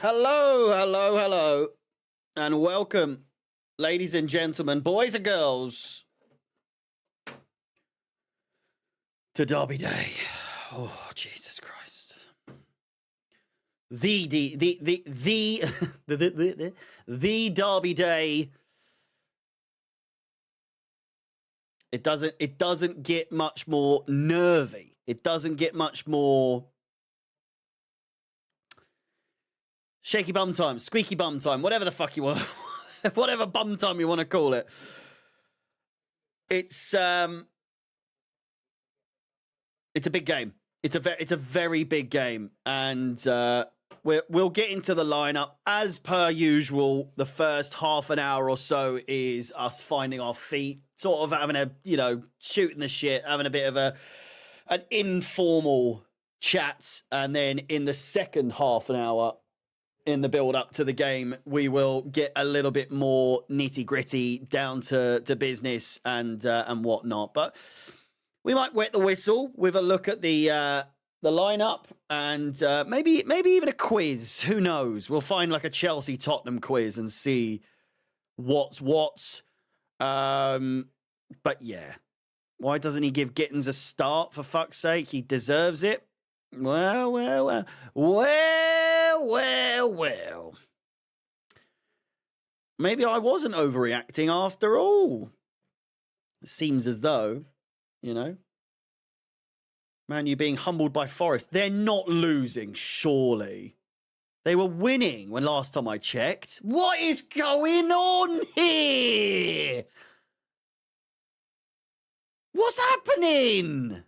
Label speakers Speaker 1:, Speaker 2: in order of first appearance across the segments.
Speaker 1: Hello, hello, hello, and welcome, ladies and gentlemen, boys and girls, to Derby Day. Oh, Jesus Christ. The Derby Day. It doesn't get much more nervy. It doesn't get much more shaky bum time, squeaky bum time, whatever the fuck you want, whatever bum time you want to call it. It's a big game. It's a very big game, and we'll get into the lineup as per usual. The first half an hour or so is us finding our feet, sort of having a shooting the shit, having a bit of an informal chat, and then in the second half an hour, in the build up to the game, we will get a little bit more nitty gritty, down to business and whatnot. But we might wet the whistle with a look at the lineup and maybe even a quiz. Who knows? We'll find like a Chelsea Tottenham quiz and see what's what. But yeah, why doesn't he give Gittins a start, for fuck's sake? He deserves it. Well. Maybe I wasn't overreacting after all. It seems as though, Man, you being humbled by Forest. They're not losing, surely. They were winning when last time I checked. What is going on here? What's happening?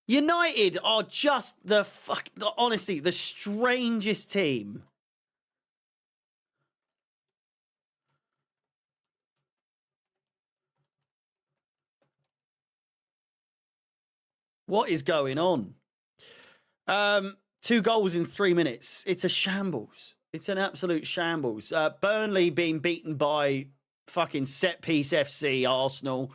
Speaker 1: United are just honestly, the strangest team. What is going on? 2 goals in 3 minutes. It's a shambles. It's an absolute shambles. Burnley being beaten by fucking set piece FC Arsenal.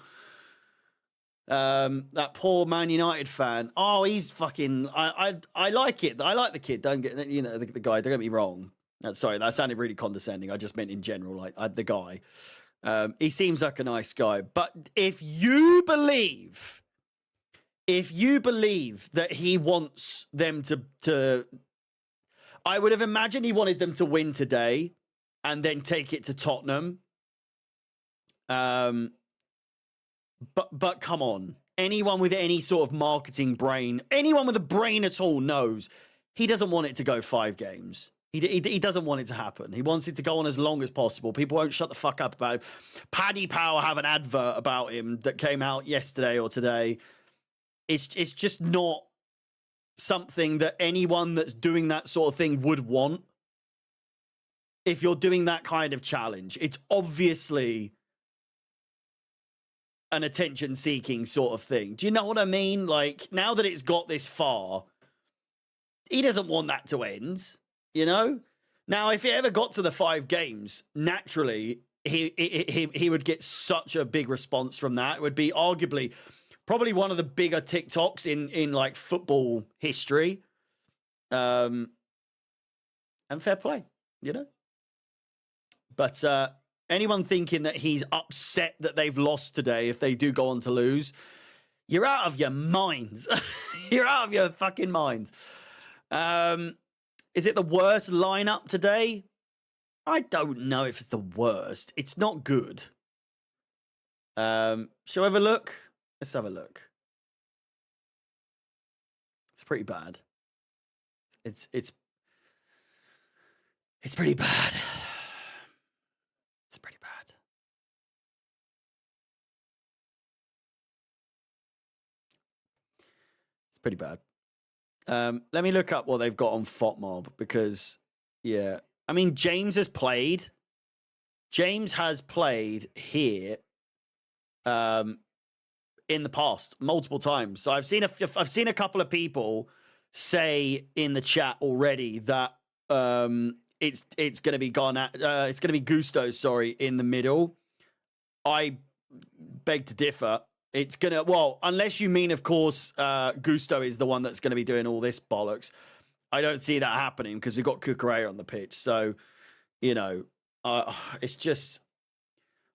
Speaker 1: That poor Man United fan. Oh, he's fucking. I like it. I like the kid. Don't get the guy. Don't get me wrong. Sorry, that sounded really condescending. I just meant in general, like the guy. He seems like a nice guy. But if you believe that he wants them to, I would have imagined he wanted them to win today and then take it to Tottenham. But come on. Anyone with any sort of marketing brain, anyone with a brain at all knows he doesn't want it to go 5 games. He doesn't want it to happen. He wants it to go on as long as possible. People won't shut the fuck up about it. Paddy Power have an advert about him that came out yesterday or today. It's just not something that anyone that's doing that sort of thing would want. If you're doing that kind of challenge, it's obviously an attention-seeking sort of thing. Do you know what I mean? Like, now that it's got this far, he doesn't want that to end, Now, if it ever got to the 5 games, naturally, he would get such a big response from that. It would be arguably probably one of the bigger TikToks in like football history. And fair play, But anyone thinking that he's upset that they've lost today, if they do go on to lose, you're out of your minds. You're out of your fucking minds. Is it the worst lineup today? I don't know if it's the worst. It's not good. Shall we have a look? Let's have a look. It's pretty bad. It's pretty bad. It's pretty bad. It's pretty bad. Let me look up what they've got on FOTMob because, yeah. I mean, James has played. James has played here in the past multiple times. So I've seen a couple of people say in the chat already that it's going to be it's going to be Gusto, in the middle. I beg to differ. It's gonna, well, unless you mean, of course, Gusto is the one that's going to be doing all this bollocks. I don't see that happening because we've got Cucurella on the pitch. So, you know, it's just,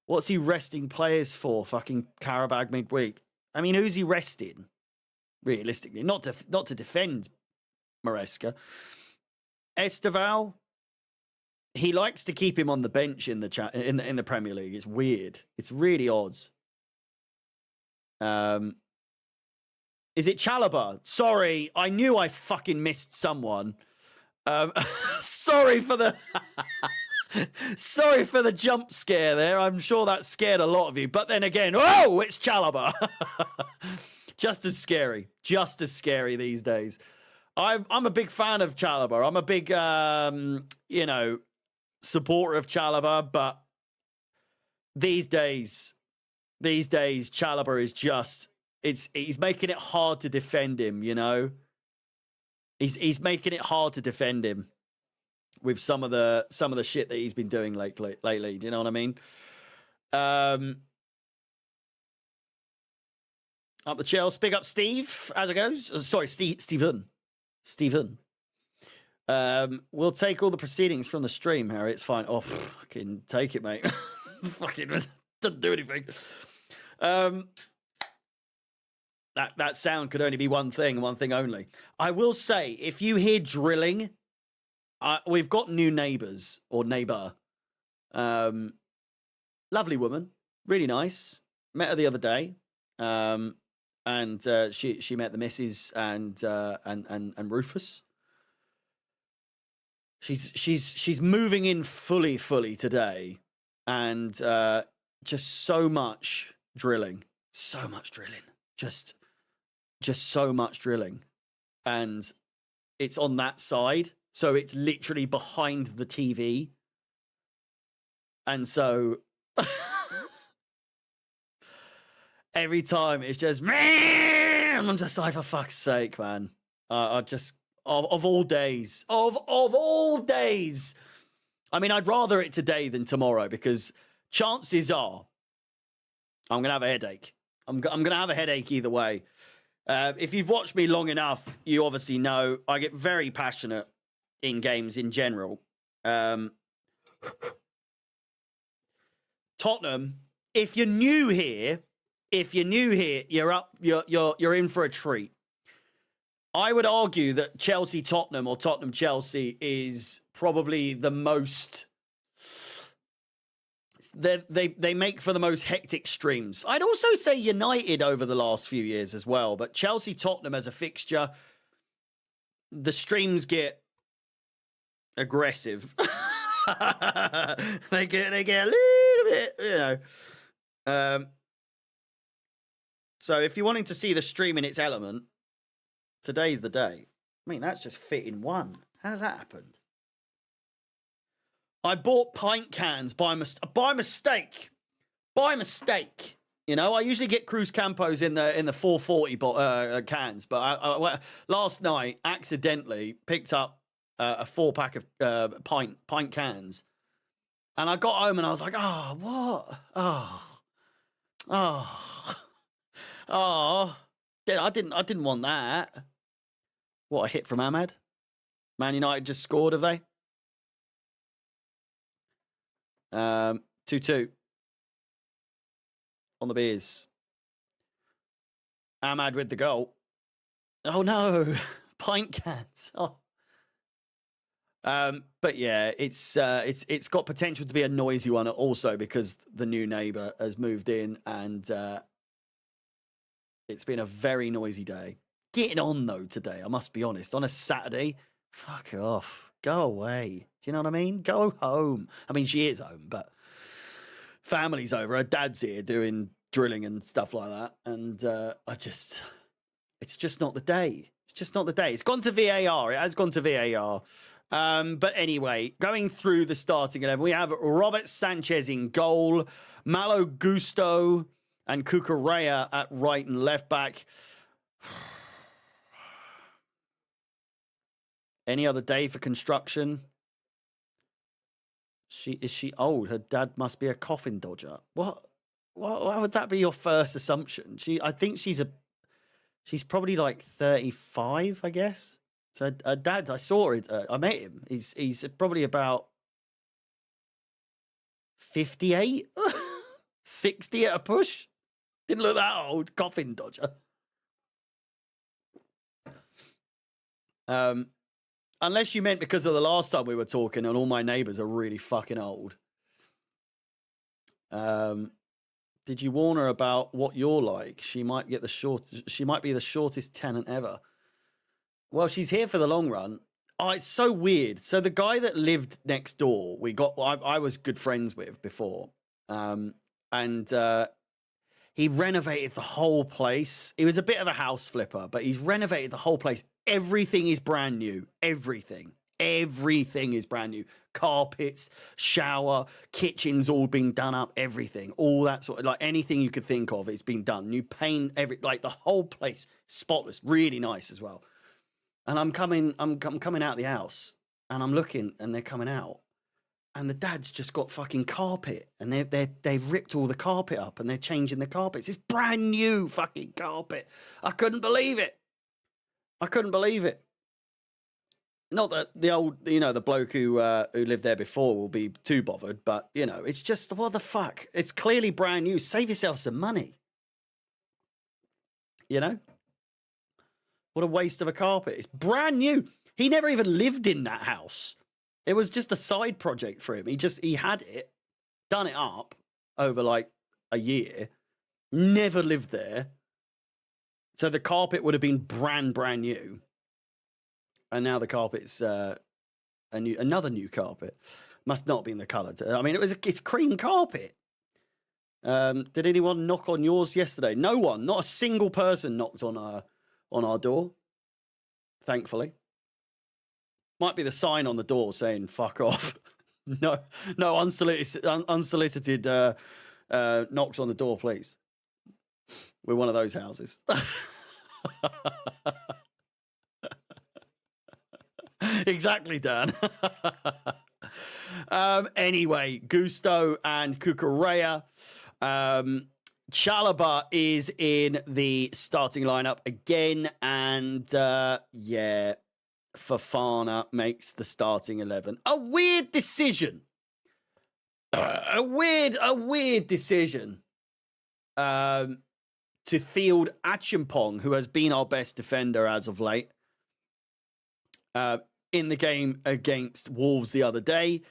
Speaker 1: what's he resting players for? Fucking Karabag midweek. I mean, who's he resting? Realistically, not to defend Maresca. Esteval, he likes to keep him on the bench in the Premier League. It's weird. It's really odd. Is it Chalobah? Sorry, I knew I fucking missed someone. Sorry for the sorry for the jump scare there. I'm sure that scared a lot of you. But then again, oh, it's Chalobah. Just as scary these days. I'm a big fan of Chalobah. I'm a big, supporter of Chalobah. But these days, Chalobah is just, he's making it hard to defend him. You know, he's making it hard to defend him with some of the shit that he's been doing lately. Do you know what I mean? Up the Chelsea. Big up Steve as it goes. Sorry, Stephen. We'll take all the proceedings from the stream, Harry. It's fine. Oh, fucking take it, mate. Fucking doesn't do anything. That sound could only be one thing only. I will say, if you hear drilling, we've got new neighbours or neighbour. Lovely woman, really nice. Met her the other day. And she met the missus and Rufus. She's moving in fully today, and just so much drilling, just so much drilling, and it's on that side, so it's literally behind the TV, and so. Every time it's just, man, I'm just like, for fuck's sake, man. I just, of all days. I mean, I'd rather it today than tomorrow because chances are I'm going to have a headache. I'm going to have a headache either way. If you've watched me long enough, you obviously know I get very passionate in games in general. Tottenham, if you're new here, you're in for a treat. I would argue that Chelsea-Tottenham or Tottenham-Chelsea is probably the most... They make for the most hectic streams. I'd also say United over the last few years as well, but Chelsea-Tottenham as a fixture, the streams get aggressive. they get a little bit, you know... So if you're wanting to see the stream in its element, today's the day. I mean, that's just fit in one. How's that happened? I bought pint cans by mistake. You know, I usually get Cruz Campos in the 440 cans, but I last night accidentally picked up a 4-pack of pint cans, and I got home and I was like, oh, what? Oh, I didn't want that. What a hit from Ahmad. Man United just scored, have they? 2-2 on the beers. Ahmad with the goal. Oh no, pint cans. Oh. But yeah, it's got potential to be a noisy one also because the new neighbour has moved in and it's been a very noisy day. Getting on though today, I must be honest. On a Saturday, fuck off. Go away. Do you know what I mean? Go home. I mean, she is home, but family's over. Her dad's here doing drilling and stuff like that. And it's just not the day. It's just not the day. It's gone to VAR. It has gone to VAR. But anyway, going through the starting 11, we have Robert Sanchez in goal, Malo Gusto and Cucurella at right and left back. Any other day for construction? Is she old? Her dad must be a coffin dodger. What? Why would that be your first assumption? I think she's probably like 35, I guess. So, Dad, I saw it. I met him. He's probably about 58, 60 at a push. Didn't look that old. Coffin dodger. Unless you meant because of the last time we were talking and all my neighbors are really fucking old. Did you warn her about what you're like? She might get she might be the shortest tenant ever. Well, she's here for the long run. Oh, it's so weird. So the guy that lived next door, I was good friends with before. And he renovated the whole place. He was a bit of a house flipper, but he's renovated the whole place. Everything is brand new. Everything is brand new. Carpets, shower, kitchen's all been done up. Everything, all that sort of, like anything you could think of, it's been done. New paint, like the whole place, spotless, really nice as well. And I'm coming out the house, and I'm looking, and they're coming out. And the dad's just got fucking carpet, and they've ripped all the carpet up, and they're changing the carpets. It's brand new fucking carpet. I couldn't believe it. Not that the bloke who lived there before will be too bothered, but it's just, what the fuck? It's clearly brand new. Save yourself some money. What a waste of a carpet. It's brand new. He never even lived in that house. It was just a side project for him. He had it, done it up over like a year, never lived there. So the carpet would have been brand new. And now the carpet's another new carpet. Must not be in the colour. I mean, it's cream carpet. Did anyone knock on yours yesterday? No one. Not a single person knocked on our door. Thankfully. Might be the sign on the door saying "fuck off." No, unsolicited knocks on the door, please. We're one of those houses. Exactly, Dan. Anyway, Gusto and Cucurella. Chalobah is in the starting lineup again, and Fofana makes the starting 11. A weird decision. A weird decision. To field Achimpong, who has been our best defender as of late, in the game against Wolves the other day,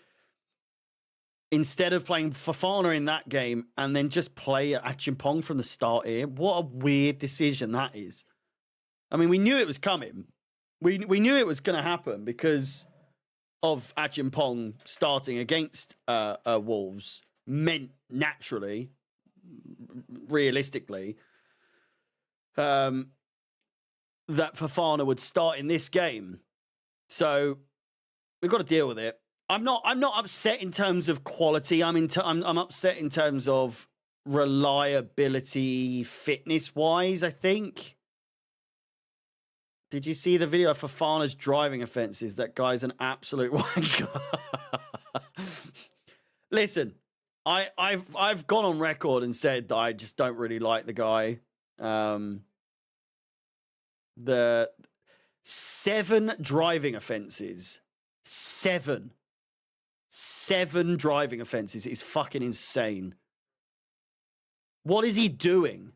Speaker 1: instead of playing Fofana in that game and then just play Achimpong from the start here. What a weird decision that is. I mean, we knew it was coming. We knew it was going to happen because of Achimpong starting against Wolves meant naturally, realistically, that Fofana would start in this game. So we've got to deal with it. I'm not upset in terms of quality. I'm upset in terms of reliability, fitness wise. I think. Did you see the video of Fofana's driving offences? That guy's an absolute wanker. Listen, I've gone on record and said that I just don't really like the guy. The 7 driving offences. 7 driving offences is fucking insane. What is he doing?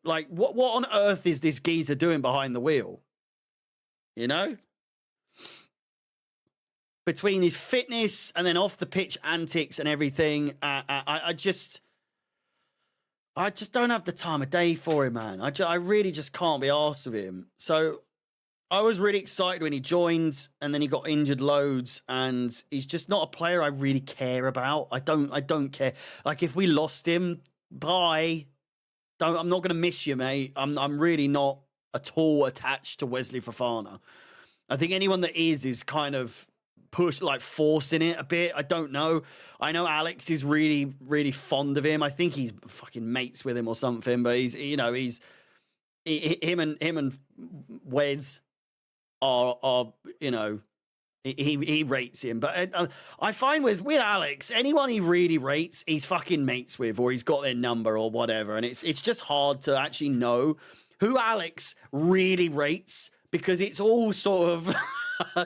Speaker 1: Like, what on earth is this geezer doing behind the wheel? Between his fitness and then off the pitch antics and everything, I just don't have the time of day for him, man. I really just can't be arsed with him. So I was really excited when he joined, and then he got injured loads, and he's just not a player I really care about. I don't care. Like, if we lost him, bye. I'm not going to miss you, mate. I'm really not at all attached to Wesley Fofana. I think anyone that is kind of forcing it a bit. I don't know. I know Alex is really, really fond of him. I think he's fucking mates with him or something. But him and Wes are he rates him. But I find with Alex, anyone he really rates, he's fucking mates with, or he's got their number or whatever. And it's just hard to actually know who Alex really rates because it's all sort of,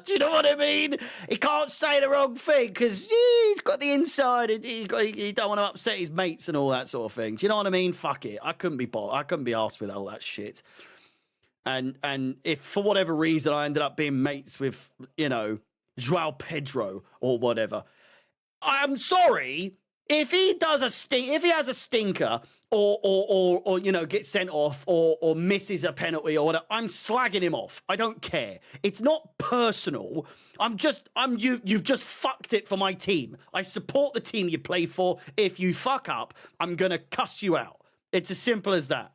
Speaker 1: do you know what I mean? He can't say the wrong thing because he's got the inside. He don't want to upset his mates and all that sort of thing. Do you know what I mean? Fuck it. I couldn't be asked with all that shit. And if for whatever reason I ended up being mates with, you know, Joao Pedro or whatever, I'm sorry. If he has a stinker or you know, gets sent off or misses a penalty or whatever, I'm slagging him off. I don't care. It's not personal. You've just fucked it for my team. I support the team you play for. If you fuck up, I'm gonna cuss you out. It's as simple as that.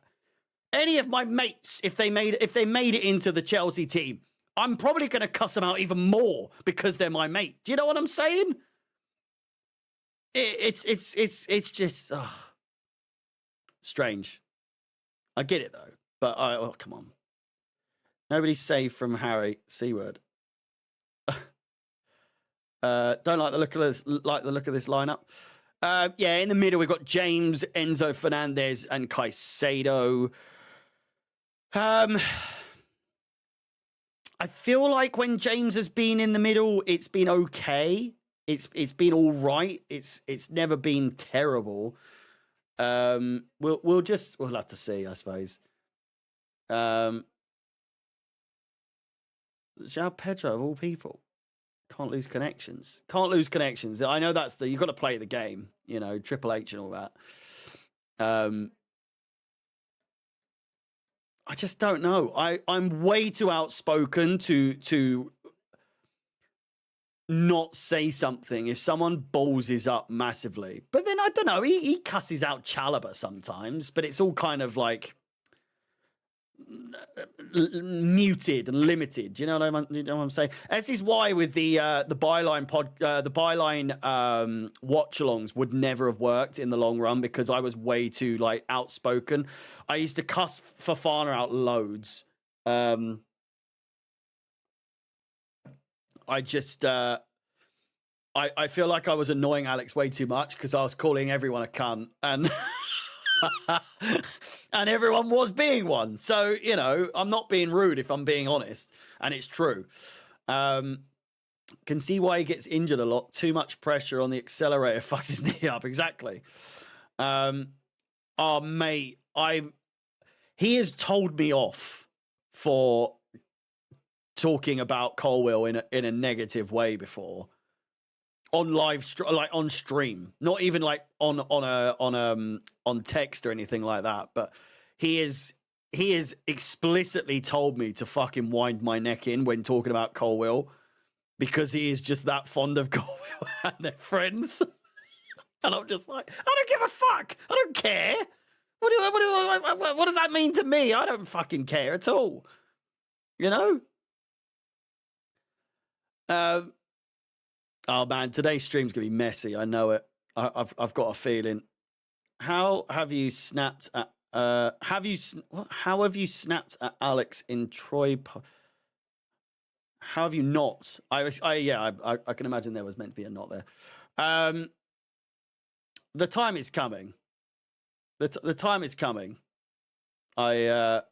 Speaker 1: Any of my mates, if they made it into the Chelsea team, I'm probably gonna cuss them out even more because they're my mate. Do you know what I'm saying? It's just strange. I get it though, but oh come on. Nobody's safe from Harry. C word. Don't like the look of this. Like the look of this lineup. Yeah, in the middle we've got James, Enzo Fernandez, and Caicedo. I feel like when James has been in the middle, it's been okay. It's been all right. It's never been terrible. We'll have to see, I suppose. João Pedro of all people can't lose connections. Can't lose connections. I know that's you've got to play the game. You know, Triple H and all that. I just don't know. I'm way too outspoken to not say something if someone ballses up massively. But then I don't know, he cusses out Chalobah sometimes, but it's all kind of like muted and limited. Do you know what I'm saying? This is why with the byline watch-alongs would never have worked in the long run, because I was way too like outspoken. I used to cuss Fofana out loads. I just, I feel like I was annoying Alex way too much because I was calling everyone a cunt, and and everyone was being one. So, you know, I'm not being rude if I'm being honest, and it's true. Can see why he gets injured a lot. Too much pressure on the accelerator fucks his knee up. Exactly. Oh, mate, he has told me off for talking about Colwill in a negative way before on on stream, not even like on text or anything like that. But he is explicitly told me to fucking wind my neck in when talking about Colwill, because he is just that fond of Colwill and their friends. And I'm just like, I don't give a fuck. I don't care. What does that mean to me? I don't fucking care at all. You know? Oh man, today's stream's gonna be messy. I know it. I've got a feeling. How have you snapped at? How have you snapped at Alex in Troy? How have you not? I can imagine there was meant to be a not there. The time is coming. The time is coming. Alex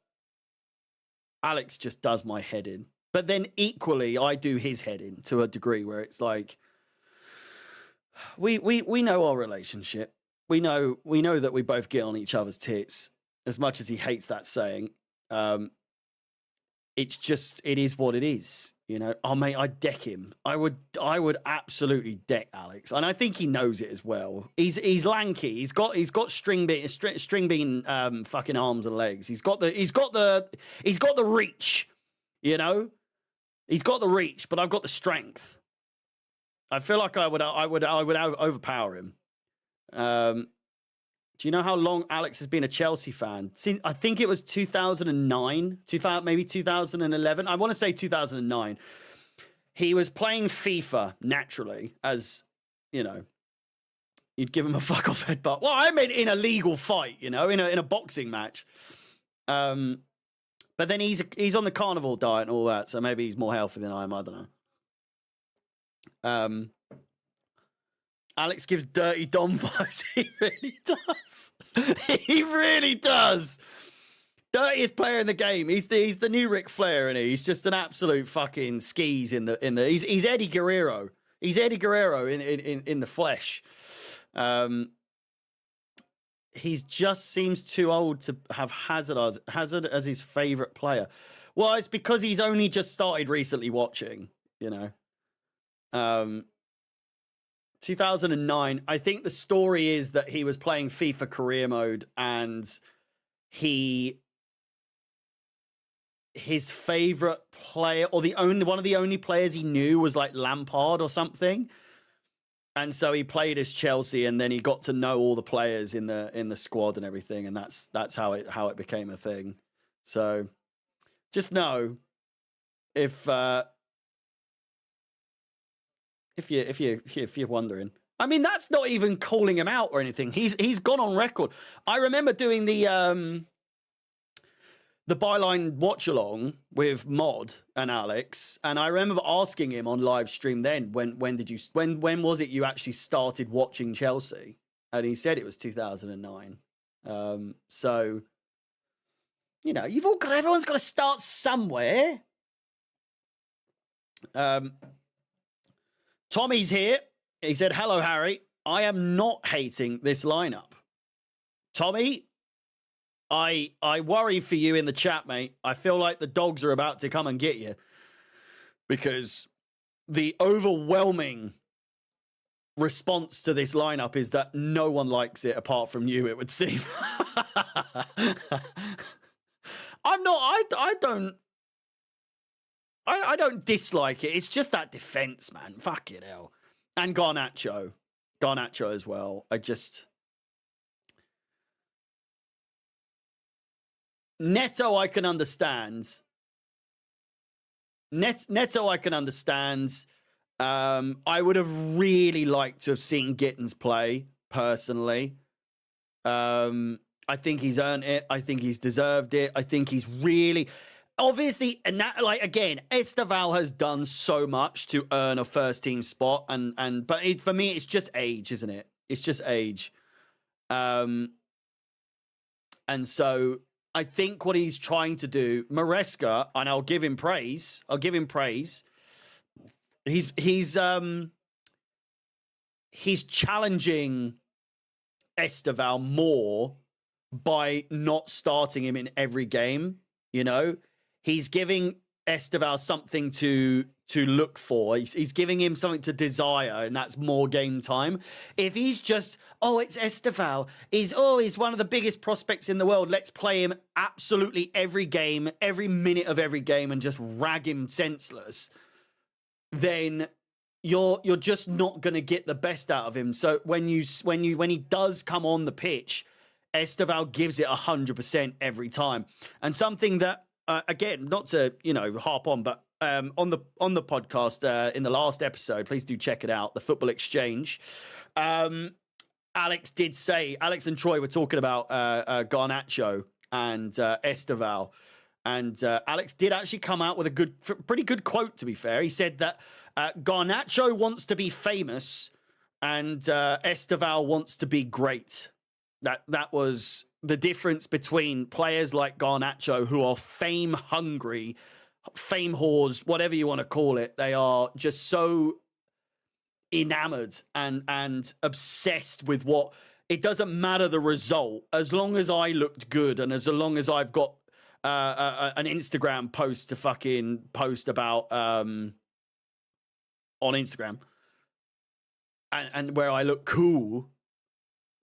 Speaker 1: just does my head in. But then equally, I do his head in to a degree where it's like, we know our relationship. We know that we both get on each other's tits, as much as he hates that saying. It's just, it is what it is. You know, oh mate, I'd deck him. I would absolutely deck Alex, and I think he knows it as well. He's lanky. He's got string bean fucking arms and legs. He's got the reach. You know, he's got the reach, but I've got the strength. I feel like I would overpower him. Do you know how long Alex has been a Chelsea fan? I think it was 2009, maybe 2011. I want to say 2009. He was playing FIFA naturally, as, you know, you'd give him a fuck off headbutt. Well, I mean, in a legal fight, you know, in a boxing match. But then he's on the carnivore diet and all that, so maybe he's more healthy than I am. I don't know. Alex gives dirty Dom vibes. He really does. He really does. dirtiest player in the game. He's the new Ric Flair, and he's just an absolute fucking skis in the he's Eddie Guerrero. He's Eddie Guerrero in the flesh. He just seems too old to have Hazard as his favorite player. Well, it's because he's only just started recently watching, 2009. I think the story is that he was playing FIFA career mode, and his favorite player, or one of the only players he knew, was like Lampard or something. And so he played as Chelsea, and then he got to know all the players in the squad and everything, and that's how it became a thing. So just know if you're wondering. I mean, that's not even calling him out or anything. He's gone on record. I remember doing the Byline watch along with Mod and Alex, and I remember asking him on live stream then, when was it you actually started watching Chelsea? And he said it was 2009. So everyone's got to start somewhere. Tommy's here. He said, "Hello, Harry. I am not hating this lineup." Tommy, I worry for you in the chat, mate. I feel like the dogs are about to come and get you, because the overwhelming response to this lineup is that no one likes it apart from you, it would seem. I don't dislike it. It's just that defense, man. Fuck it, hell. And Garnacho as well. Neto, I can understand. Neto, I can understand. I would have really liked to have seen Gittins play, personally. I think he's earned it. I think he's deserved it. I think he's really... Obviously, and that, again, Esteval has done so much to earn a first-team spot, but for me, it's just age, isn't it? It's just age. And so... I think what he's trying to do, Maresca, and I'll give him praise. He's challenging Esteval more by not starting him in every game. He's giving Esteval something to look for. He's giving him something to desire, and that's more game time. If he's just, it's Esteval, he's one of the biggest prospects in the world, let's play him absolutely every game, every minute of every game, and just rag him senseless, then you're just not going to get the best out of him. So when he does come on the pitch, Esteval gives it 100% every time. And something that, again, not to harp on, but on the podcast in the last episode, please do check it out, the Football Exchange. Alex and Troy were talking about Garnacho and Esteval, and Alex did actually come out with a pretty good quote. To be fair, he said that Garnacho wants to be famous, and Esteval wants to be great. That was the difference between players like Garnacho, who are fame hungry, fame whores, whatever you want to call it. They are just so enamored and obsessed with what... It doesn't matter the result, as long as I looked good, and as long as I've got an Instagram post to fucking post about on Instagram, and where I look cool,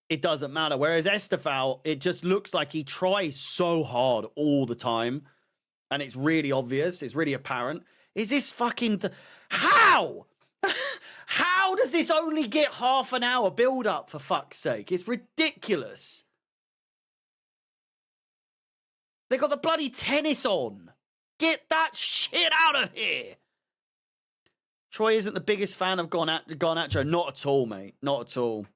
Speaker 1: it doesn't matter. Whereas Esteval, it just looks like he tries so hard all the time, and it's really obvious, it's really apparent. Is this fucking... How? How does this only get half an hour build-up, for fuck's sake? It's ridiculous. They got the bloody tennis on. Get that shit out of here. Troy isn't the biggest fan of Garnacho. Not at all, mate. Not at all.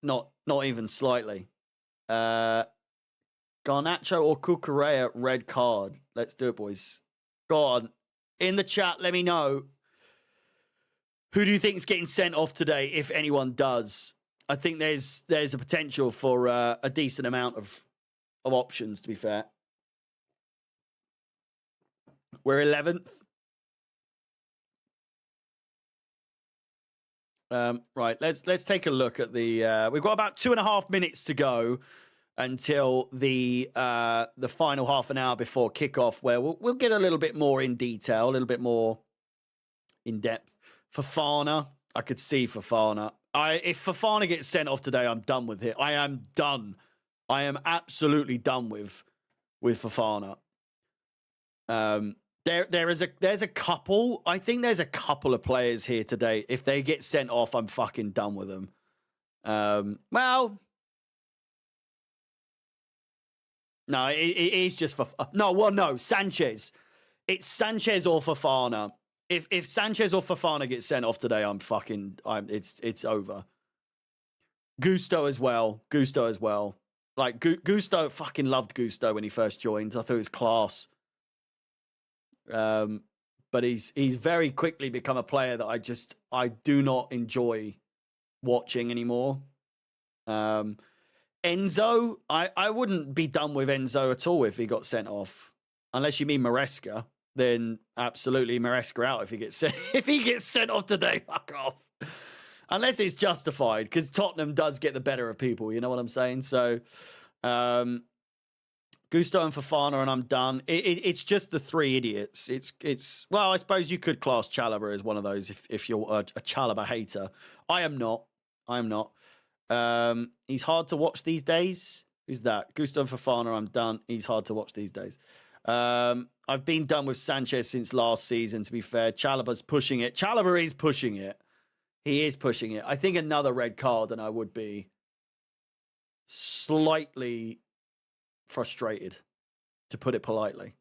Speaker 1: Not even slightly. Garnacho or Cucurella, red card. Let's do it, boys. Go on. In the chat, let me know. Who do you think is getting sent off today, if anyone does? I think there's a potential for a decent amount of of options, to be fair. We're 11th. Right, let's take a look at the. We've got about 2.5 minutes to go until the final half an hour before kickoff, where we'll get a little bit more in detail, a little bit more in depth. Fofana, I could see Fofana. If Fofana gets sent off today, I'm done with it. I am done. I am absolutely done with Fofana. There's a couple. I think there's a couple of players here today. If they get sent off, I'm fucking done with them. Well, no, it is just for no Sanchez. It's Sanchez or Fofana. If Sanchez or Fofana gets sent off today, it's over. Gusto as well. Like Gusto, fucking loved Gusto when he first joined. I thought it was class. But he's very quickly become a player that I do not enjoy watching anymore. Enzo, I wouldn't be done with Enzo at all if he got sent off. Unless you mean Maresca, then absolutely Maresca out if he gets sent off today. Fuck off. Unless it's justified, because Tottenham does get the better of people. You know what I'm saying? So, Gusto and Fofana, and I'm done. It's just the three idiots. It's well, I suppose you could class Chalobah as one of those if you're a Chalobah hater. I am not. He's hard to watch these days. Who's that? Gusto and Fofana, I'm done. He's hard to watch these days. I've been done with Sanchez since last season, to be fair. Chalobah's pushing it. Chalobah is pushing it. He is pushing it. I think another red card and I would be slightly frustrated, to put it politely.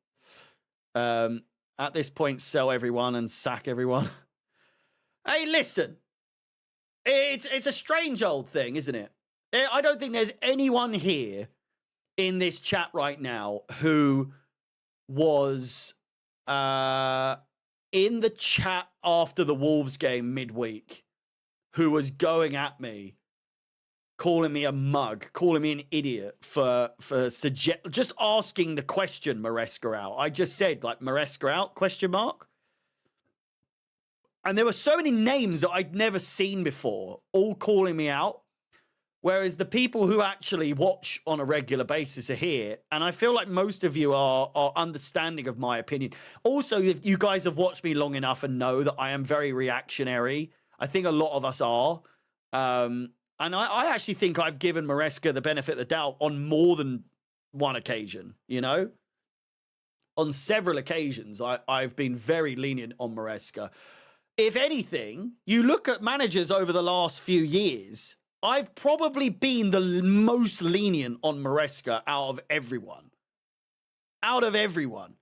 Speaker 1: At this point, sell everyone and sack everyone. Hey, listen. It's a strange old thing, isn't it? I don't think there's anyone here in this chat right now who was in the chat after the Wolves game midweek who was going at me, calling me a mug, calling me an idiot for just asking the question, Maresca out. I just said, like, Maresca out, question mark. And there were so many names that I'd never seen before, all calling me out. Whereas the people who actually watch on a regular basis are here. And I feel like most of you are understanding of my opinion. Also, if you guys have watched me long enough and know that I am very reactionary, I think a lot of us are. And I actually think I've given Maresca the benefit of the doubt on more than one occasion, you know? On several occasions, I've been very lenient on Maresca. If anything, you look at managers over the last few years, I've probably been the most lenient on Maresca out of everyone. Out of everyone.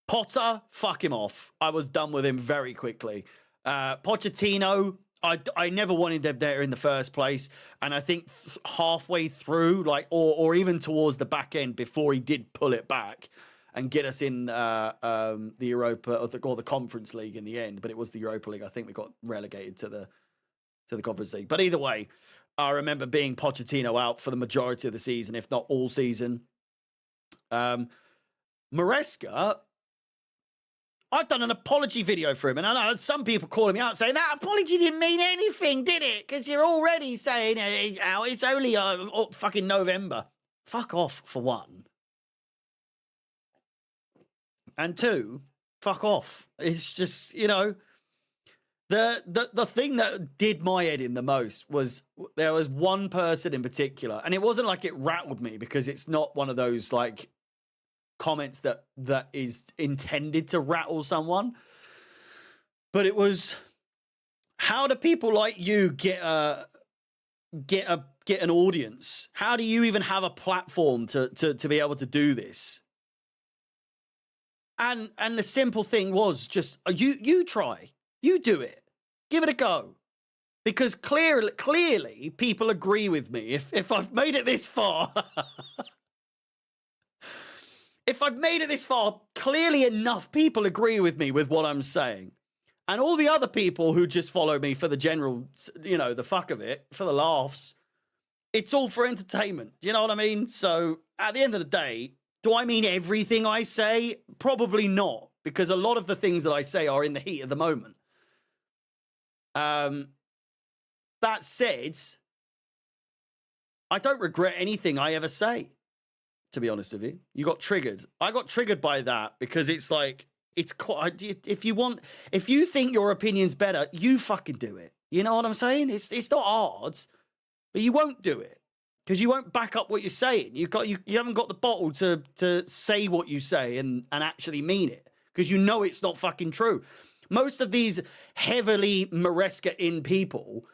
Speaker 1: Potter, fuck him off. I was done with him very quickly. Pochettino, I never wanted them there in the first place. And I think halfway through, like, or even towards the back end before he did pull it back and get us in the Europa or the Conference League in the end. But it was the Europa League. I think we got relegated to the Conference League. But either way, I remember being Pochettino out for the majority of the season, if not all season. Maresca, I've done an apology video for him, and I had some people calling me out saying, that apology didn't mean anything, did it? Because you're already saying it's only fucking November. Fuck off, for one. And two, fuck off. It's just, you know... The thing that did my head in the most was there was one person in particular, and it wasn't like it rattled me because it's not one of those like comments that is intended to rattle someone. But it was, how do people like you get an audience? How do you even have a platform to be able to do this? And the simple thing was just you try. You do it. Give it a go. Because clearly people agree with me. If I've made it this far, if I've made it this far, clearly enough people agree with me with what I'm saying. And all the other people who just follow me for the general, you know, the fuck of it, for the laughs, It's all for entertainment. Do you know what I mean? So at the end of the day, do I mean everything I say? Probably not, because a lot of the things that I say are in the heat of the moment. That said, I don't regret anything I ever say, to be honest with you. You got triggered. I got triggered by that because it's like, it's quite, if you think your opinion's better, you fucking do it. You know what I'm saying? It's not hard, but you won't do it because you won't back up what you're saying. You haven't got the bottle to say what you say and actually mean it, because you know it's not fucking true. Most of these heavily Maresca-in people,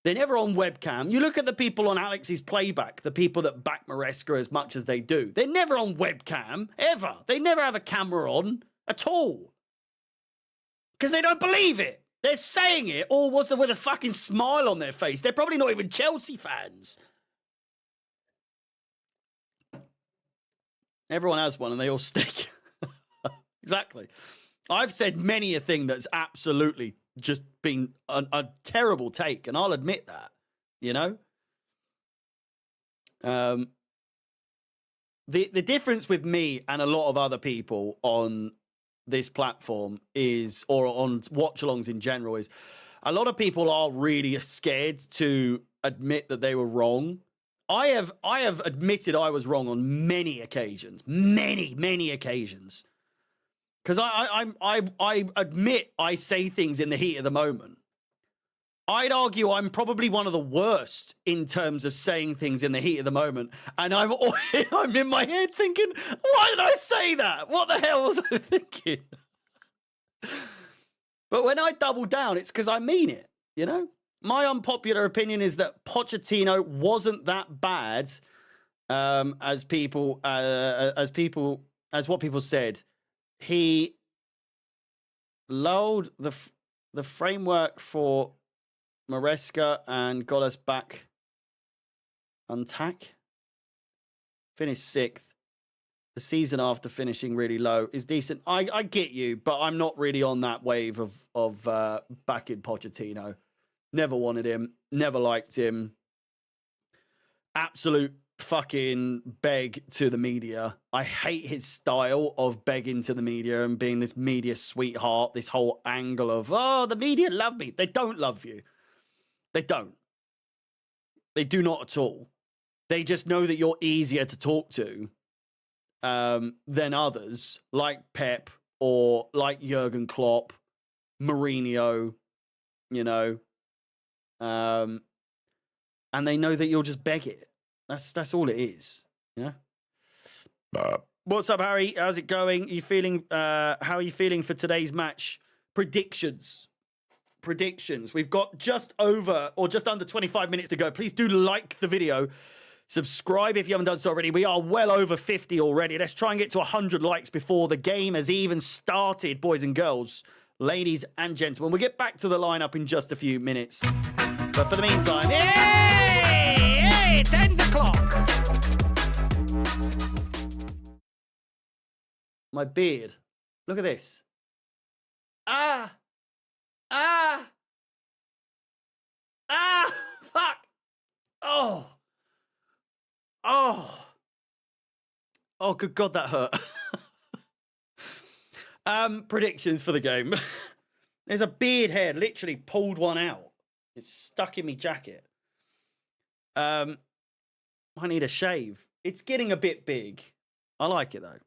Speaker 1: they're never on webcam. You look at the people on Alex's playback, the people that back Maresca as much as they do. They're never on webcam, ever. They never have a camera on at all. Because they don't believe it. They're saying it all with a fucking smile on their face. They're probably not even Chelsea fans. Everyone has one and they all stick. Exactly. I've said many a thing that's absolutely just been a terrible take, and I'll admit that, you know? The difference with me and a lot of other people on this platform is, or on watch-alongs in general, is a lot of people are really scared to admit that they were wrong. I have admitted I was wrong on many occasions, many occasions. Because I admit I say things in the heat of the moment. I'd argue I'm probably one of the worst in terms of saying things in the heat of the moment. And I'm in my head thinking, why did I say that? What the hell was I thinking? But when I double down, it's because I mean it, you know? My unpopular opinion is that Pochettino wasn't that bad as what people said. He lulled the framework for Maresca and got us back on tack. Finished 6th. The season after finishing really low is decent. I get you, but I'm not really on that wave of backing Pochettino. Never wanted him. Never liked him. Absolute fucking beg to the media. I hate his style of begging to the media and being this media sweetheart, this whole angle of, oh, the media love me. They don't love you. They don't. They do not at all. They just know that you're easier to talk to than others, like Pep or like Jurgen Klopp, Mourinho, you know. And they know that you'll just beg it. That's all it is, you know? What's up, Harry? How's it going? Are you feeling? How are you feeling for today's match? Predictions. We've got just over or just under 25 minutes to go. Please do like the video. Subscribe if you haven't done so already. We are well over 50 already. Let's try and get to 100 likes before the game has even started, boys and girls, ladies and gentlemen. We'll get back to the lineup in just a few minutes. But for the meantime, hey, 10 o'clock. My beard. Look at this. Fuck. Oh, good God, that hurt. Predictions for the game. There's a beard hair, literally pulled one out. It's stuck in my jacket. I need a shave. It's getting a bit big. I like it, though.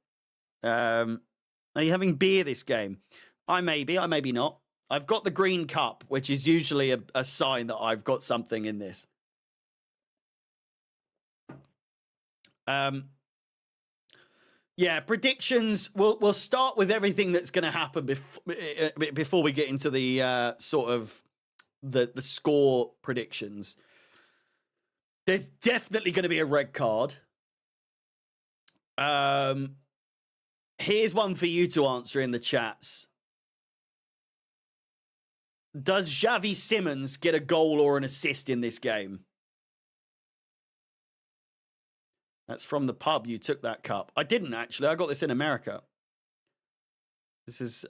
Speaker 1: Are you having beer this game? I may be not. I've got the green cup, which is usually a sign that I've got something in this. Yeah, predictions. We'll start with everything that's going to happen before we get into the sort of the score predictions. There's definitely going to be a red card. Here's one for you to answer in the chats. Does Xavi Simons get a goal or an assist in this game? That's from the pub you took that cup. I didn't, actually. I got this in America.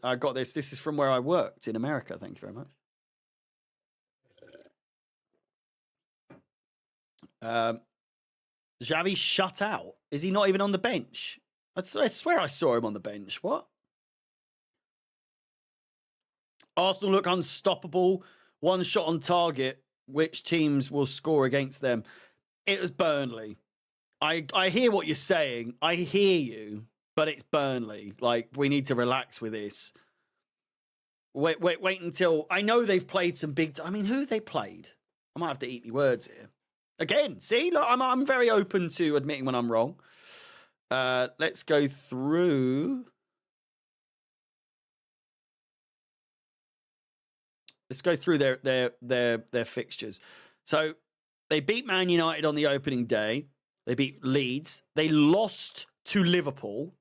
Speaker 1: I got this. This is from where I worked in America. Thank you very much. Xavi shut out. Is he not even on the bench? I swear I saw him on the bench. What? Arsenal look unstoppable. One shot on target. Which teams will score against them? It was Burnley. I hear what you're saying. I hear you, but it's Burnley. Like, we need to relax with this. Wait until... I know they've played some big... I mean, who have they played? I might have to eat my words here. Again, see? Look, I'm very open to admitting when I'm wrong. Let's go through... Let's go through their fixtures. So, they beat Man United on the opening day. They beat Leeds. They lost to Liverpool.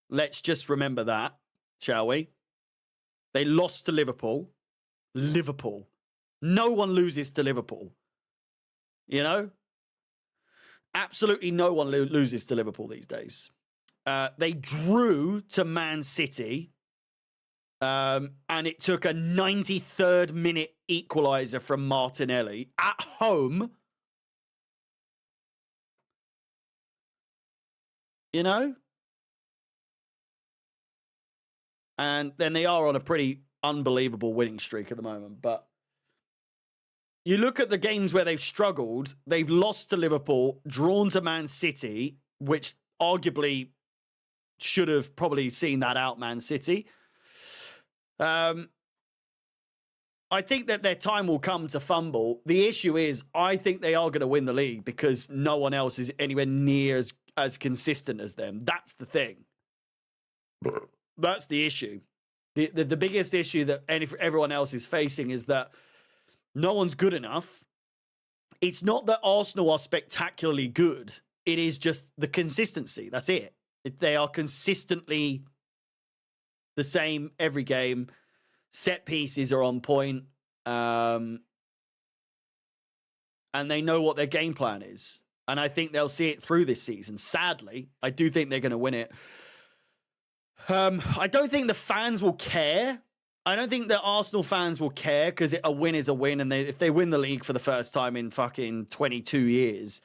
Speaker 1: Let's just remember that, shall we? They lost to Liverpool. Liverpool. No one loses to Liverpool. You know? Absolutely no one loses to Liverpool these days. They drew to Man City. And it took a 93rd minute equaliser from Martinelli at home. You know? And then they are on a pretty unbelievable winning streak at the moment. But you look at the games where they've struggled. They've lost to Liverpool, drawn to Man City, which arguably should have probably seen that out, Man City. I think that their time will come to fumble. The issue is, I think they are going to win the league because no one else is anywhere near as consistent as them. That's the thing. That's the issue. The biggest issue that everyone else is facing is that no one's good enough. It's not that Arsenal are spectacularly good. It is just the consistency. That's it. They are consistently the same every game. Set pieces are on point. And they know what their game plan is. And I think they'll see it through this season. Sadly, I do think they're going to win it. I don't think the fans will care. I don't think the Arsenal fans will care because a win is a win. And if they win the league for the first time in fucking 22 years,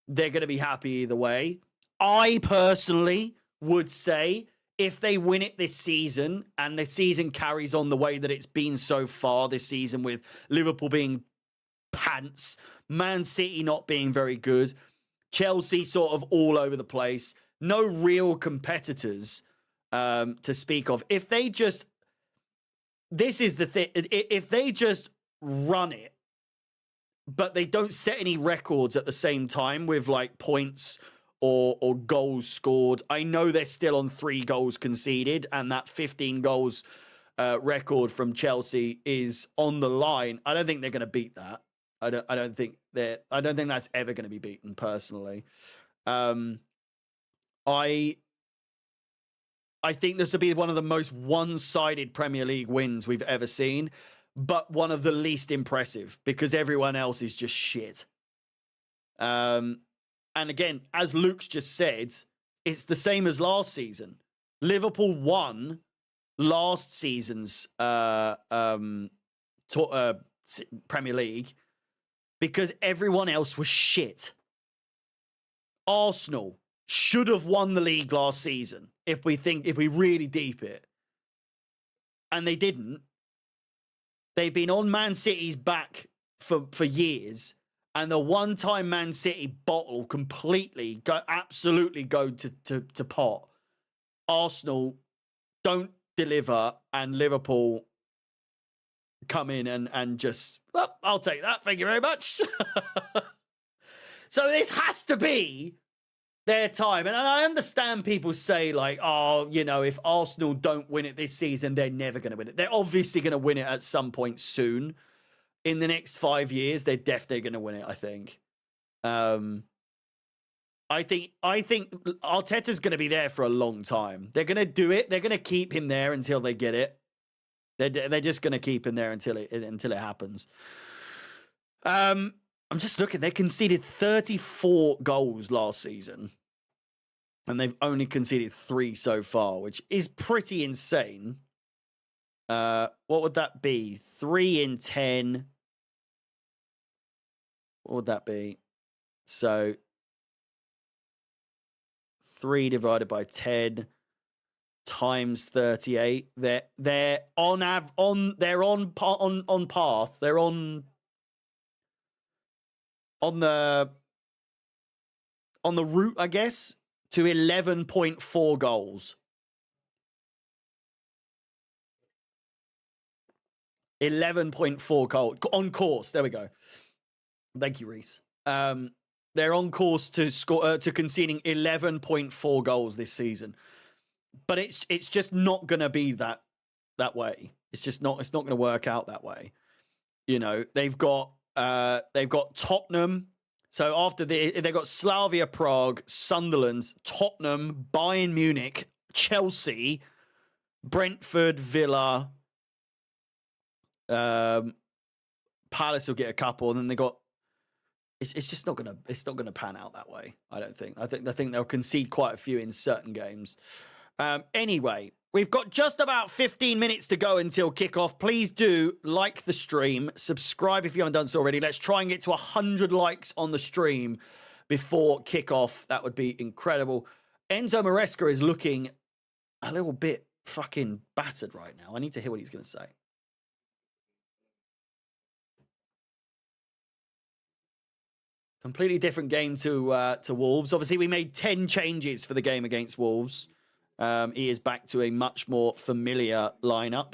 Speaker 1: they're going to be happy either way. I personally would say if they win it this season and the season carries on the way that it's been so far this season with Liverpool being pants, Man City not being very good, Chelsea sort of all over the place, no real competitors to speak of. If they just, this is the thing, if they just run it, but they don't set any records at the same time with like points or goals scored. I know they're still on 3 goals conceded, and that 15 goals record from Chelsea is on the line. I don't think they're going to beat that. I don't think that's ever going to be beaten personally. I think this will be one of the most one-sided Premier League wins we've ever seen, but one of the least impressive because everyone else is just shit. And again, as Luke's just said, it's the same as last season. Liverpool won last season's Premier League because everyone else was shit. Arsenal should have won the league last season if we really deep it. And they didn't. They've been on Man City's back for years. And the one time Man City bottle completely, absolutely go to pot. Arsenal don't deliver, and Liverpool come in and just, well, I'll take that. Thank you very much. So this has to be their time. And I understand people say like, oh, you know, if Arsenal don't win it this season, they're never going to win it. They're obviously going to win it at some point soon. In the next 5 years, they're definitely going to win it, I think. I think Arteta's going to be there for a long time. They're going to do it. They're going to keep him there until they get it. They're just going to keep him there until it happens. I'm just looking. They conceded 34 goals last season, and they've only conceded 3 so far, which is pretty insane. What would that be? 3 in 10. What would that be? So 3 divided by 10 times 38. They're on path. They're on the route, I guess, to 11.4 goals. 11.4 goals on course. There we go. Thank you, Reese. They're on course to score to conceding 11.4 goals this season, but it's just not going to be that way. It's just not. It's not going to work out that way. You know, they've got Tottenham. So after they've got Slavia Prague, Sunderland, Tottenham, Bayern Munich, Chelsea, Brentford, Villa. Palace will get a couple, and then they got. It's just not gonna pan out that way. I don't think. I think they'll concede quite a few in certain games. Anyway, we've got just about 15 minutes to go until kickoff. Please do like the stream, subscribe if you haven't done so already. Let's try and get to 100 likes on the stream before kickoff. That would be incredible. Enzo Maresca is looking a little bit fucking battered right now. I need to hear what he's going to say. Completely different game to Wolves. Obviously, we made 10 changes for the game against Wolves. He is back to a much more familiar lineup.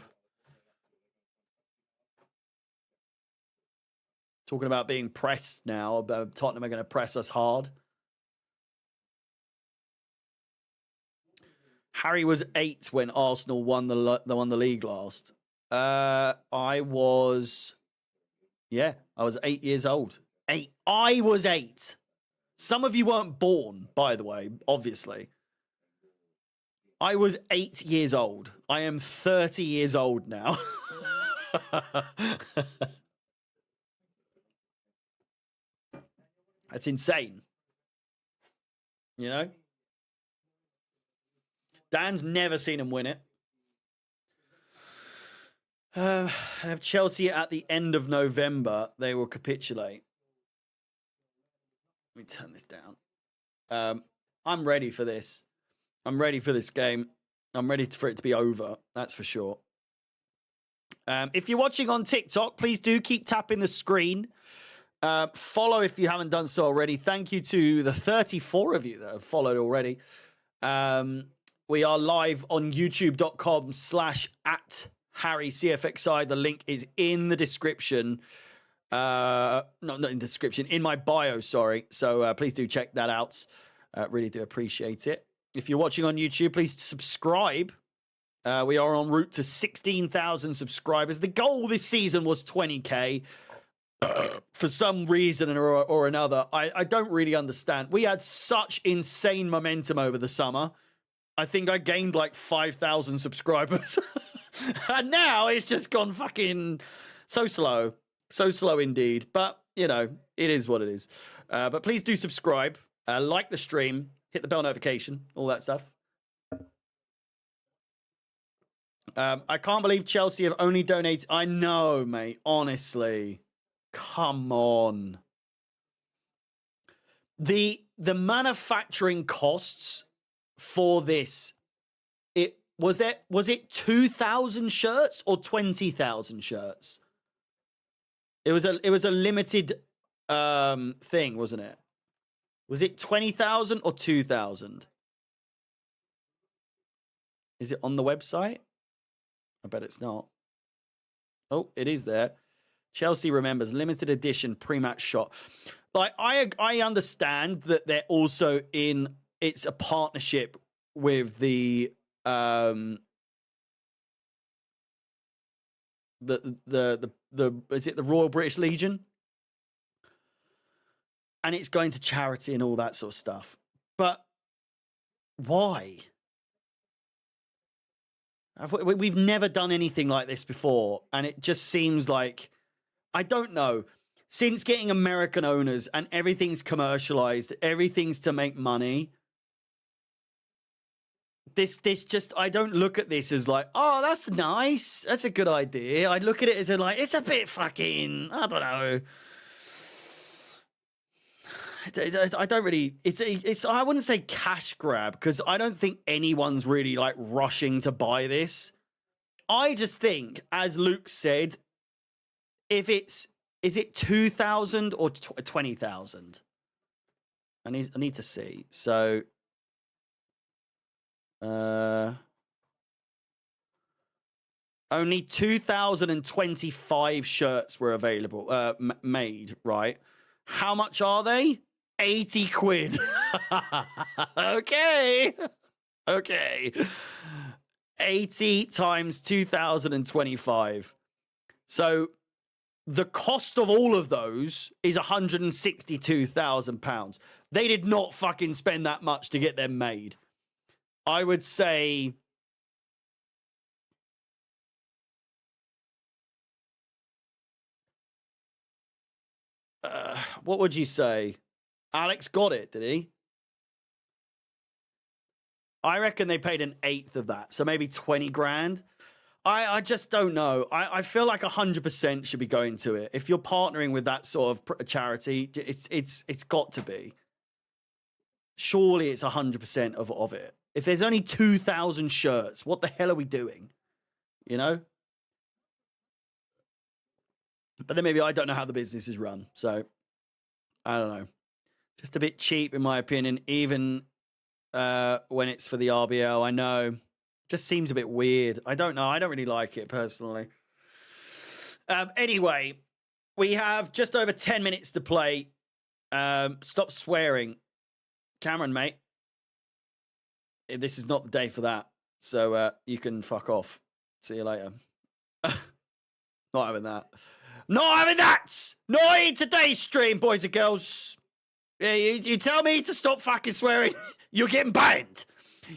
Speaker 1: Talking about being pressed now. Tottenham are going to press us hard. Harry was 8 when Arsenal won the league last. I was 8 years old. 8. I was 8. Some of you weren't born, by the way, obviously. I was 8 years old. I am 30 years old now. That's insane. You know? Dan's never seen him win it. I have Chelsea at the end of November. They will capitulate. Let me turn this down. I'm ready for this. I'm ready for this game. I'm ready for it to be over. That's for sure. If you're watching on TikTok, please do keep tapping the screen. Follow if you haven't done so already. Thank you to the 34 of you that have followed already. We are live on youtube.com/@HarryCFXI. The link is in the description. Not in the description, in my bio, sorry. So please do check that out. Really do appreciate it. If you're watching on YouTube, please subscribe. We are en route to 16,000 subscribers. The goal this season was 20K. For some reason or another, I don't really understand. We had such insane momentum over the summer. I think I gained like 5,000 subscribers. And now it's just gone fucking so slow. So slow indeed. But, you know, it is what it is. But please do subscribe. Like the stream. Hit the bell notification. All that stuff. I can't believe Chelsea have only donated. I know, mate. Honestly. Come on. The manufacturing costs for this, was it 2,000 shirts or 20,000 shirts? It was a limited thing, wasn't it? Was it 20,000 or 2,000? Is it on the website? I bet it's not. Oh, it is there. Chelsea remembers limited edition pre-match shot. Like I understand that they're also in. It's a partnership with the is it the Royal British Legion? And it's going to charity and all that sort of stuff. But why? We've never done anything like this before, and it just seems like, I don't know. Since getting American owners and everything's commercialized, everything's to make money. This just, I don't look at this as like, oh, that's nice. That's a good idea. I look at it as like, it's a bit fucking, I don't know. I don't really. It's. I wouldn't say cash grab because I don't think anyone's really like rushing to buy this. I just think, as Luke said, if is it 2,000 or 20,000? I need to see. So, only 2,025 shirts were available, made. Right? How much are they? 80 quid. Okay. 80 times 2,025. So the cost of all of those is £162,000. They did not fucking spend that much to get them made. I would say what would you say? Alex got it, did he? I reckon they paid an eighth of that, so maybe 20 grand. I just don't know. I feel like 100% should be going to it. If you're partnering with that sort of charity, it's got to be. Surely it's 100% of it. If there's only 2,000 shirts, what the hell are we doing? You know? But then maybe I don't know how the business is run, so I don't know. Just a bit cheap, in my opinion, even when it's for the RBL. I know. Just seems a bit weird. I don't know. I don't really like it personally. Anyway, we have just over 10 minutes to play. Stop swearing. Cameron, mate. This is not the day for that. So you can fuck off. See you later. Not having that. Not having that! Not in today's stream, boys and girls. Yeah, you tell me to stop fucking swearing, you're getting banned.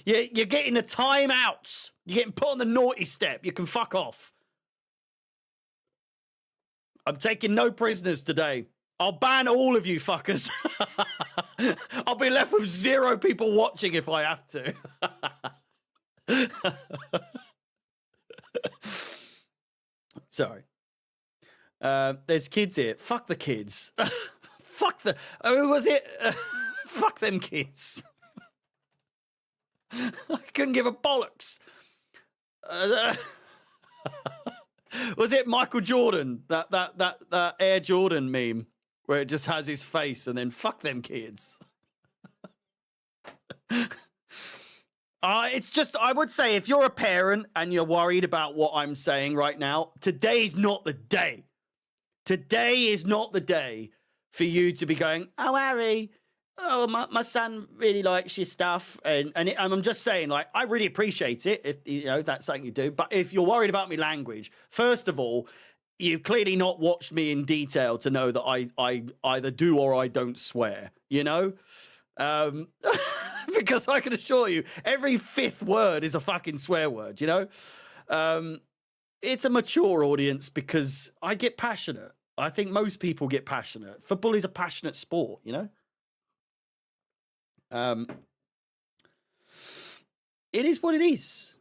Speaker 1: You're getting the timeouts. You're getting put on the naughty step. You can fuck off. I'm taking no prisoners today. I'll ban all of you fuckers. I'll be left with 0 people watching if I have to. Sorry. There's kids here. Fuck the kids. Fuck the... Who was it? Fuck them kids. I couldn't give a bollocks. Was it Michael Jordan? That Air Jordan meme where it just has his face and then fuck them kids. It's just, I would say if you're a parent and you're worried about what I'm saying right now, today's not the day. Today is not the day for you to be going, oh, Harry, oh, my son really likes your stuff. And I'm just saying, like, I really appreciate it if, you know, if that's something you do. But if you're worried about my language, first of all, you've clearly not watched me in detail to know that I either do or I don't swear, you know? Because I can assure you, every 5th word is a fucking swear word, you know? It's a mature audience because I get passionate. I think most people get passionate. Football is a passionate sport, you know? It is what it is.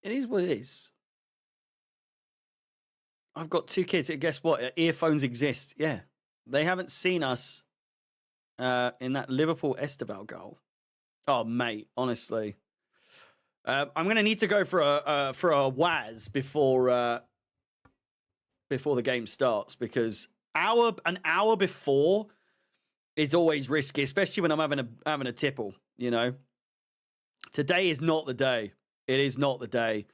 Speaker 1: It is what it is. I've got 2 kids. Guess what? Earphones exist. Yeah. They haven't seen us in that Liverpool Esteval goal. Oh, mate, honestly. I'm going to need to go for a Waz before the game starts because an hour before is always risky, especially when I'm having a tipple, you know. Today is not the day. It is not the day.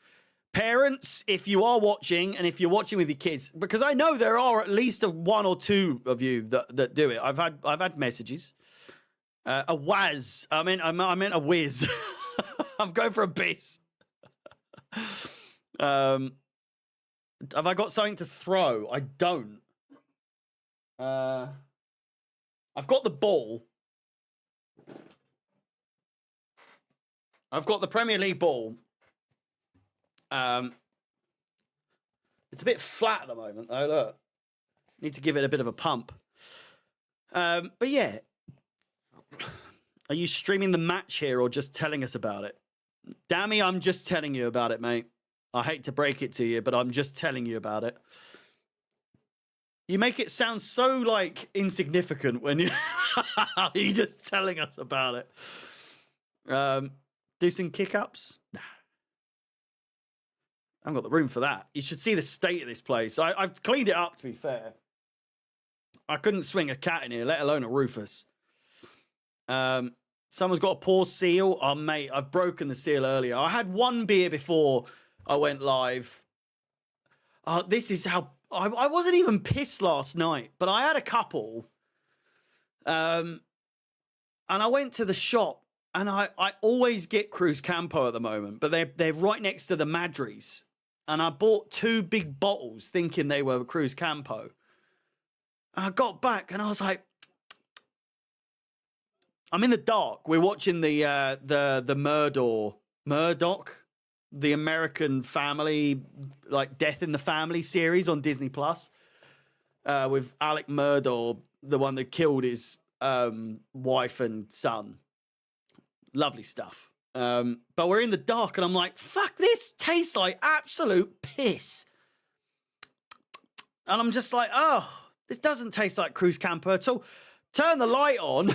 Speaker 1: Parents, if you are watching and if you're watching with your kids, because I know there are at least 1 or 2 of you that do it. I've had messages. A Waz. I meant a whiz. I'm going for a biz. Have I got something to throw? I don't. I've got the ball. I've got the Premier League ball. It's a bit flat at the moment, though. Look, need to give it a bit of a pump. But yeah, are you streaming the match here or just telling us about it? Dammy, I'm just telling you about it, mate. I hate to break it to you, but I'm just telling you about it. You make it sound so, like, insignificant when you're just telling us about it. Do some kick-ups? Nah. I haven't got the room for that. You should see the state of this place. I've cleaned it up, to be fair. I couldn't swing a cat in here, let alone a Rufus. Someone's got a poor seal. Oh, mate, I've broken the seal earlier. I had one beer before I went live. This is how... I wasn't even pissed last night, but I had a couple. And I went to the shop, and I always get Cruz Campo at the moment, but they're right next to the Madries. And I bought 2 big bottles thinking they were Cruz Campo. And I got back, and I was like... I'm in the dark. We're watching the Murdoch, the American family, like Death in the Family series on Disney Plus, with Alec Murdaugh, the one that killed his wife and son. Lovely stuff. But we're in the dark, and I'm like, fuck, this tastes like absolute piss. And I'm just like, oh, this doesn't taste like Cruz Campo at all. Turn the light on.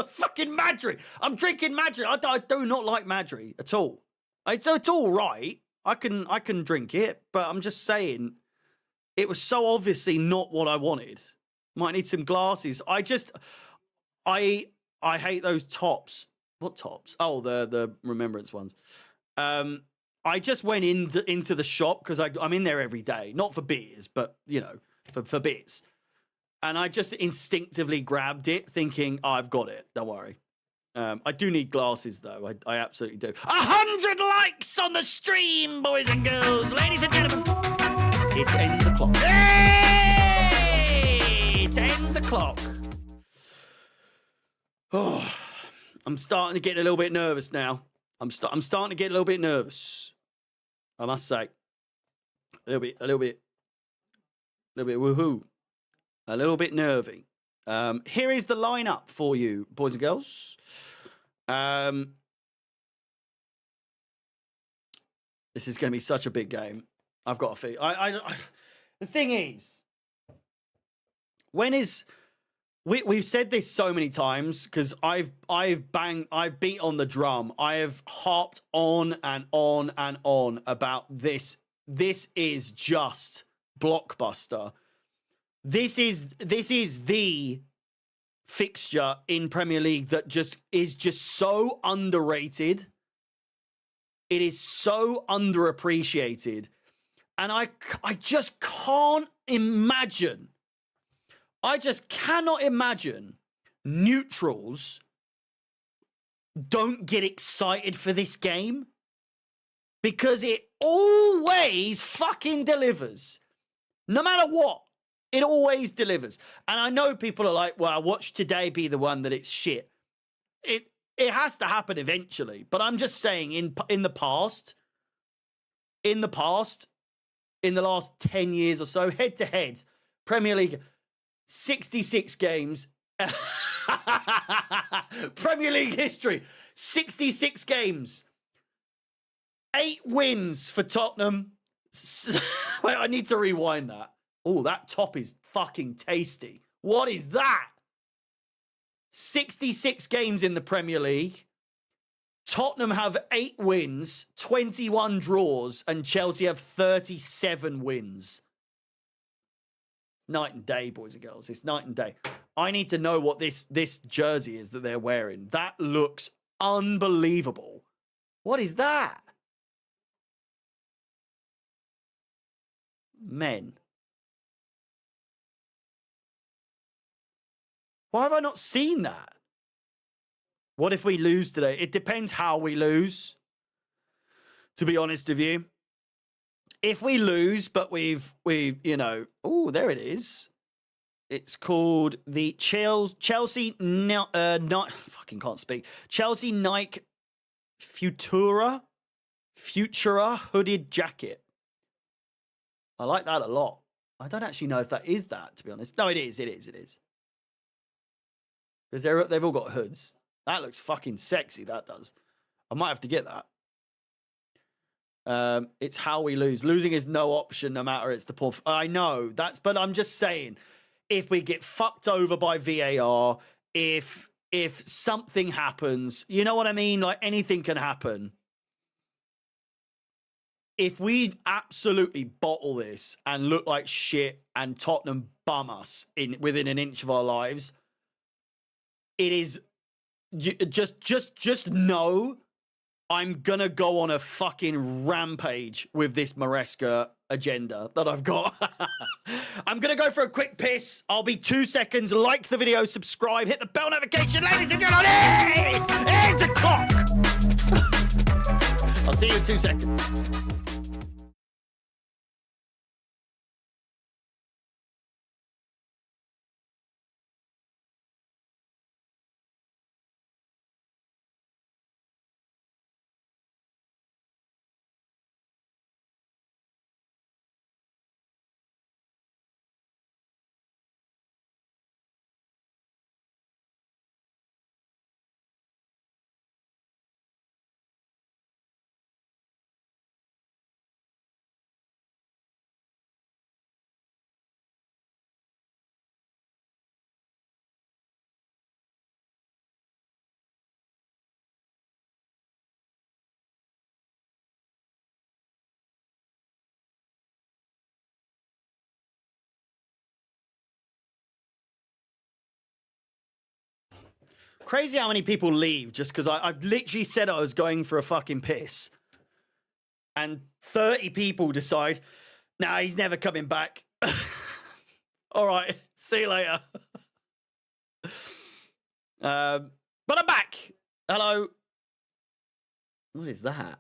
Speaker 1: Fucking Madry. I'm drinking Madry. I do not like Madry at all. It's all right. I can drink it, but I'm just saying it was so obviously not what I wanted. Might need some glasses. I hate those tops. What tops? Oh, the Remembrance ones. I just went into the shop because I'm in there every day, not for beers, but you know, for bits. And I just instinctively grabbed it, thinking, oh, I've got it. Don't worry. I do need glasses, though. I absolutely do. 100 likes on the stream, boys and girls. Ladies and gentlemen. It's ends o'clock. Hey! It's ends o'clock. Oh, I'm starting to get a little bit nervous now. I'm starting to get a little bit nervous. I must say. A little bit woohoo. A little bit nervy. Here is the lineup for you, boys and girls. This is going to be such a big game. I've got a feel. The thing is, we've said this so many times because I've beat on the drum. I have harped on and on and on about this. This is just blockbuster. This is the fixture in Premier League that is just so underrated. It is so underappreciated. And I just can't imagine. I just cannot imagine neutrals don't get excited for this game because it always fucking delivers. No matter what. It always delivers. And I know people are like, well, watch today be the one that it's shit. It has to happen eventually. But I'm just saying in the past, in the last 10 years or so, head to head, Premier League, 66 games. Premier League history, 66 games. 8 wins for Tottenham. Wait, I need to rewind that. Oh, that top is fucking tasty. What is that? 66 games in the Premier League. Tottenham have 8 wins, 21 draws, and Chelsea have 37 wins. Night and day, boys and girls. It's night and day. I need to know what this jersey is that they're wearing. That looks unbelievable. What is that? Men. Why have I not seen that? What if we lose today? It depends how we lose, to be honest with you. If we lose, but we've you know, oh, there it is. It's called the Chelsea fucking can't speak. Chelsea Nike Futura hooded jacket. I like that a lot. I don't actually know if that is that, to be honest. No, it is. Because they've all got hoods. That looks fucking sexy, that does. I might have to get that. It's how we lose. Losing is no option, no matter it's the poor. I know that's, but I'm just saying, if we get fucked over by VAR, if something happens, you know what I mean? Like anything can happen. If we absolutely bottle this and look like shit and Tottenham bum us within an inch of our lives, it is just know I'm gonna go on a fucking rampage with this Maresca agenda that I've got. I'm gonna go for a quick piss. I'll be 2 seconds. Like the video, subscribe, hit the bell notification, ladies and gentlemen. It's a clock. I'll see you in 2 seconds. Crazy how many people leave just because I've literally said I was going for a fucking piss. And 30 people decide, nah, he's never coming back. All right, see you later. But I'm back. Hello. What is that?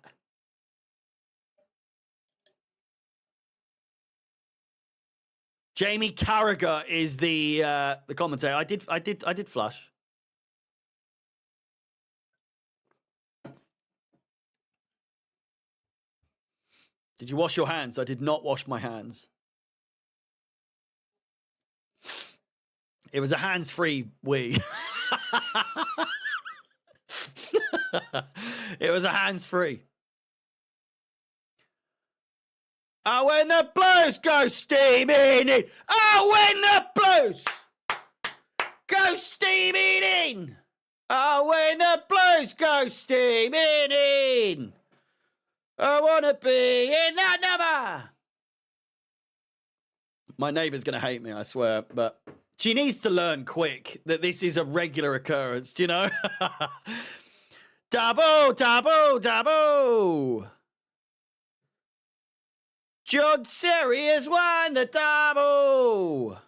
Speaker 1: Jamie Carragher is the commentator. I did flush. Did you wash your hands? I did not wash my hands. It was a hands-free wee. It was a hands-free. Oh, when the Blues go steaming in. Oh, when the Blues go steaming in. Oh, when the Blues go steaming in. I want to be in that number. My neighbour's going to hate me, I swear, but she needs to learn quick that this is a regular occurrence, do you know? Double, double, double. John Terry has won the double.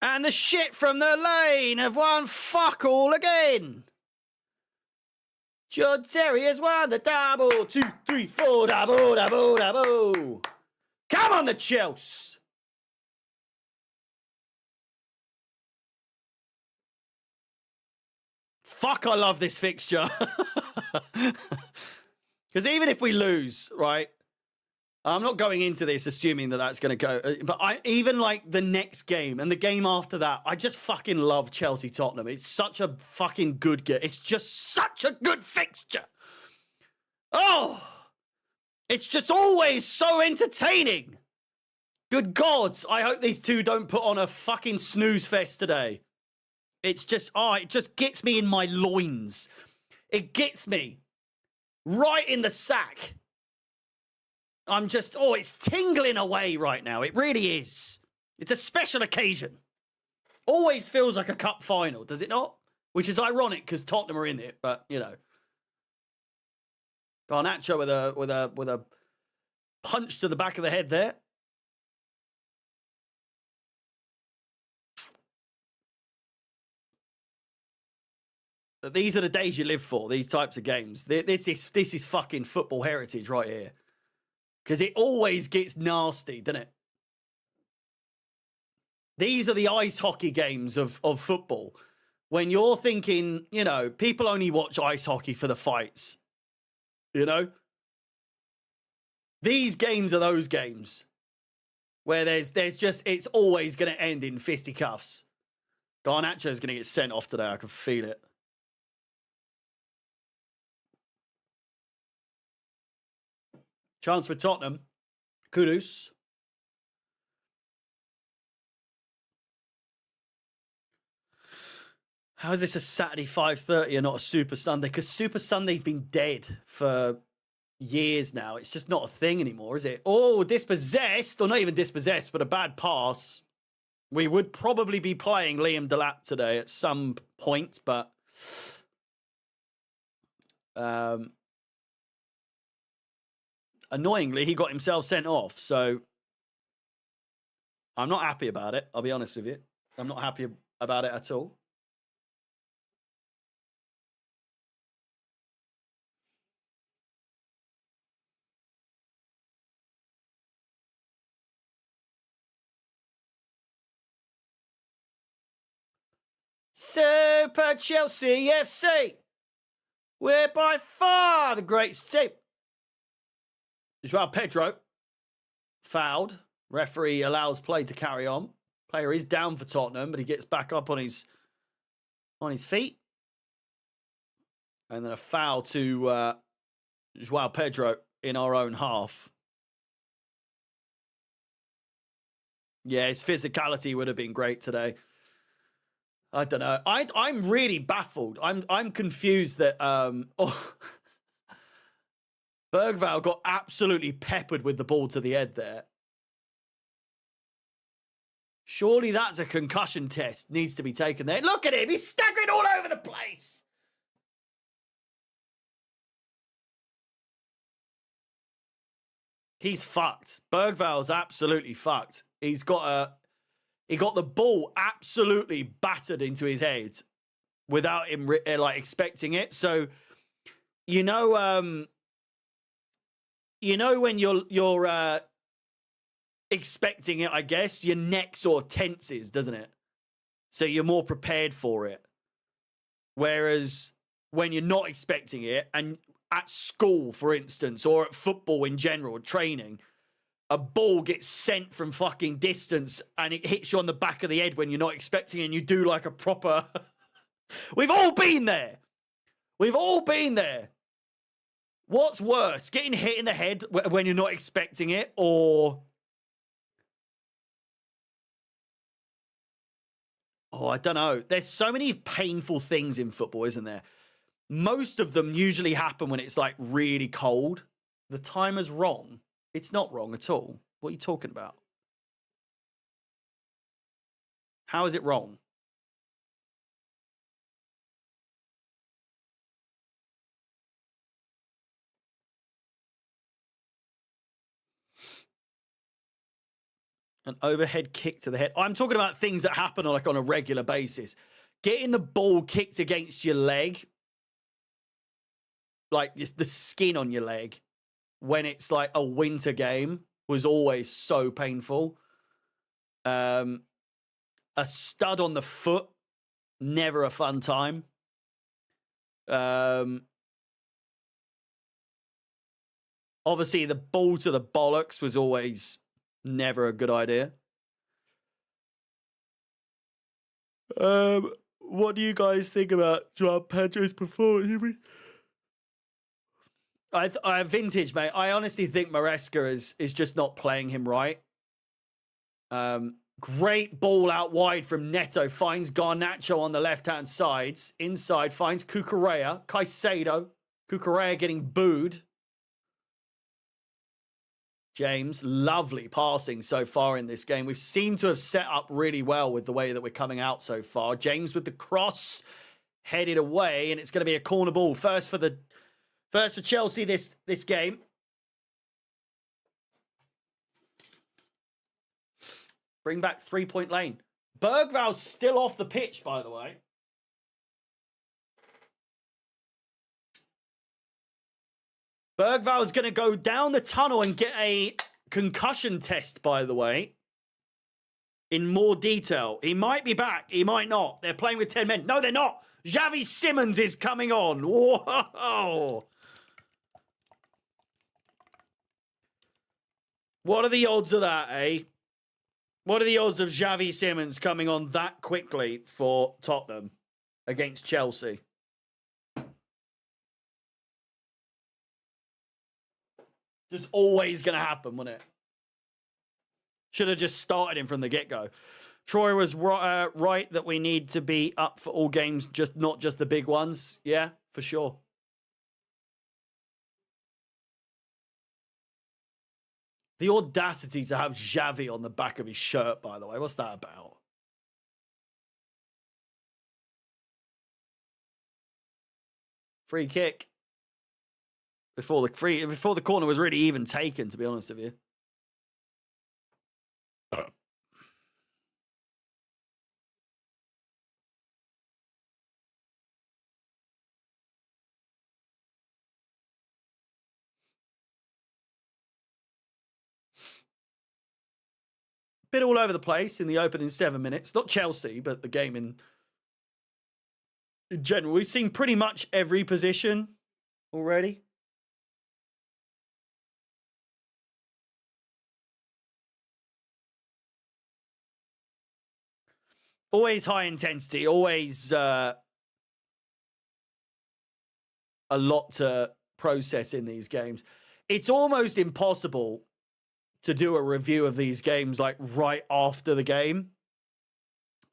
Speaker 1: And the shit from the lane have won fuck all again. John Terry has won the double. 2, 3, 4, double, double, double. Come on, the Chelsea. Fuck, I love this fixture. Because even if we lose, right, I'm not going into this assuming that that's going to go. But even like the next game and the game after that, I just fucking love Chelsea-Tottenham. It's such a fucking good game. It's just such a good fixture. Oh, it's just always so entertaining. Good God, I hope these two don't put on a fucking snooze fest today. It's just, it just gets me in my loins. It gets me right in the sack. I'm just, it's tingling away right now. It really is. It's a special occasion. Always feels like a cup final, does it not? Which is ironic because Tottenham are in it, but you know. Garnacho with a punch to the back of the head there. But these are the days you live for, these types of games. This is fucking football heritage right here. Because it always gets nasty, doesn't it? These are the ice hockey games of football. When you're thinking, you know, people only watch ice hockey for the fights. You know? These games are those games. Where there's just, it's always going to end in fisticuffs. Garnacho's going to get sent off today. I can feel it. Chance for Tottenham. Kudus. How is this a Saturday 5:30 and not a Super Sunday? Because Super Sunday's been dead for years now. It's just not a thing anymore, is it? Oh, dispossessed, or not even dispossessed, but a bad pass. We would probably be playing Liam Delap today at some point, but annoyingly, he got himself sent off. So I'm not happy about it. I'll be honest with you. I'm not happy about it at all. Super Chelsea FC. We're by far the greatest team. Joao Pedro fouled. Referee allows play to carry on. Player is down for Tottenham, but he gets back up on his feet. And then a foul to Joao Pedro in our own half. Yeah, his physicality would have been great today. I don't know. I'm really baffled. I'm confused that Bergvall got absolutely peppered with the ball to the head there. Surely that's a concussion test. Needs to be taken there. Look at him. He's staggering all over the place. He's fucked. Bergvall's absolutely fucked. He got the ball absolutely battered into his head without him like expecting it. So, you know when you're expecting it, I guess your neck sort of tenses, doesn't it? So you're more prepared for it. Whereas when you're not expecting it, and at school, for instance, or at football in general, training, a ball gets sent from fucking distance and it hits you on the back of the head when you're not expecting it, and you do like a proper... We've all been there. We've all been there. What's worse, getting hit in the head when you're not expecting it, or... Oh, I don't know. There's so many painful things in football, isn't there? Most of them usually happen when it's like really cold. The timer's wrong. It's not wrong at all. What are you talking about? How is it wrong? An overhead kick to the head. I'm talking about things that happen on a regular basis. Getting the ball kicked against your leg, like the skin on your leg, when it's like a winter game, was always so painful. A stud on the foot, never a fun time. Obviously, the ball to the bollocks was always never a good idea. What do you guys think about Joao Pedro's performance? I vintage, mate. I honestly think Maresca is just not playing him right. Great ball out wide from Neto. Finds Garnacho on the left-hand side. Inside, finds Cucurella. Caicedo. Cucurella getting booed. James, lovely passing so far in this game. We've seemed to have set up really well with the way that we're coming out so far. James with the cross, headed away, and it's going to be a corner ball. First for Chelsea this game. Bring back 3-point lane. Bergvall's still off the pitch, by the way. Bergvall's going to go down the tunnel and get a concussion test, by the way, in more detail. He might be back. He might not. They're playing with 10 men. No, they're not. Xavi Simons is coming on. Whoa. What are the odds of that, eh? What are the odds of Xavi Simons coming on that quickly for Tottenham against Chelsea? Just always going to happen, wasn't it? Should have just started him from the get-go. Troy was right that we need to be up for all games, just not just the big ones. Yeah, for sure. The audacity to have Xavi on the back of his shirt, by the way. What's that about? Free kick. Before the corner was really even taken, to be honest with you. Bit all over the place in the opening 7 minutes. Not Chelsea, but the game in general. We've seen pretty much every position already. Always high intensity, always a lot to process in these games. It's almost impossible to do a review of these games like right after the game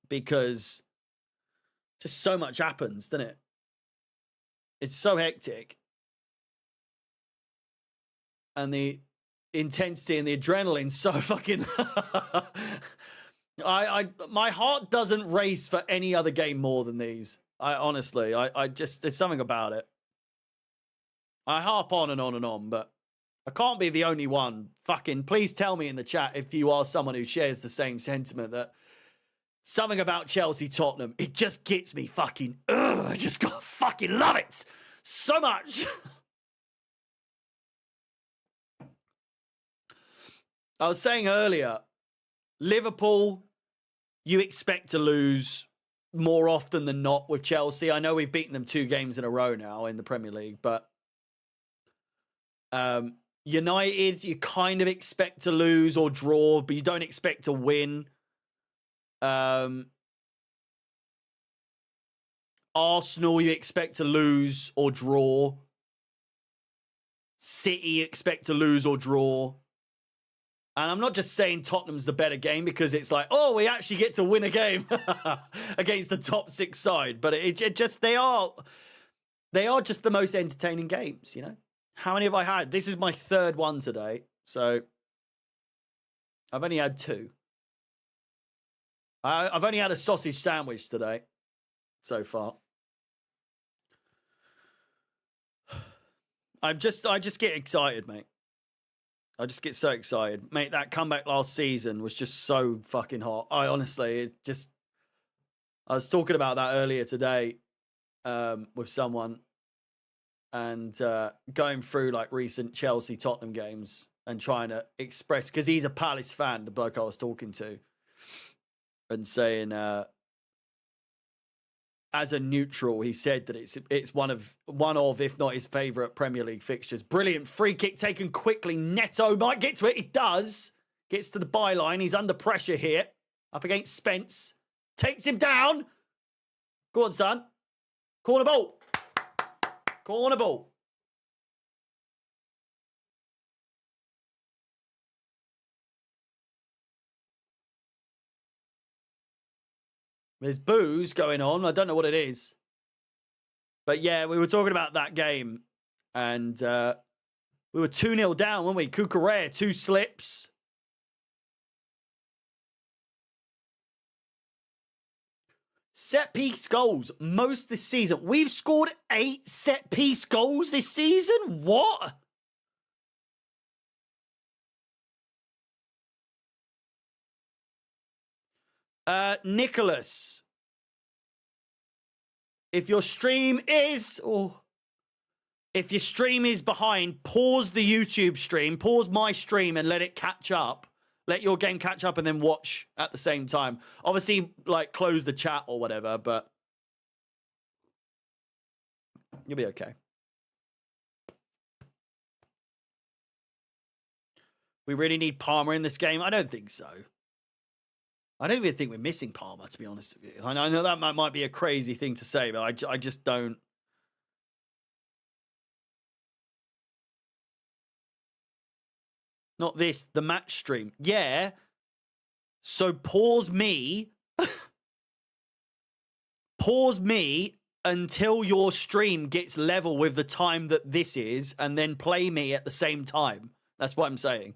Speaker 1: because just so much happens, doesn't it? It's so hectic. And the intensity and the adrenaline so fucking my heart doesn't race for any other game more than these. Honestly, I just, there's something about it. I harp on and on and on, but I can't be the only one. Fucking please tell me in the chat if you are someone who shares the same sentiment that something about Chelsea Tottenham, it just gets me fucking, I just gotta fucking love it so much. I was saying earlier, Liverpool, you expect to lose more often than not with Chelsea. I know we've beaten them 2 games in a row now in the Premier League, but United, you kind of expect to lose or draw, but you don't expect to win. Arsenal, you expect to lose or draw. City, you expect to lose or draw. And I'm not just saying Tottenham's the better game because it's like, oh, we actually get to win a game against the top 6 side. But it just, they are just the most entertaining games, you know? How many have I had? This is my 3rd one today. So I've only had 2. I've only had a sausage sandwich today so far. I just get excited, mate. I just get so excited. Mate, that comeback last season was just so fucking hot. I was talking about that earlier today with someone and going through like recent Chelsea Tottenham games and trying to express, because he's a Palace fan, the bloke I was talking to, and saying as a neutral, he said that it's one of if not his favourite Premier League fixtures. Brilliant free kick taken quickly. Neto might get to it. It does. Gets to the byline. He's under pressure here. Up against Spence. Takes him down. Go on, son. Corner ball. Corner ball. There's boos going on. I don't know what it is. But yeah, we were talking about that game. And we were 2-0 down, weren't we? Cucurella, 2 slips. Set-piece goals. Most this season. We've scored 8 set-piece goals this season? What? Nicholas, if your stream is behind, pause the YouTube stream, pause my stream and let it catch up. Let your game catch up and then watch at the same time. Obviously, like, close the chat or whatever, but you'll be okay. We really need Palmer in this game? I don't think so. I don't even think we're missing Palmer, to be honest with you. I know that might be a crazy thing to say, but I just don't. Not this, the match stream. Yeah. So pause me. Pause me until your stream gets level with the time that this is, and then play me at the same time. That's what I'm saying.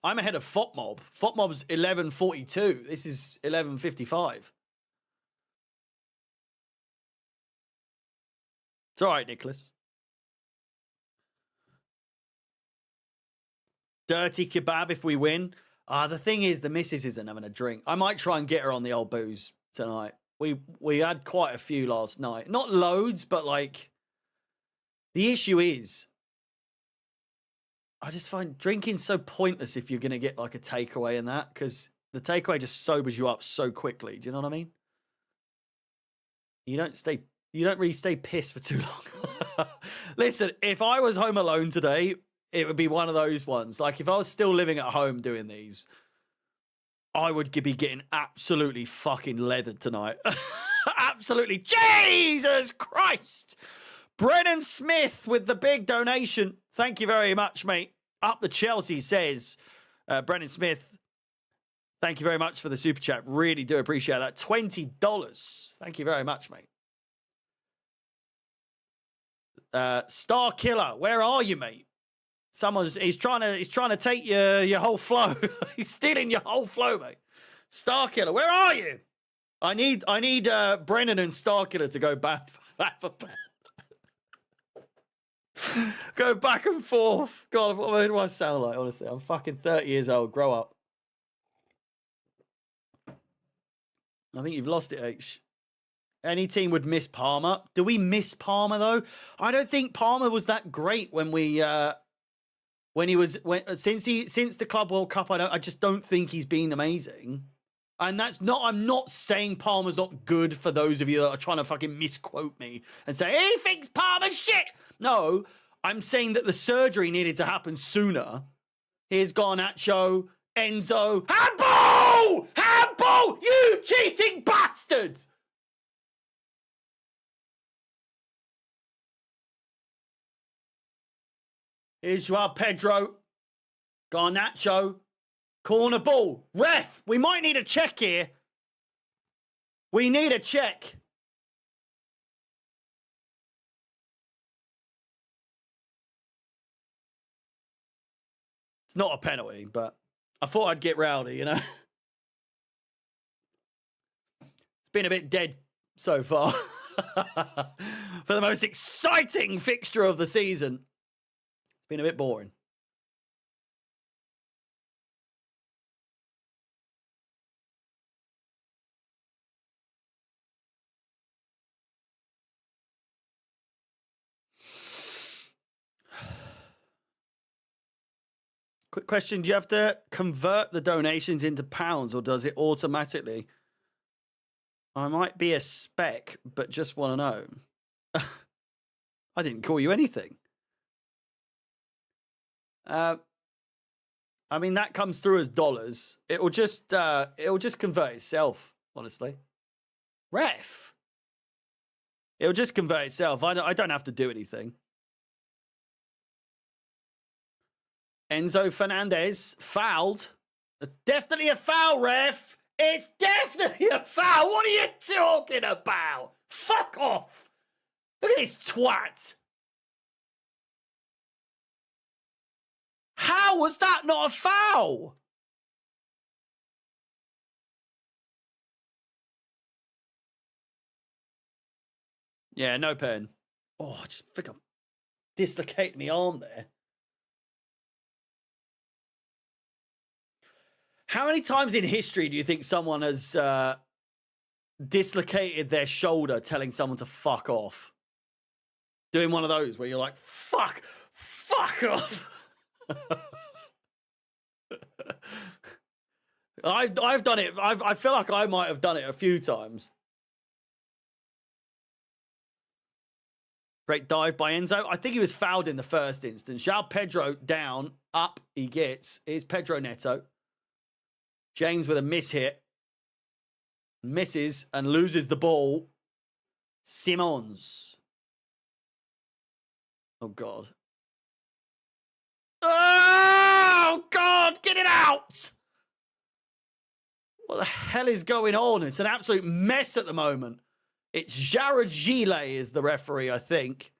Speaker 1: I'm ahead of FOTMob. FOTMob's 11:42. This is 11:55. It's all right, Nicholas. Dirty kebab if we win. The thing is, the missus isn't having a drink. I might try and get her on the old booze tonight. We had quite a few last night. Not loads, but like... The issue is... I just find drinking so pointless if you're going to get like a takeaway and that, because the takeaway just sobers you up so quickly. Do you know what I mean? You don't really stay pissed for too long. Listen, if I was home alone today, it would be one of those ones. Like if I was still living at home doing these, I would be getting absolutely fucking leathered tonight. Absolutely. Jesus Christ. Brennan Smith with the big donation. Thank you very much, mate. Up the Chelsea says, Brennan Smith, thank you very much for the super chat. Really do appreciate that. $20. Thank you very much, mate. Star Killer, where are you, mate? He's trying to take your whole flow. He's stealing your whole flow, mate. Star Killer, where are you? I need Brennan and Star Killer to go back for back. Go back and forth. God, what do I sound like, honestly? I'm fucking 30 years old. Grow up. I think you've lost it, H. Any team would miss Palmer. Do we miss Palmer, though? I don't think Palmer was that great when we... since the Club World Cup, I just don't think he's been amazing. And I'm not saying Palmer's not good for those of you that are trying to fucking misquote me and say, he thinks Palmer's shit. No, I'm saying that the surgery needed to happen sooner. Here's Garnacho, Enzo. Handball! Handball! You cheating bastard! Here's Joao Pedro. Garnacho. Corner ball. Ref, we might need a check here. We need a check. It's not a penalty, but I thought I'd get rowdy, you know? It's been a bit dead so far. For the most exciting fixture of the season. It's been a bit boring. Quick question. Do you have to convert the donations into pounds or does it automatically? I might be a spec, but just want to know. I didn't call you anything. I mean, that comes through as dollars. It'll just convert itself, honestly. Ref. It'll just convert itself. I don't have to do anything. Enzo Fernandez fouled. It's definitely a foul, ref. It's definitely a foul. What are you talking about? Fuck off. Look at this twat. How was that not a foul? Yeah, no pen. Oh, I just think I'm dislocating my arm there. How many times in history do you think someone has dislocated their shoulder telling someone to fuck off? Doing one of those where you're like, fuck off. I've done it. I feel like I might have done it a few times. Great dive by Enzo. I think he was fouled in the first instance. Joao Pedro down, up he gets. Here's Pedro Neto. James with a miss hit. Misses and loses the ball. Simons. Oh, God. Oh, God, get it out! What the hell is going on? It's an absolute mess at the moment. It's Jared Gillet is the referee, I think.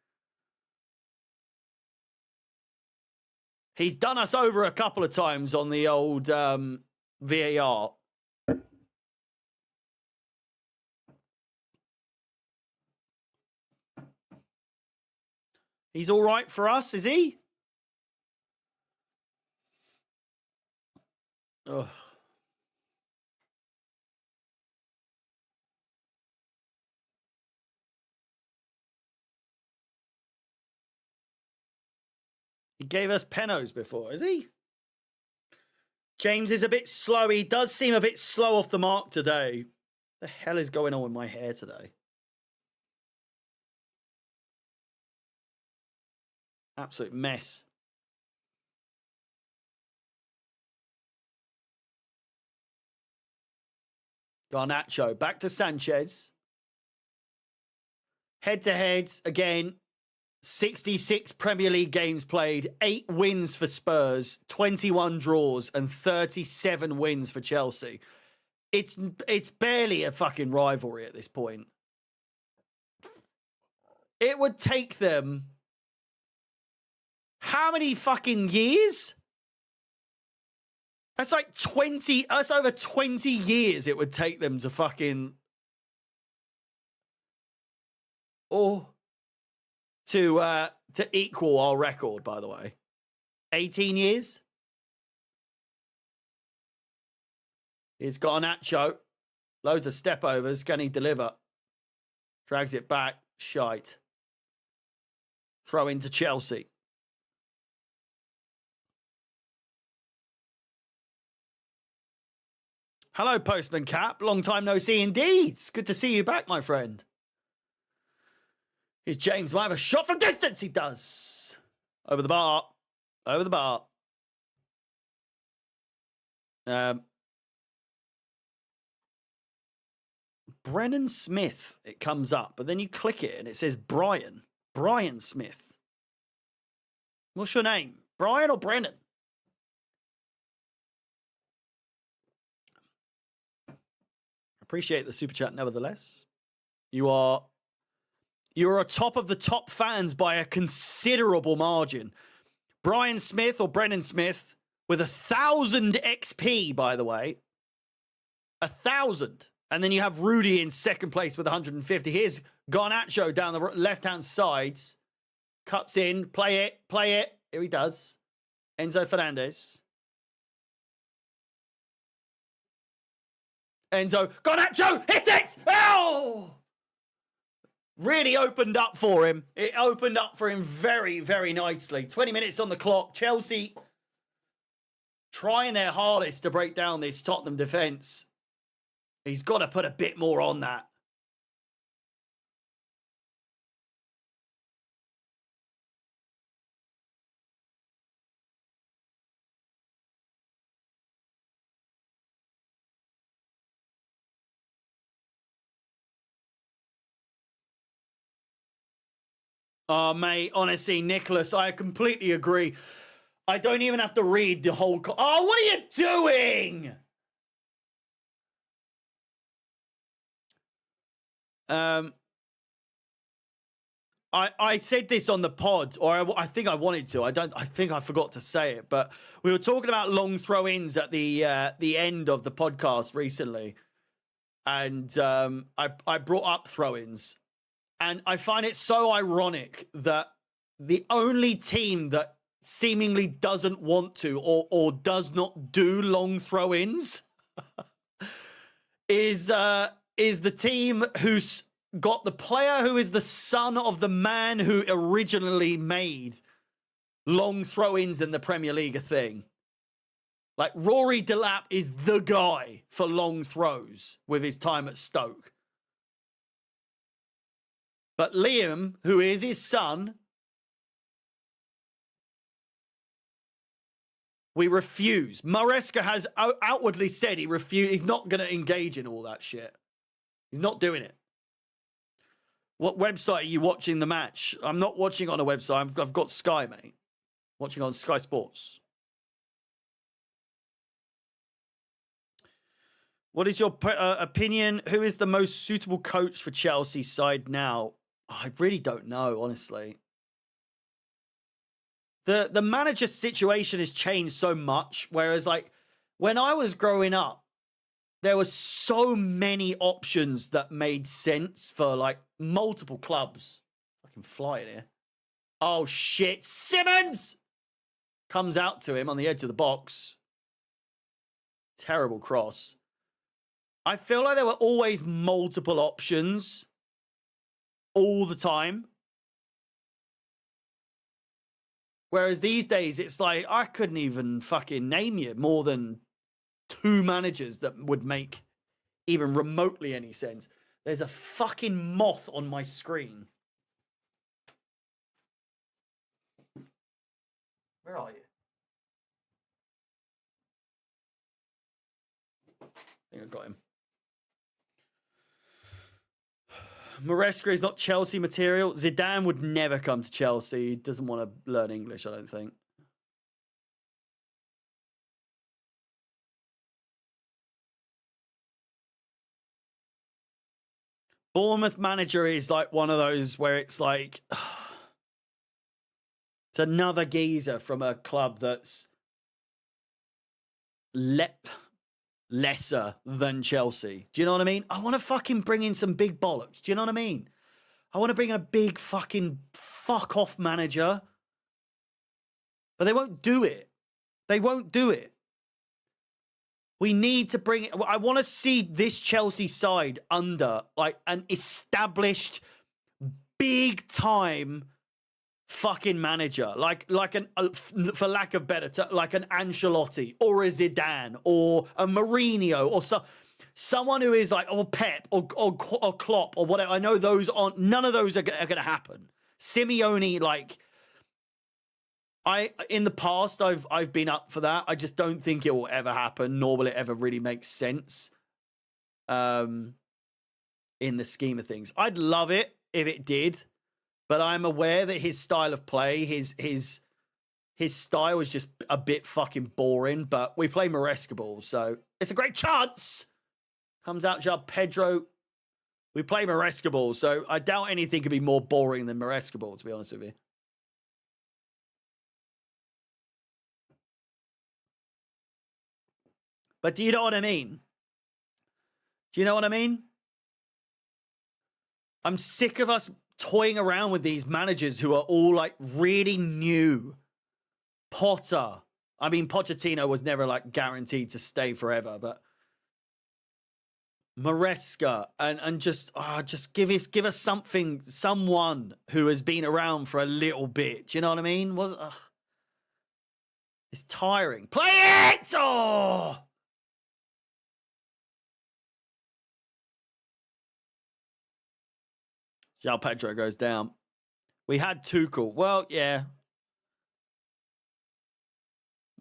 Speaker 1: He's done us over a couple of times on the old VAR. He's all right for us, is he? Ugh. He gave us penos before, is he? James is a bit slow. He does seem a bit slow off the mark today. The hell is going on with my hair today? Absolute mess. Garnacho back to Sanchez. Head-to-heads again. 66 Premier League games played, 8 wins for Spurs, 21 draws, and 37 wins for Chelsea. It's barely a fucking rivalry at this point. It would take them how many fucking years? That's like 20, that's over 20 years it would take them to fucking... Or... To equal our record, by the way. 18 years. He's got Garnacho. Loads of step overs. Can he deliver? Drags it back. Shite. Throw into Chelsea. Hello, Postman Cap. Long time no see indeed. It's good to see you back, my friend. Is James might have a shot from distance. He does. Over the bar. Over the bar. Brennan Smith, it comes up, but then you click it and it says Brian. Brian Smith. What's your name? Brian or Brennan? Appreciate the super chat nevertheless. You're a top of the top fans by a considerable margin. Brian Smith or Brennan Smith with 1,000 XP, by the way. 1,000. And then you have Rudy in second place with 150. Here's Garnacho down the left-hand side. Cuts in. Play it. Play it. Here he does. Enzo Fernandez. Enzo. Garnacho! Hit it! Oh! Really opened up for him. It opened up for him very, very nicely. 20 minutes on the clock. Chelsea trying their hardest to break down this Tottenham defence. He's got to put a bit more on that. Oh, mate, honestly, Nicholas, I completely agree. I don't even have to read the whole... Oh, what are you doing? I said this on the pod, or I think I wanted to. I think I forgot to say it, but we were talking about long throw-ins at the end of the podcast recently, and I brought up throw-ins. And I find it so ironic that the only team that seemingly doesn't want to or does not do long throw-ins is the team who's got the player who is the son of the man who originally made long throw-ins in the Premier League a thing. Like, Rory Delap is the guy for long throws with his time at Stoke. But Liam, who is his son, we refuse. Maresca has outwardly said he's not going to engage in all that shit. He's not doing it. What website are you watching the match? I'm not watching on a website. I've got Sky, mate. Watching on Sky Sports. What is your opinion? Who is the most suitable coach for Chelsea's side now? Oh, I really don't know, honestly. The manager situation has changed so much. Whereas, like, when I was growing up, there were so many options that made sense for, like, multiple clubs. Fucking flying here. Oh, shit. Simmons! Comes out to him on the edge of the box. Terrible cross. I feel like there were always multiple options all the time. Whereas these days, it's like, I couldn't even fucking name you more than 2 managers that would make even remotely any sense. There's a fucking moth on my screen. Where are you? I think I got him. Maresca is not Chelsea material. Zidane would never come to Chelsea. He doesn't want to learn English, I don't think. Bournemouth manager is like one of those where it's like... it's another geezer from a club that's lesser than Chelsea. Do you know what I mean? I want to fucking bring in some big bollocks. Do you know what I mean? I want to bring in a big fucking fuck off manager. But they won't do it. They won't do it. We need to bring it. I want to see this Chelsea side under like an established big time fucking manager, like an for lack of better term, like an Ancelotti or a Zidane or a Mourinho or someone who is like Pep or Klopp or whatever. I know those aren't. None of those are going to happen. Simeone, like in the past, I've been up for that. I just don't think it will ever happen, nor will it ever really make sense. In the scheme of things, I'd love it if it did. But I'm aware that his style of play, his style is just a bit fucking boring. But we play Maresca ball, so it's a great chance. Comes out, João Pedro. We play Maresca ball, so I doubt anything could be more boring than Maresca ball, to be honest with you. But do you know what I mean? Do you know what I mean? I'm sick of us toying around with these managers who are all like really new. Potter. I mean, Pochettino was never like guaranteed to stay forever, but Maresca and just give us something, someone who has been around for a little bit. Do you know what I mean? It's tiring. Play it! Oh! João Pedro goes down. We had Tuchel. Well, yeah.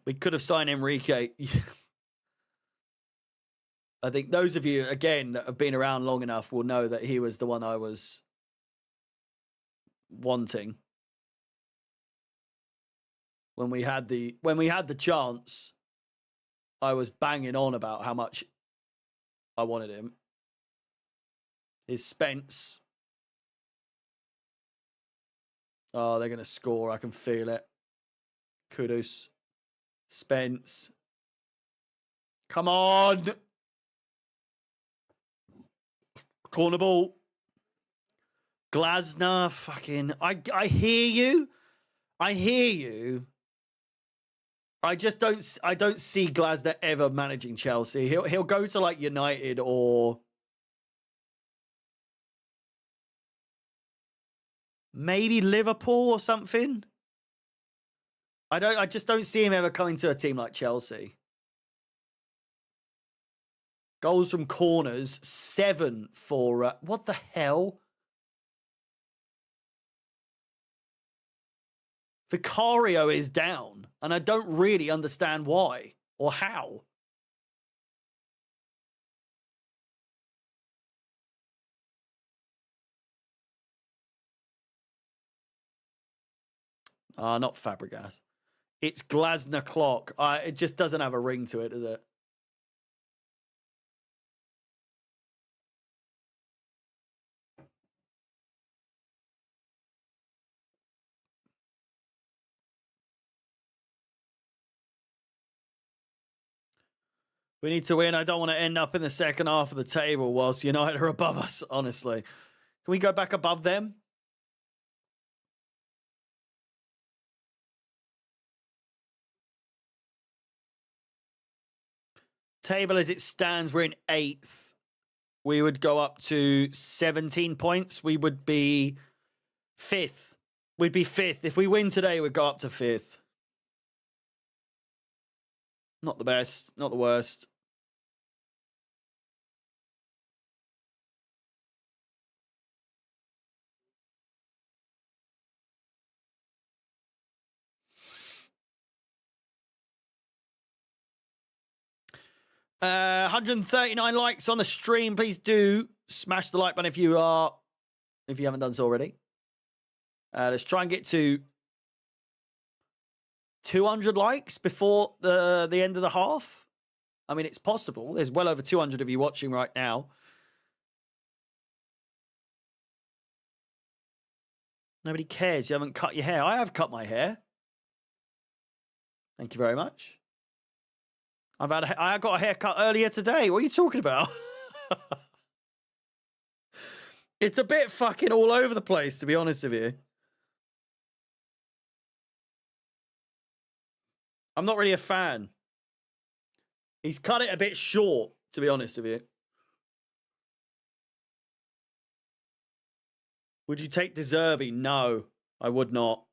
Speaker 1: We could have signed Enrique. I think those of you, again, that have been around long enough will know that he was the one I was wanting. When we had the chance, I was banging on about how much I wanted him. His Spence. Oh, they're going to score. I can feel it. Kudus. Spence. Come on. Corner ball. Glasner. Fucking. I hear you. I hear you. I just don't see Glasner ever managing Chelsea. He'll go to like United or maybe Liverpool or something. I just don't see him ever coming to a team like Chelsea. Goals from corners, 7 for what the hell? Vicario is down, and I don't really understand why or how. Not Fabregas. It's Glasner Clock. It just doesn't have a ring to it, does it? We need to win. I don't want to end up in the second half of the table whilst United are above us, honestly. Can we go back above them? Table as it stands, we're in 8th. We would go up to 17 points. We would be 5th. We'd be 5th. If we win today, we'd go up to 5th. Not the best, not the worst. Uh, 139 likes on the stream. Please do smash the like button if you haven't done so already. Let's try and get to 200 likes before the end of the half. I mean, it's possible. There's well over 200 of you watching right now. Nobody cares. You haven't cut your hair. I have cut my hair. Thank you very much. I got a haircut earlier today. What are you talking about? It's a bit fucking all over the place, to be honest with you. I'm not really a fan. He's cut it a bit short, to be honest with you. Would you take De Zerbi? No, I would not.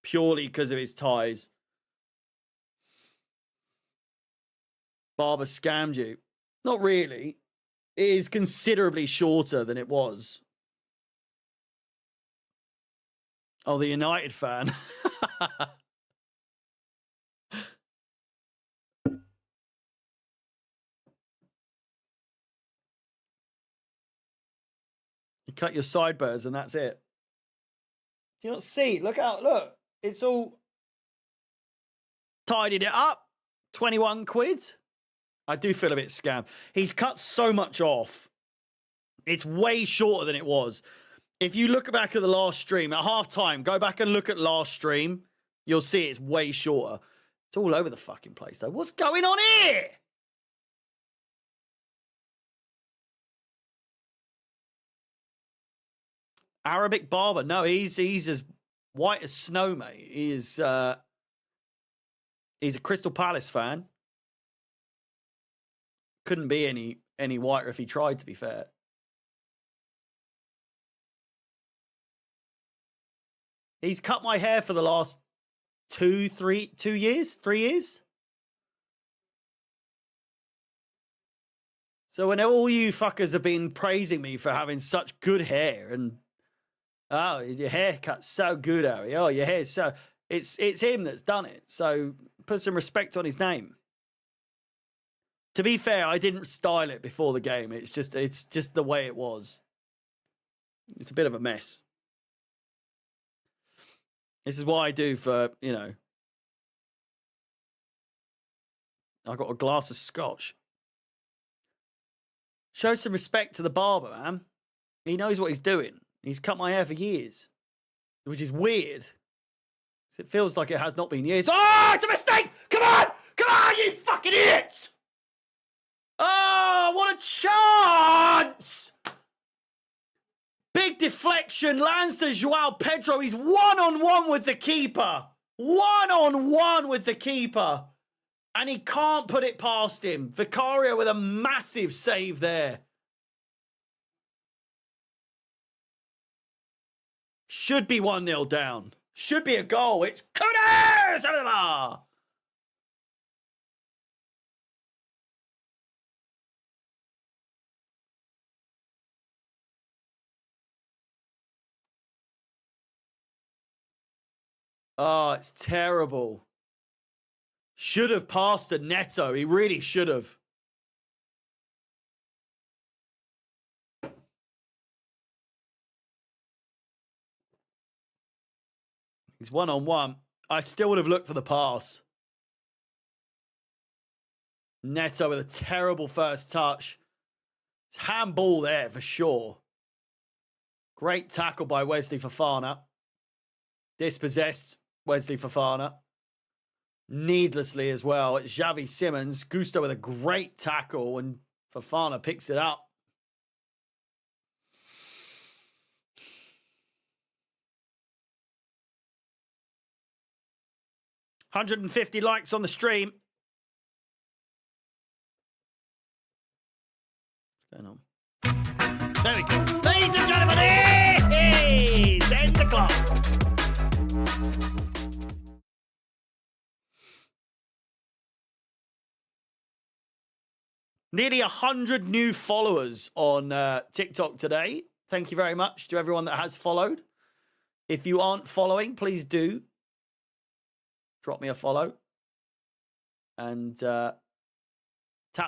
Speaker 1: Purely because of his ties. Barber scammed you. Not really. It is considerably shorter than it was. Oh, the United fan. You cut your sideburns and that's it. Do you not see? Look out, look. It's all tidied it up. 21 quid. I do feel a bit scammed. He's cut so much off. It's way shorter than it was. If you look back at the last stream, at half-time, go back and look at last stream. You'll see it's way shorter. It's all over the fucking place, though. What's going on here? Arabic barber. No, he's as white as snow, mate. He's a Crystal Palace fan. Couldn't be any whiter if he tried, to be fair. He's cut my hair for the last 3 years. So when all you fuckers have been praising me for having such good hair and oh, your haircut's so good, Harry. Oh, your hair's so it's him that's done it. So put some respect on his name. To be fair, I didn't style it before the game. It's just the way it was. It's a bit of a mess. This is what I do for, I got a glass of scotch. Show some respect to the barber, man. He knows what he's doing. He's cut my hair for years, which is weird. It feels like it has not been years. Oh, it's a mistake! Come on! Come on, you fucking idiots! Oh, what a chance! Big deflection, lands to Joao Pedro. He's one-on-one with the keeper. One-on-one with the keeper. And he can't put it past him. Vicario with a massive save there. Should be 1-0 down. Should be a goal. It's Kudus over the bar. Oh, it's terrible. Should have passed to Neto. He really should have. He's one-on-one. I still would have looked for the pass. Neto with a terrible first touch. It's handball there for sure. Great tackle by Wesley Fofana. Dispossessed Wesley Fofana. Needlessly as well. It's Xavi Simons. Gusto with a great tackle and Fofana picks it up. $150 likes on the stream. What's going on? There we go. Ladies and gentlemen, it's end the clock. Nearly 100 new followers on TikTok today. Thank you very much to everyone that has followed. If you aren't following, please do. Drop me a follow. And tap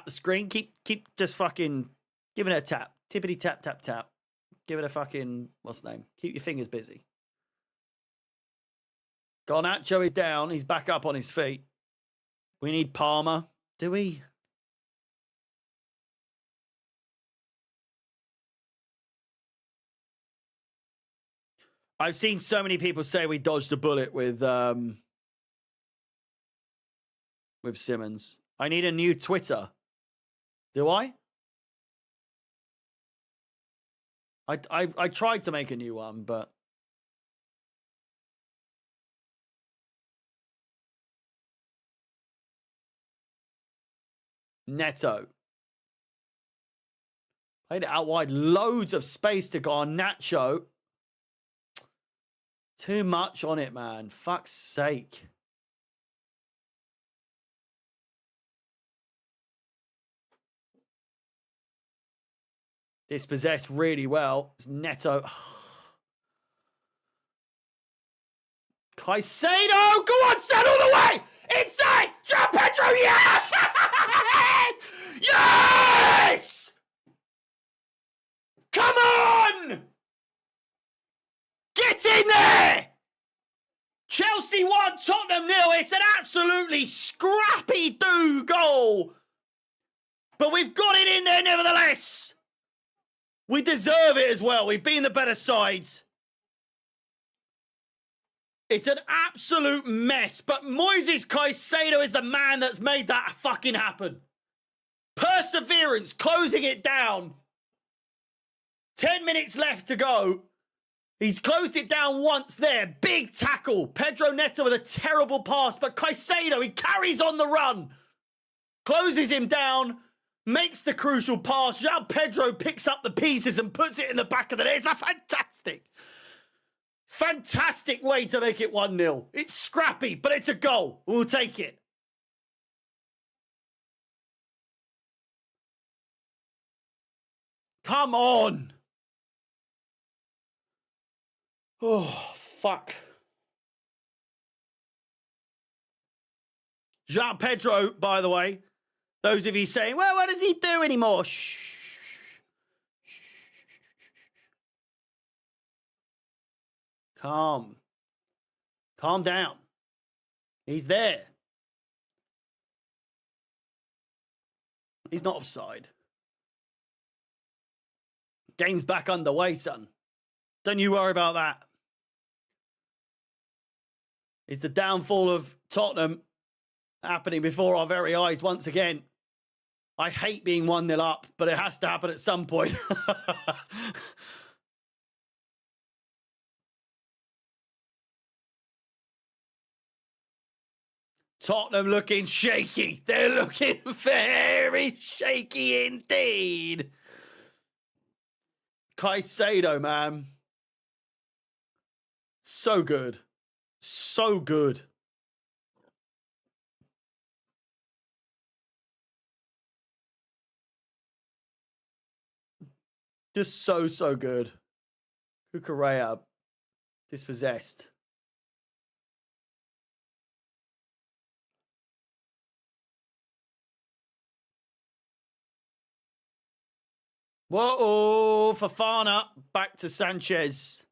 Speaker 1: the screen. Keep just fucking giving it a tap. Tippity tap, tap, tap. Give it a fucking, what's the name? Keep your fingers busy. Garnacho is down. He's back up on his feet. We need Palmer. Do we? I've seen so many people say we dodged a bullet with Simmons. I need a new Twitter. Do I? I tried to make a new one, but Neto. Played it out wide. Loads of space to Garnacho. Too much on it, man. Fuck's sake. Dispossessed really well. It's Neto. Caicedo! Go on, stand all the way! Inside! Jean Pedro, yes! Yes! Come on! Get in there! Chelsea 1, Tottenham 0. It's an absolutely scrappy goal. But we've got it in there nevertheless. We deserve it as well. We've been the better side. It's an absolute mess. But Moises Caicedo is the man that's made that fucking happen. Perseverance, closing it down. 10 minutes left to go. He's closed it down once there. Big tackle. Pedro Neto with a terrible pass. But Caicedo, he carries on the run. Closes him down. Makes the crucial pass. João Pedro picks up the pieces and puts it in the back of the net. It's a fantastic way to make it 1-0. It's scrappy, but it's a goal. We'll take it. Come on. Oh, fuck. João Pedro, by the way. Those of you saying, well, what does he do anymore? Shh. Calm. Calm down. He's there. He's not offside. Game's back underway, son. Don't you worry about that. It's the downfall of Tottenham happening before our very eyes once again. I hate being 1-0 up, but it has to happen at some point. Tottenham looking shaky. They're looking very shaky indeed. Caicedo, man. So good. So good. Just so good. Cucurella. Dispossessed. Whoa, Fofana. Back to Sanchez.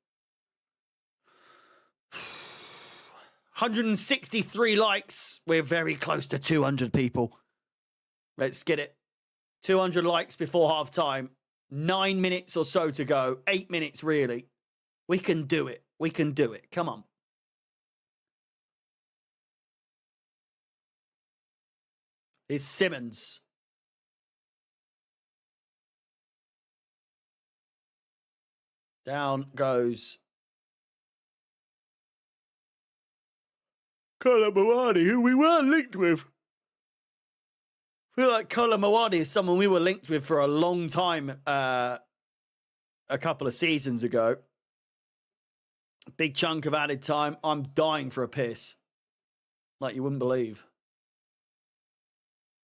Speaker 1: 163 likes. We're very close to 200 people. Let's get it. 200 likes before half time. 9 minutes or so to go. 8 minutes, really. We can do it. We can do it. Come on. It's Simmons. Down goes Colomboani, who we weren't linked with. I feel like Colomboani is someone we were linked with for a long time a couple of seasons ago. Big chunk of added time. I'm dying for a piss. Like you wouldn't believe.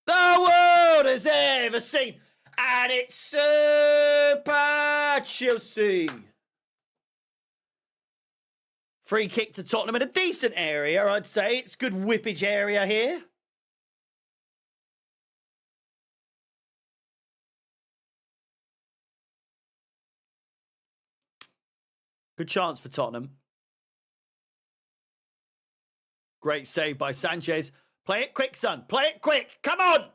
Speaker 1: The world has ever seen. And it's Super Chelsea. Free kick to Tottenham in a decent area, I'd say. It's good whippage area here. Good chance for Tottenham. Great save by Sanchez. Play it quick, son. Play it quick. Come on.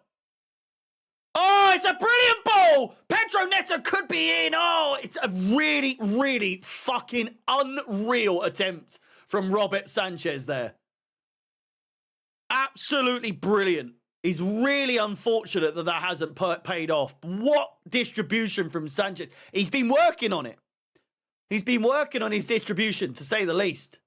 Speaker 1: Oh, it's a brilliant ball. Pedro Neto could be in. Oh, it's a really, really fucking unreal attempt from Robert Sanchez there. Absolutely brilliant. It's really unfortunate that hasn't paid off. What distribution from Sanchez. He's been working on it. He's been working on his distribution, to say the least.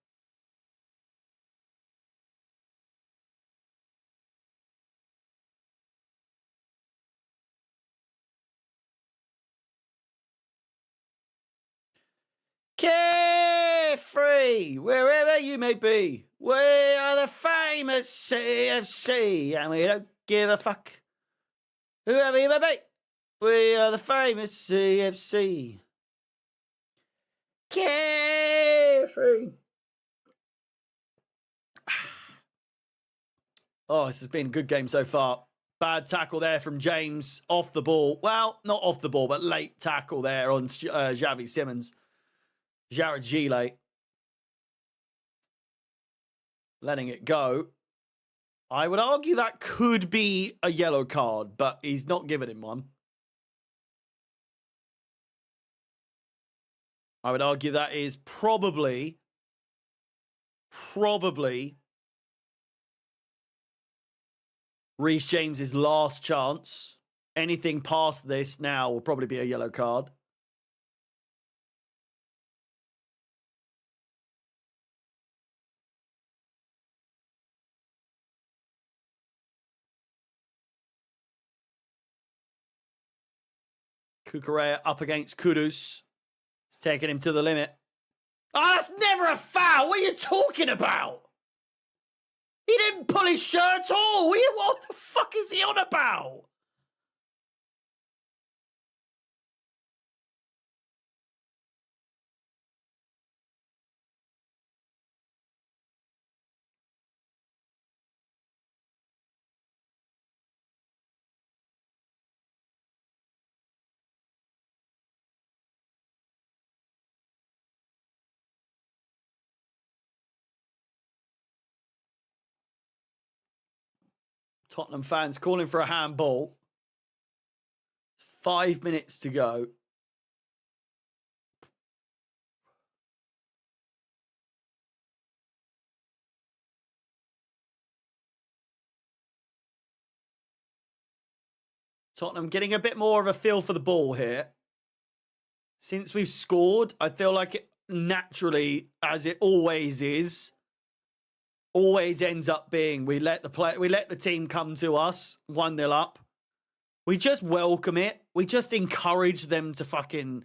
Speaker 1: Carefree, wherever you may be. We are the famous CFC, and we don't give a fuck. Whoever you may be. We are the famous CFC. Carefree. Oh, this has been a good game so far. Bad tackle there from James off the ball. Well, not off the ball, but late tackle there on Xavi Simmons. Jared Gile. Letting it go. I would argue that could be a yellow card, but he's not giving him one. I would argue that is probably Reece James's last chance. Anything past this now will probably be a yellow card. Kukurea up against Kudus. It's taking him to the limit. Oh, that's never a foul. What are you talking about? He didn't pull his shirt at all. What the fuck is he on about? Tottenham fans calling for a handball. 5 minutes to go. Tottenham getting a bit more of a feel for the ball here. Since we've scored, I feel like it naturally, as it always is, always ends up being we let the team come to us 1-0 up. We just welcome it. We just encourage them to fucking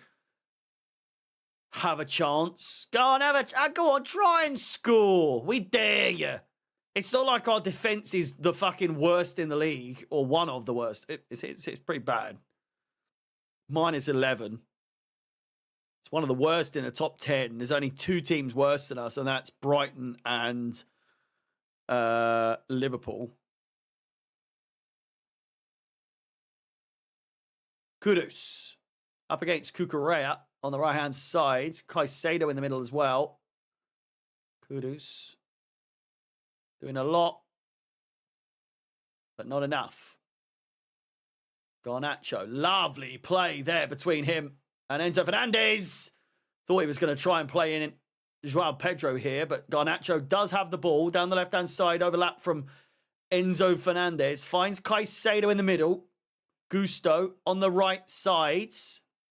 Speaker 1: have a chance. Go on, try and score. We dare you. It's not like our defense is the fucking worst in the league or one of the worst. It's pretty bad. -11. It's one of the worst in the top 10. There's only 2 teams worse than us, and that's Brighton and Liverpool. Kudus up against Kukurea on the right-hand side. Caicedo in the middle as well. Kudus. Doing a lot, but not enough. Garnacho, lovely play there between him and Enzo Fernandez. Thought he was going to try and play in Joao Pedro here, but Garnacho does have the ball down the left-hand side, overlap from Enzo Fernandez. Finds Caicedo in the middle. Gusto on the right side.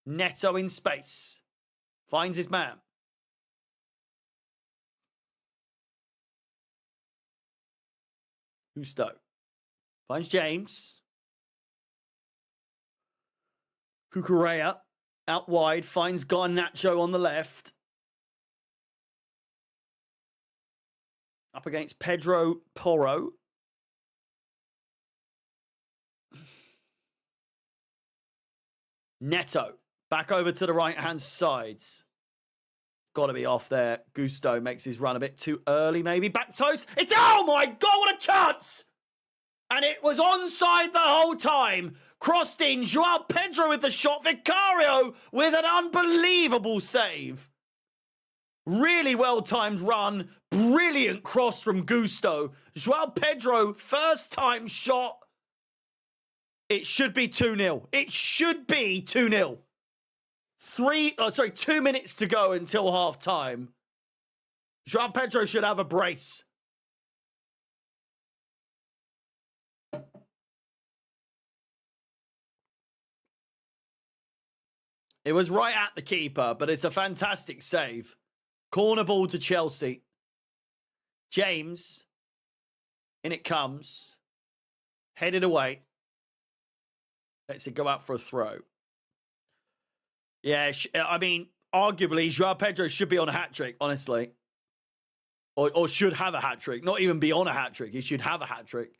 Speaker 1: Neto in space. Finds his man. Gusto. Finds James. Cucurella out wide. Finds Garnacho on the left. Up against Pedro Porro. Neto. Back over to the right-hand side. Got to be off there. Gusto makes his run a bit too early, maybe. Back toes. It's, oh my God, what a chance! And it was onside the whole time. Crossed in. Joao Pedro with the shot. Vicario with an unbelievable save. Really well-timed run. Brilliant cross from Gusto. Joao Pedro, first-time shot. It should be 2-0. It should be 2-0. 2 minutes to go until half-time. Joao Pedro should have a brace. It was right at the keeper, but it's a fantastic save. Corner ball to Chelsea. James. In it comes. Headed away. Let's it go out for a throw. Yeah, I mean, arguably, Joao Pedro should be on a hat-trick, honestly. Or should have a hat-trick. Not even be on a hat-trick. He should have a hat-trick.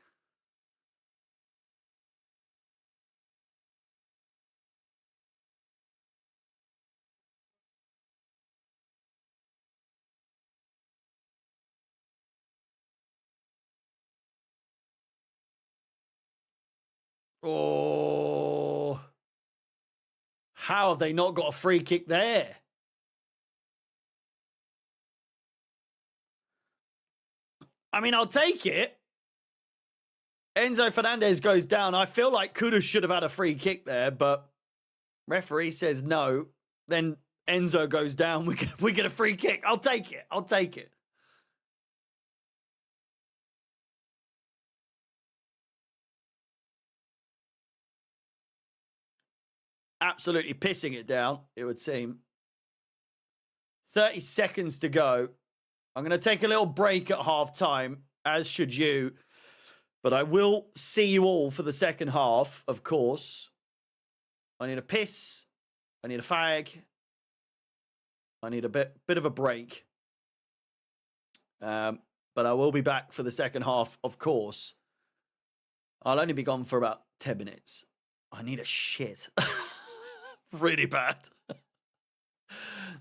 Speaker 1: Oh. How have they not got a free kick there? I mean, I'll take it. Enzo Fernandez goes down. I feel like Kudus should have had a free kick there, but referee says no. Then Enzo goes down. We get a free kick. I'll take it. I'll take it. Absolutely pissing it down, it would seem. 30 seconds to go. I'm going to take a little break at half-time, as should you. But I will see you all for the second half, of course. I need a piss. I need a fag. I need a bit of a break. But I will be back for the second half, of course. I'll only be gone for about 10 minutes. I need a shit. Really bad.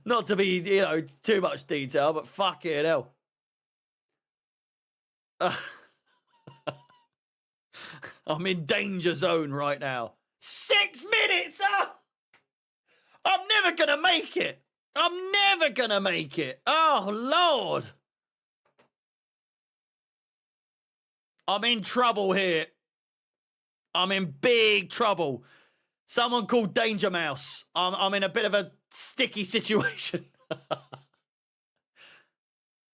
Speaker 1: Not to be, too much detail, but fucking hell. I'm in danger zone right now. 6 minutes! I'm never going to make it. I'm never going to make it. Oh, Lord. I'm in trouble here. I'm in big trouble. Someone called Danger Mouse. I'm in a bit of a sticky situation.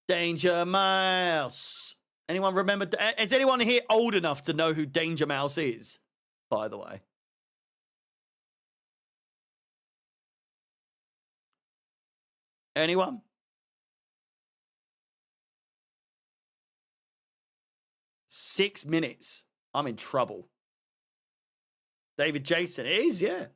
Speaker 1: Danger Mouse. Anyone remember? Is anyone here old enough to know who Danger Mouse is, by the way? Anyone? Six minutes. I'm in trouble. David Jason. It is, yeah.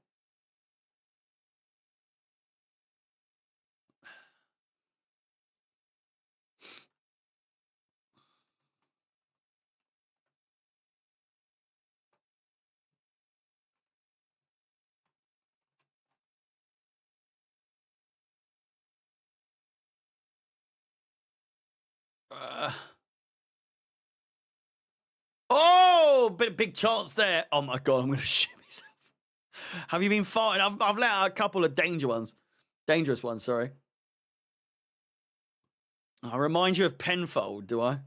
Speaker 1: Oh, big chance there. Oh my God, I'm going to shit myself. Have you been farting? I've let out a couple of dangerous ones, sorry. I remind you of Penfold, do I?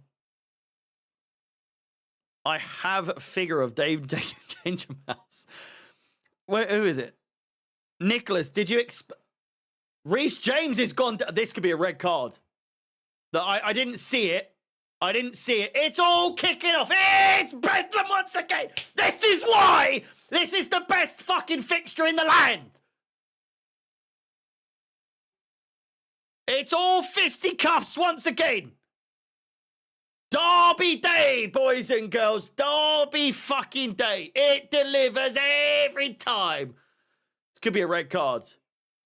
Speaker 1: I have a figure of Dave Danger Mouse. Who is it? Nicholas, did you Reece James is gone. This could be a red card. I didn't see it. I didn't see it. It's all kicking off. It's Bedlam once again. This is why this is the best fucking fixture in the land. It's all fisticuffs once again. Derby day, boys and girls. Derby fucking day. It delivers every time. It could be a red card.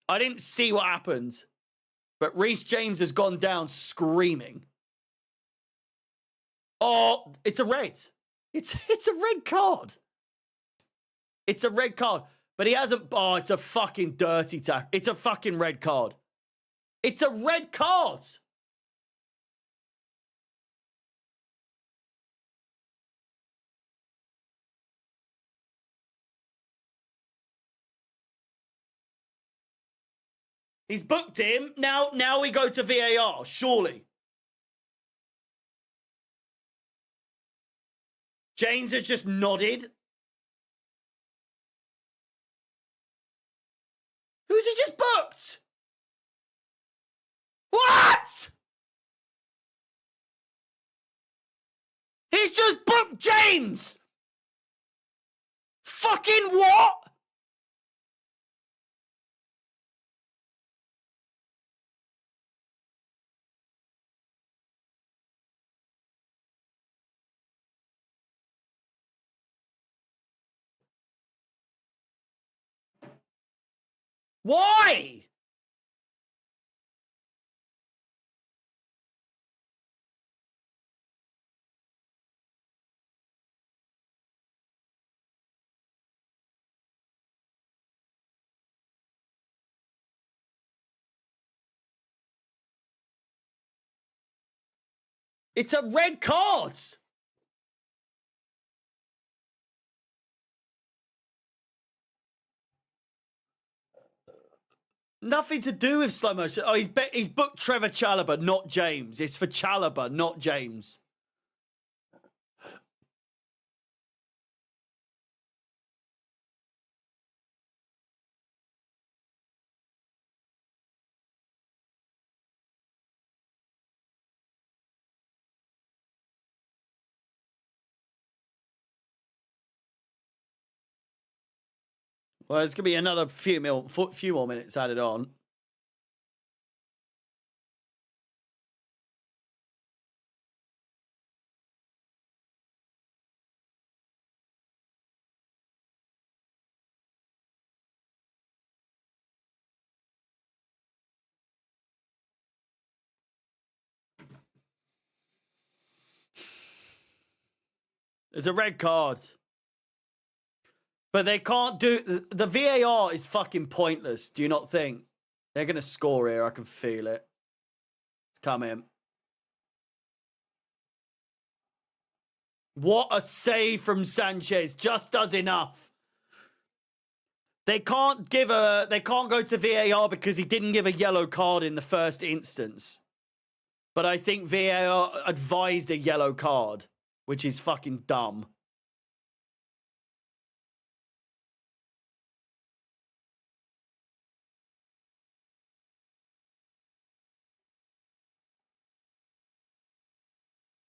Speaker 1: I didn't see what happened, but Reece James has gone down screaming. Oh, it's a red. It's a red card. It's a red card. But he hasn't... Oh, it's a fucking dirty tackle. It's a fucking red card. It's a red card. He's booked him. Now we go to VAR, surely. James has just nodded. Who's he just booked? What? He's just booked James. Fucking what? Why? It's a red card. Nothing to do with slow motion. Oh, he's booked Trevor Chalobah, not James. It's for Chalobah, not James. Well, it's going to be another few more minutes added on. It's a red card. But they can't do... The VAR is fucking pointless, do you not think? They're going to score here. I can feel it. It's coming. What a save from Sanchez. Just does enough. They can't go to VAR because he didn't give a yellow card in the first instance. But I think VAR advised a yellow card, which is fucking dumb.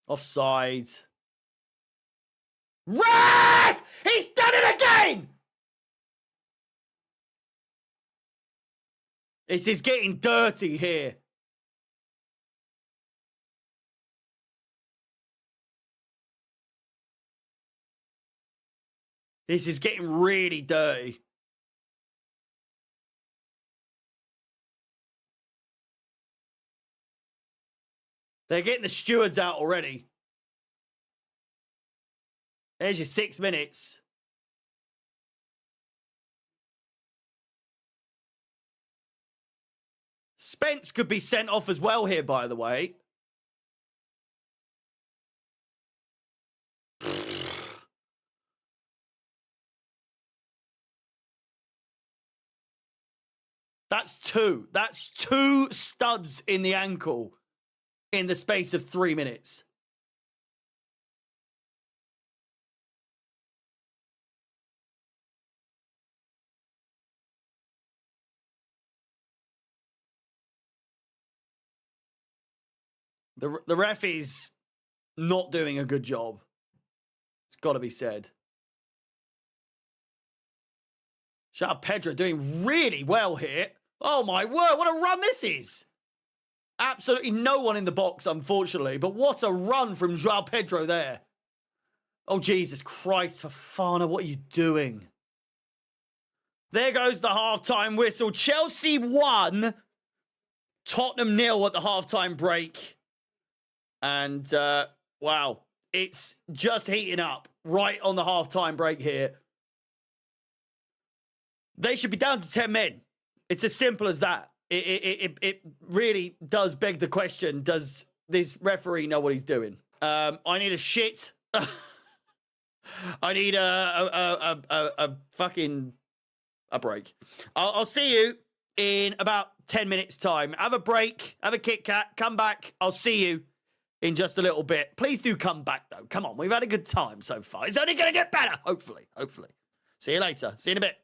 Speaker 1: Offside. Ref! He's done it again! This is getting dirty here. This is getting really dirty. They're getting the stewards out already. There's your 6 minutes. Spence could be sent off as well here, by the way. That's two. That's 2 studs in the ankle in the space of 3 minutes. The ref is not doing a good job. It's got to be said. João Pedro doing really well here. Oh my word, what a run this is. Absolutely no one in the box, unfortunately. But what a run from João Pedro there. Oh, Jesus Christ, Fofana, what are you doing? There goes the halftime whistle. Chelsea 1, Tottenham 0 at the halftime break. And, wow, it's just heating up right on the halftime break here. They should be down to 10 men. It's as simple as that. It really does beg the question, does this referee know what he's doing? I need a shit. I need a fucking a break. I'll see you in about 10 minutes time. Have a break, have a Kit Kat, come back. I'll see you in just a little bit. Please do come back though. Come on, we've had a good time so far. It's only going to get better, hopefully. See you later. See you in a bit.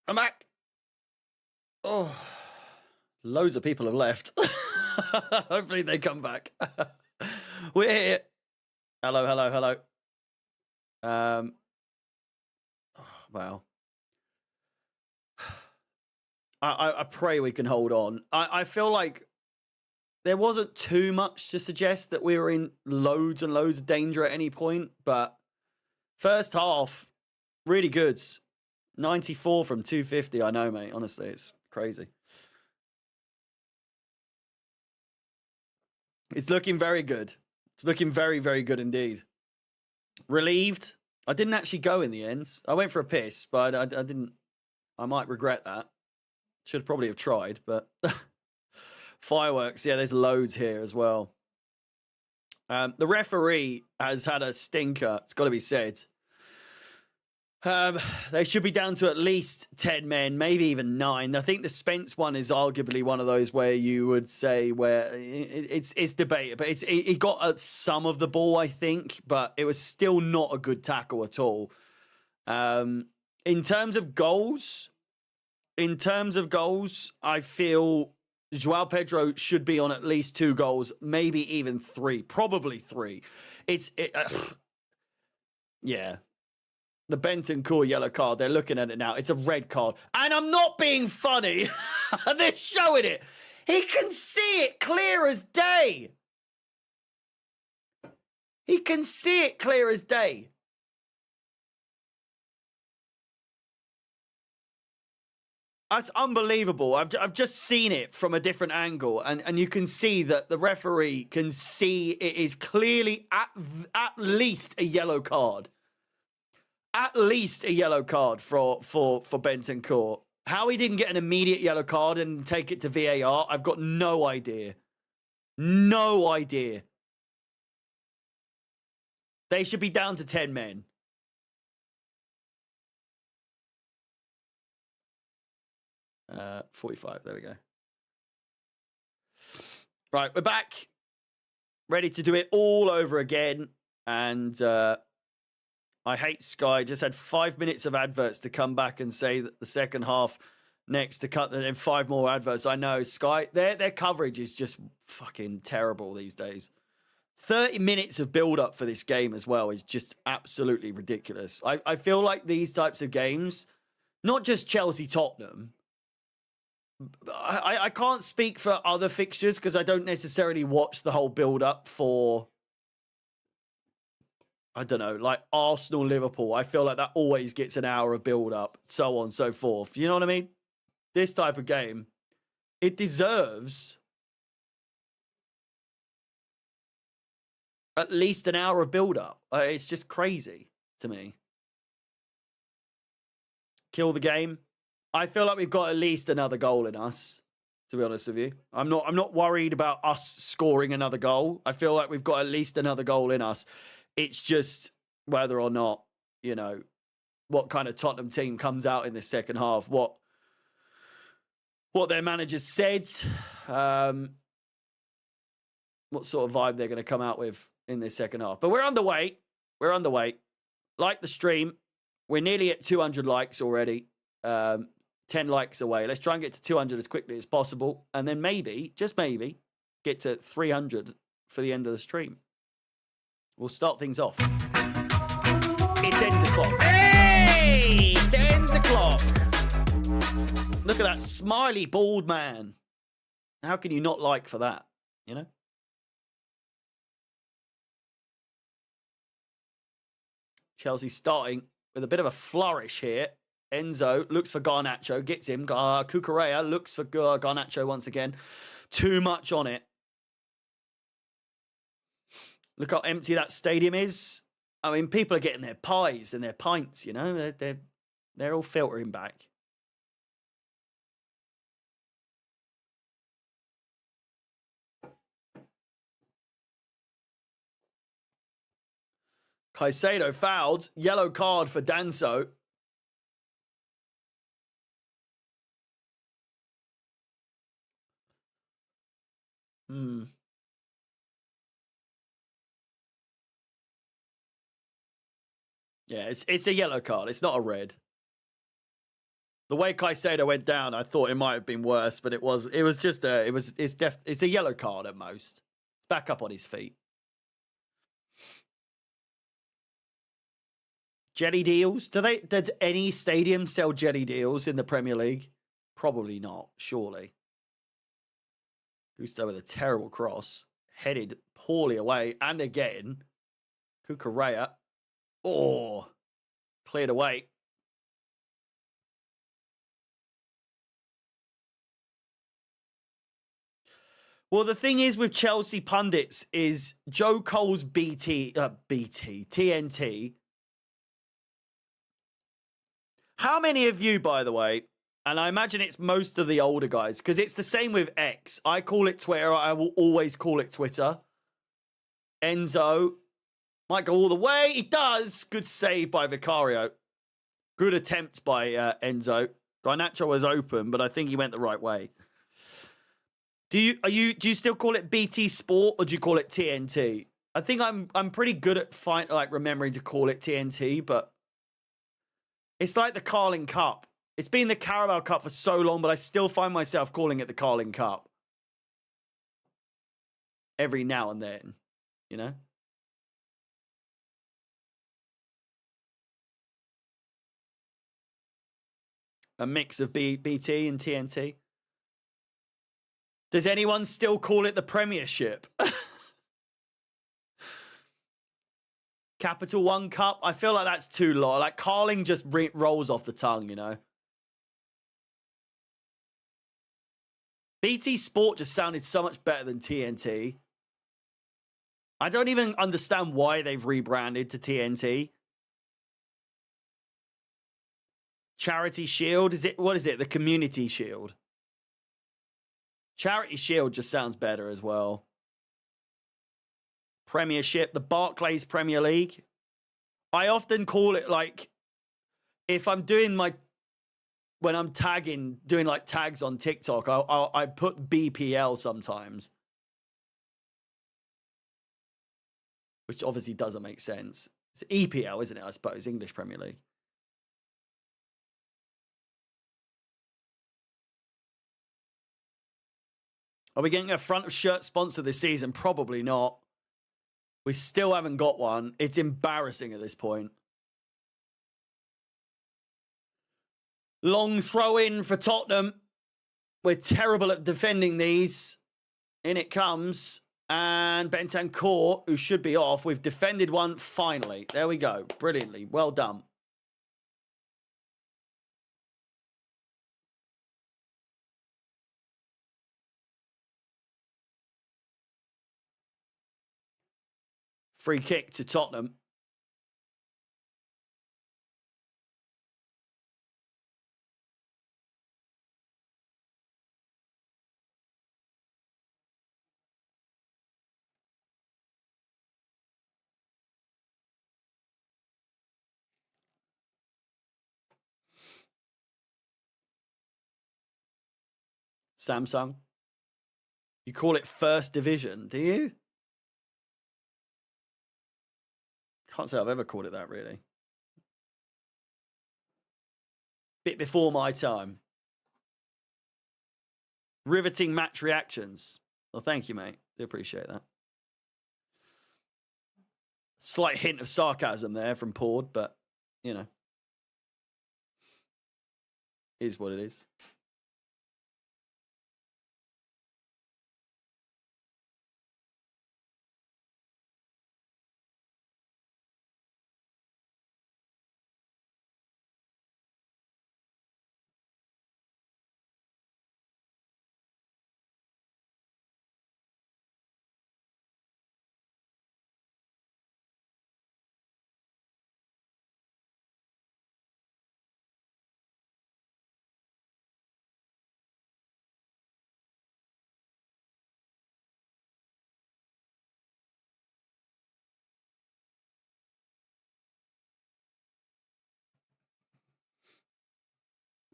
Speaker 1: I'm back. Oh, loads of people have left. Hopefully they come back. We're here. Hello, hello, hello. Wow. I pray we can hold on. I feel like there wasn't too much to suggest that we were in loads and loads of danger at any point, but first half, really good. 94 from 250, I know, mate. Honestly, it's crazy. It's looking very good. It's looking very, very good indeed. Relieved. I didn't actually go in the end. I went for a piss, but I didn't. I might regret that. Should probably have tried, but fireworks. Yeah, there's loads here as well. The referee has had a stinker. It's got to be said. They should be down to at least 10 men, maybe even 9. I think the Spence one is arguably one of those where you would say where it's debated, but he got some of the ball, I think, but it was still not a good tackle at all. In terms of goals, I feel Joao Pedro should be on at least 2 goals, maybe even 3, probably 3. Yeah. The Bentancur yellow card, they're looking at it now. It's a red card. And I'm not being funny. They're showing it. He can see it clear as day. He can see it clear as day. That's unbelievable. I've just seen it from a different angle, and you can see that the referee can see it is clearly at least a yellow card. At least a yellow card for Bentancur. How he didn't get an immediate yellow card and take it to VAR, I've got no idea. No idea. They should be down to 10 men. Uh, 45, there we go. Right, we're back. Ready to do it all over again. And I hate Sky. Just had 5 minutes of adverts to come back and say that the second half next to cut, and then 5 more adverts. I know Sky, their coverage is just fucking terrible these days. 30 minutes of build up for this game as well is just absolutely ridiculous. I feel like these types of games, not just Chelsea Tottenham, I can't speak for other fixtures because I don't necessarily watch the whole build up for, I don't know, like Arsenal, Liverpool. I feel like that always gets an hour of build up, so on and so forth. You know what I mean? This type of game, it deserves at least an hour of build up. It's just crazy to me. Kill the game. I feel like we've got at least another goal in us, to be honest with you. I'm not worried about us scoring another goal. I feel like we've got at least another goal in us. It's just whether or not, you know, what kind of Tottenham team comes out in the second half, what their manager said, what sort of vibe they're going to come out with in this second half. But we're underway. We're underway. Like the stream, we're nearly at 200 likes already. 10 likes away. Let's try and get to 200 as quickly as possible. And then maybe, just maybe, get to 300 for the end of the stream. We'll start things off. It's 10 o'clock. Hey! 10 o'clock. Look at that smiley, bald man. How can you not like for that, you know? Chelsea starting with a bit of a flourish here. Enzo looks for Garnacho, gets him. Cucurella looks for Garnacho once again. Too much on it. Look how empty that stadium is. I mean, people are getting their pies and their pints, you know. They're all filtering back. Caicedo fouled. Yellow card for Danso. Yeah, it's a yellow card. It's not a red. The way Caicedo went down, I thought it might have been worse, but it was just it's a yellow card at most. Back up on his feet. Jelly deals? Does any stadium sell jelly deals in the Premier League? Probably not, surely. Gusto with a terrible cross. Headed poorly away. And again. Cucurella. Oh. Cleared away. Well, the thing is with Chelsea pundits is Joe Cole's TNT. How many of you, by the way, and I imagine it's most of the older guys, because it's the same with X. I call it Twitter. I will always call it Twitter. Enzo might go all the way. He does. Good save by Vicario. Good attempt by Enzo. Garnacho was open, but I think he went the right way. Do you still call it BT Sport or do you call it TNT? I think I'm pretty good at remembering to call it TNT, but it's like the Carling Cup. It's been the Carabao Cup for so long, but I still find myself calling it the Carling Cup every now and then, you know? A mix of BT and TNT. Does anyone still call it the Premiership? Capital One Cup? I feel like that's too low. Like, Carling just rolls off the tongue, you know? BT Sport just sounded so much better than TNT. I don't even understand why they've rebranded to TNT. Charity Shield? What is it? The Community Shield. Charity Shield just sounds better as well. Premiership, the Barclays Premier League. I often call it like, if I'm doing when I'm doing like tags on TikTok, I put BPL sometimes. Which obviously doesn't make sense. It's EPL, isn't it, I suppose, English Premier League. Are we getting a front of shirt sponsor this season? Probably not. We still haven't got one. It's embarrassing at this point. Long throw in for Tottenham. We're terrible at defending these. In it comes. And Bentancur, who should be off. We've defended one finally. There we go. Brilliantly. Well done. Free kick to Tottenham. Samsung. You call it first division, do you? Can't say I've ever called it that, really. Bit before my time. Riveting match reactions. Well, thank you, mate. Do appreciate that. Slight hint of sarcasm there from Pord, but, you know. Is what it is.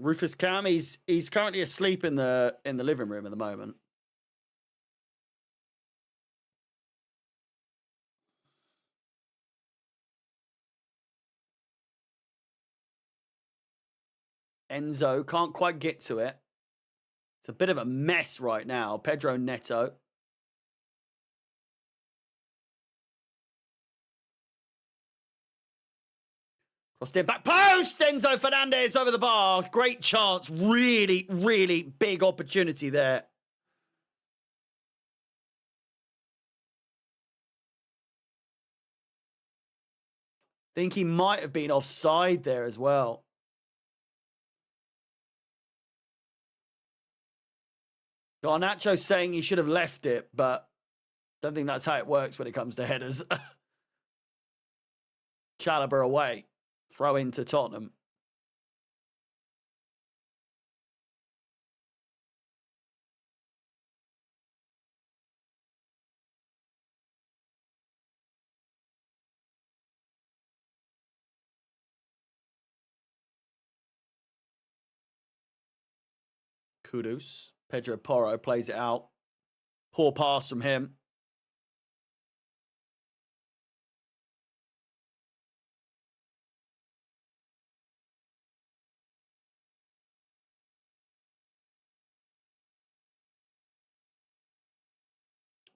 Speaker 1: Rufus Cam, he's currently asleep in the living room at the moment. Enzo can't quite get to it. It's a bit of a mess right now. Pedro Neto. Crossed in back post. Enzo Fernandez over the bar. Great chance. Really, really big opportunity there. Think he might have been offside there as well. Garnacho saying he should have left it, but don't think that's how it works when it comes to headers. Chalobah away. Throw into Tottenham. Kudus. Pedro Porro plays it out. Poor pass from him.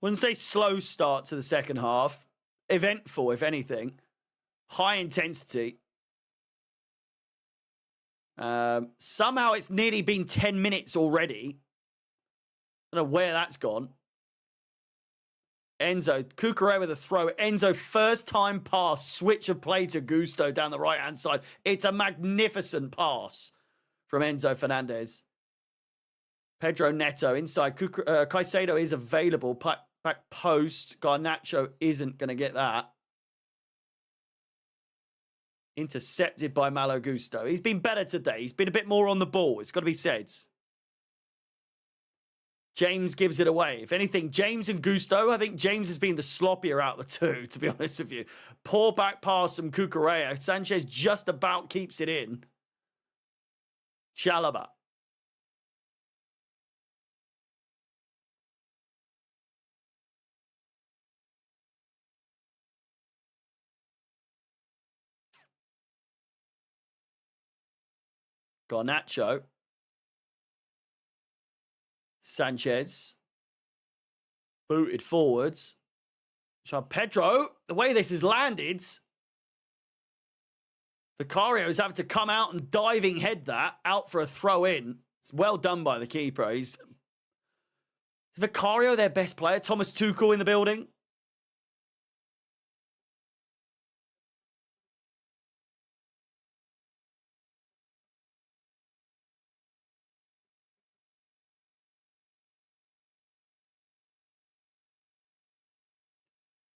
Speaker 1: Wouldn't say slow start to the second half. Eventful, if anything. High intensity. Somehow it's nearly been 10 minutes already. I don't know where that's gone. Enzo, Cucurella with a throw. Enzo, first time pass, switch of play to Gusto down the right-hand side. It's a magnificent pass from Enzo Fernandez. Pedro Neto inside. Caicedo is available. Back post. Garnacho isn't going to get that. Intercepted by Malo Gusto. He's been better today. He's been a bit more on the ball. It's got to be said. James gives it away. If anything, James and Gusto, I think James has been the sloppier out of the two, to be honest with you. Poor back pass from Cucurella. Sanchez just about keeps it in. Chalobah. Garnacho. Sanchez. Booted forwards. Pedro, the way this has landed, Vicario's having to come out and diving head that out for a throw in. It's well done by the keeper. Is Vicario their best player? Thomas Tuchel in the building.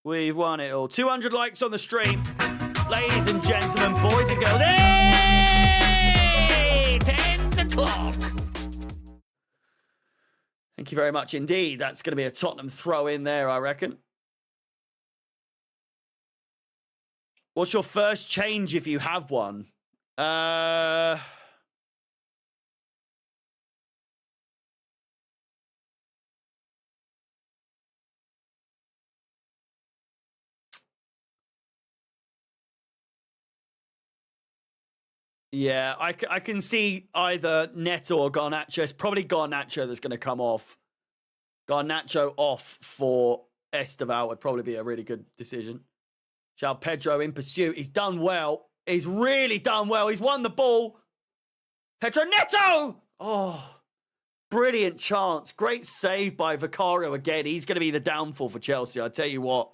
Speaker 1: We've won it all. 200 likes on the stream. Ladies and gentlemen, boys and girls. Hey! 10 o'clock. Thank you very much indeed. That's going to be a Tottenham throw in there, I reckon. What's your first change if you have one? Yeah, I can see either Neto or Garnacho. It's probably Garnacho that's going to come off. Garnacho off for Esteval would probably be a really good decision. João Pedro in pursuit. He's done well. He's really done well. He's won the ball. Pedro Neto! Oh, brilliant chance. Great save by Vicario again. He's going to be the downfall for Chelsea. I tell you what,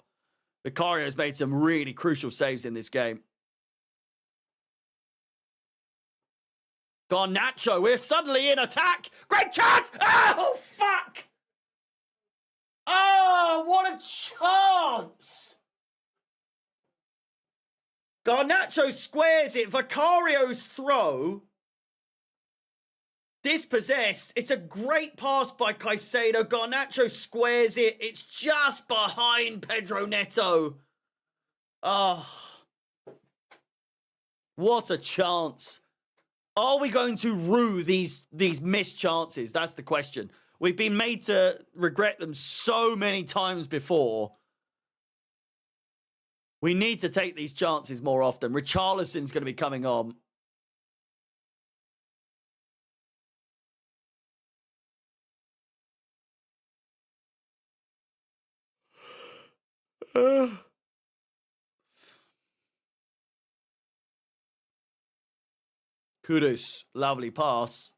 Speaker 1: Vicario's made some really crucial saves in this game. Garnacho, we're suddenly in attack. Great chance! Oh, fuck! Oh, what a chance! Garnacho squares it. Vicario's throw. Dispossessed. It's a great pass by Caicedo. Garnacho squares it. It's just behind Pedro Neto. Oh. What a chance. Are we going to rue these missed chances? That's the question. We've been made to regret them so many times before. We need to take these chances more often. Richarlison's going to be coming on. Kudus, lovely pass.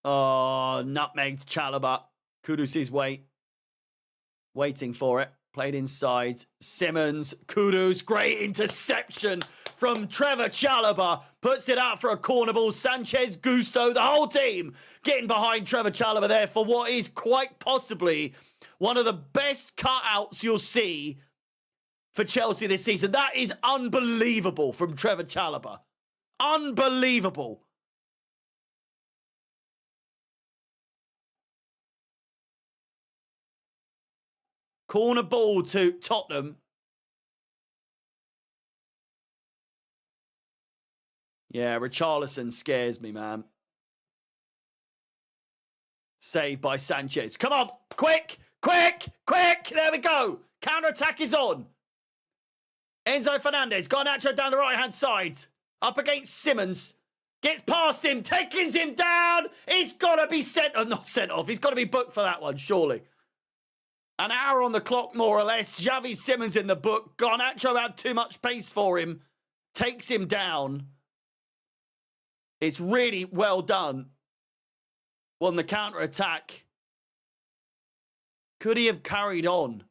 Speaker 1: Oh, nutmeg Chalobah. Kudus is waiting for it. Played inside. Simmons, Kudus, great interception from Trevor Chalobah. Puts it out for a corner ball. Sanchez, Gusto, the whole team getting behind Trevor Chalobah there for what is quite possibly one of the best cutouts you'll see for Chelsea this season. That is unbelievable from Trevor Chalobah. Unbelievable. Corner ball to Tottenham. Yeah, Richarlison scares me, man. Saved by Sanchez. Come on, quick, quick, quick. There we go. Counter-attack is on. Enzo Fernandez, Garnacho down the right-hand side. Up against Simmons. Gets past him, takes him down. He's got to be not sent off. He's got to be booked for that one, surely. An hour on the clock, more or less. Xavi Simmons in the book. Garnacho had too much pace for him. Takes him down. It's really well done. On the counter-attack. Could he have carried on?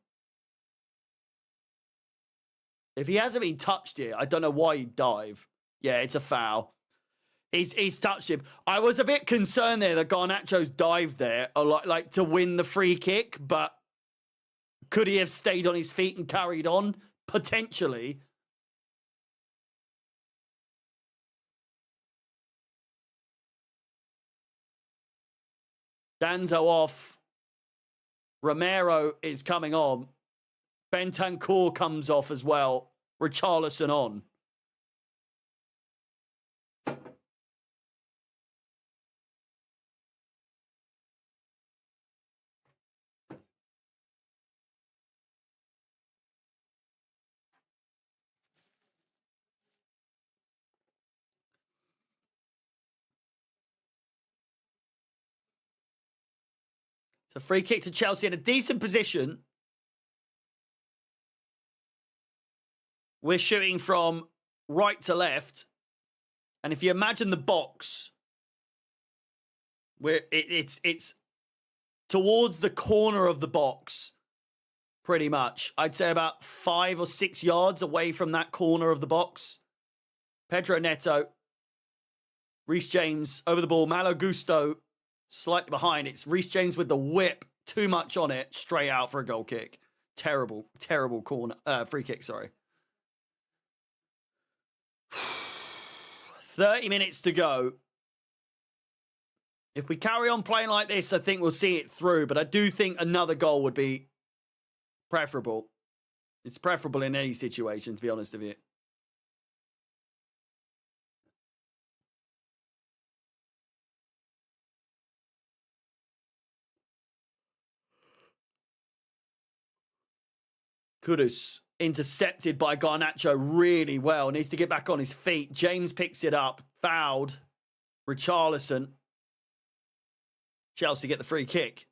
Speaker 1: If he hasn't been touched here, I don't know why he'd dive. Yeah, it's a foul. He's touched him. I was a bit concerned there that Garnacho's dived there, like to win the free kick, but could he have stayed on his feet and carried on? Potentially. Danzo off. Romero is coming on. Bentancur comes off as well. Richarlison on. It's a free kick to Chelsea in a decent position. We're shooting from right to left. And if you imagine the box, where it's towards the corner of the box, pretty much. I'd say about 5 or 6 yards away from that corner of the box. Pedro Neto. Reece James over the ball. Malo Gusto slightly behind. It's Reece James with the whip. Too much on it. Straight out for a goal kick. Terrible, terrible corner. Free kick, sorry. 30 minutes to go. If we carry on playing like this, I think we'll see it through. But I do think another goal would be preferable. It's preferable in any situation, to be honest with you. Kudus intercepted by Garnacho really well. Needs to get back on his feet. James picks it up. Fouled. Richarlison. Chelsea get the free kick.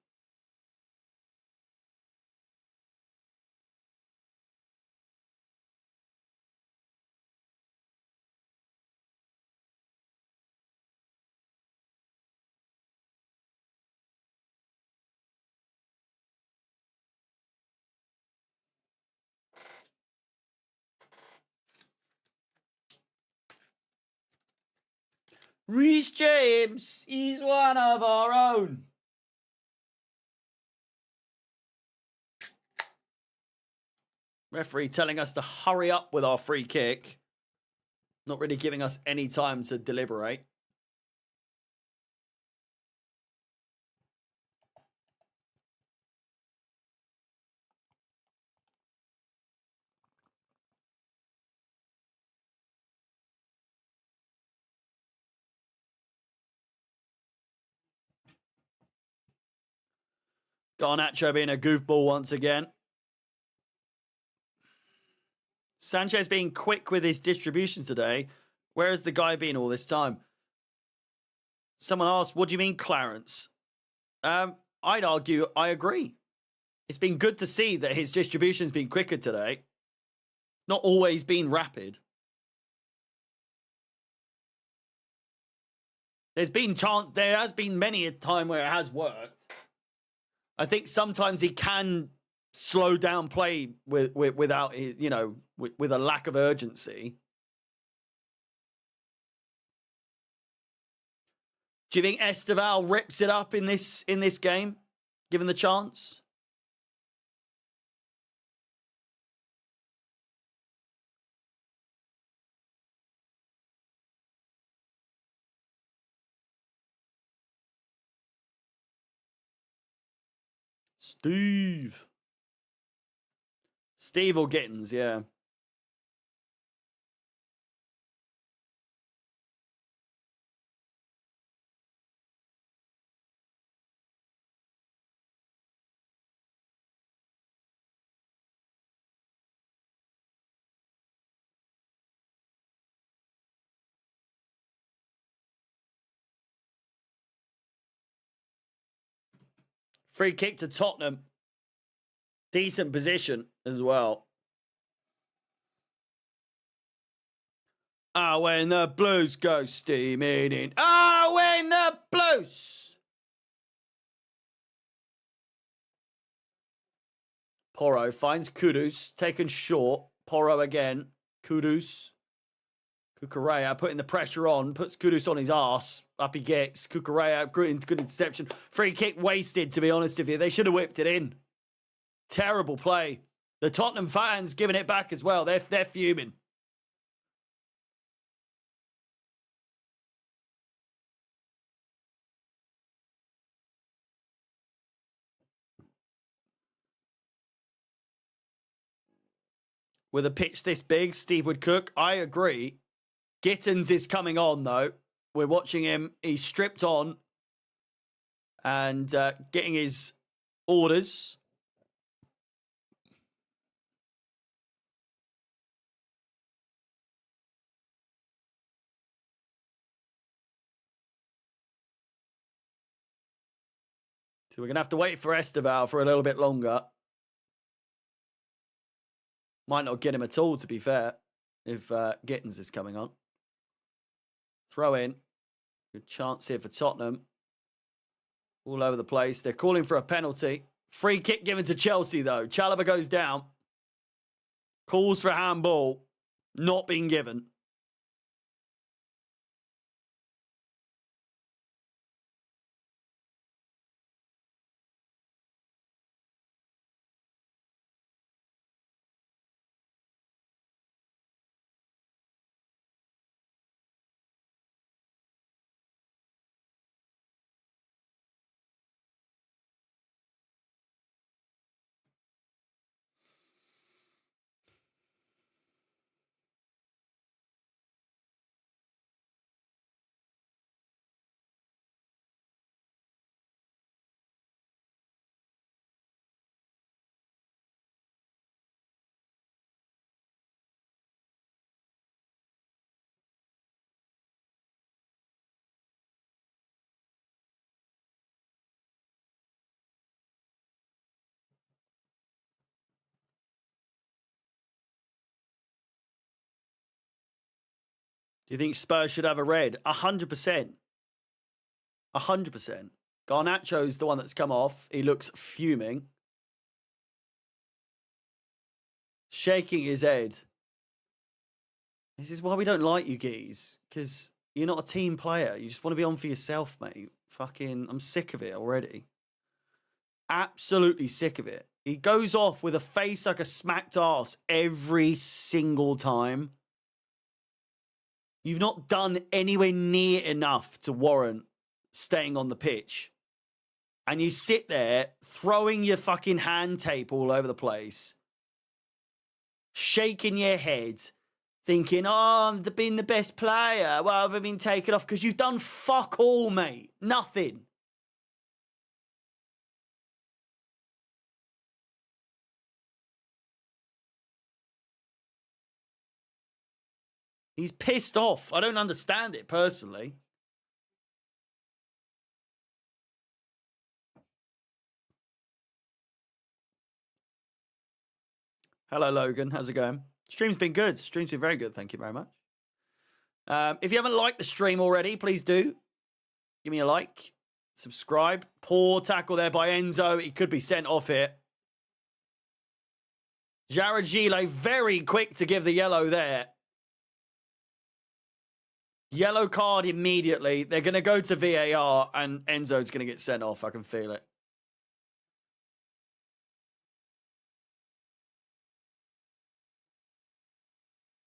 Speaker 1: Reece James, he's one of our own. Referee telling us to hurry up with our free kick. Not really giving us any time to deliberate. Garnacho being a goofball once again. Sanchez being quick with his distribution today. Where has the guy been all this time? Someone asked, what do you mean, Clarence? I'd argue I agree. It's been good to see that his distribution's been quicker today. Not always been rapid. There has been many a time where it has worked. I think sometimes he can slow down play without, you know, with a lack of urgency. Do you think Esteval rips it up in this game, given the chance? Steve or Gittins, yeah. Free kick to Tottenham. Decent position as well. Ah, when the Blues go steaming in. Ah, when the Blues. Porro finds Kudus, taken short. Porro again. Kudus. Kukurea putting the pressure on, puts Kudus on his arse. Up he gets. Kukurea, good interception. Free kick wasted, to be honest with you. They should have whipped it in. Terrible play. The Tottenham fans giving it back as well. They're fuming. With a pitch this big, Steve would cook. I agree. Gittins is coming on, though. We're watching him. He's stripped on and getting his orders. So we're going to have to wait for Esteval for a little bit longer. Might not get him at all, to be fair, if Gittins is coming on. Throw in. Good chance here for Tottenham. All over the place. They're calling for a penalty. Free kick given to Chelsea, though. Chalobah goes down. Calls for handball. Not being given. Do you think Spurs should have a red? 100%. 100%. Garnacho's the one that's come off. He looks fuming. Shaking his head. This is why we don't like you, geez. Because you're not a team player. You just want to be on for yourself, mate. Fucking, I'm sick of it already. Absolutely sick of it. He goes off with a face like a smacked ass every single time. You've not done anywhere near enough to warrant staying on the pitch. And you sit there throwing your fucking hand tape all over the place, shaking your head, thinking, oh, I've been the best player. Well, I've been taken off because you've done fuck all, mate. Nothing. He's pissed off. I don't understand it personally. Hello, Logan. How's it going? Stream's been good. Stream's been very good. Thank you very much. If you haven't liked the stream already, please do. Give me a like. Subscribe. Poor tackle there by Enzo. He could be sent off here. Jared Gile very quick to give the yellow there. Yellow card immediately. They're going to go to VAR and Enzo's going to get sent off. I can feel it.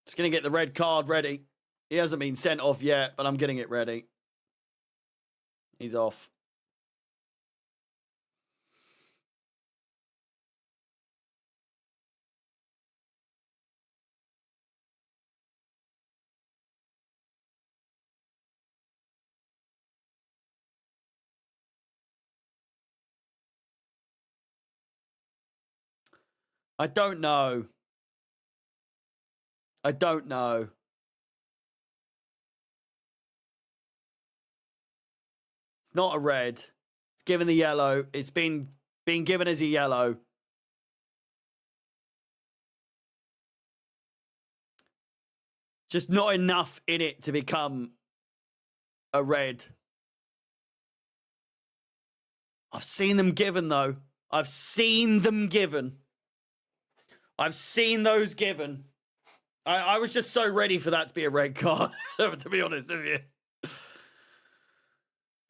Speaker 1: Just going to get the red card ready. He hasn't been sent off yet, but I'm getting it ready. He's off. I don't know. I don't know. It's not a red. It's given the yellow. It's been given as a yellow. Just not enough in it to become a red. I've seen them given, though. I've seen them given. I've seen those given. I was just so ready for that to be a red card, to be honest with you.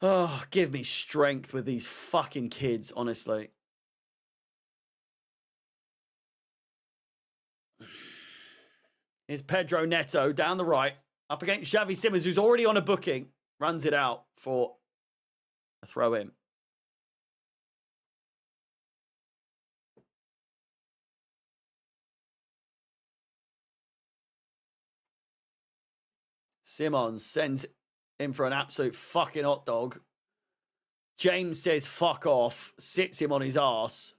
Speaker 1: Oh, give me strength with these fucking kids, honestly. Here's Pedro Neto down the right, up against Xavi Simons, who's already on a booking. Runs it out for a throw in. Simons sends him for an absolute fucking hot dog. James says fuck off, sits him on his arse.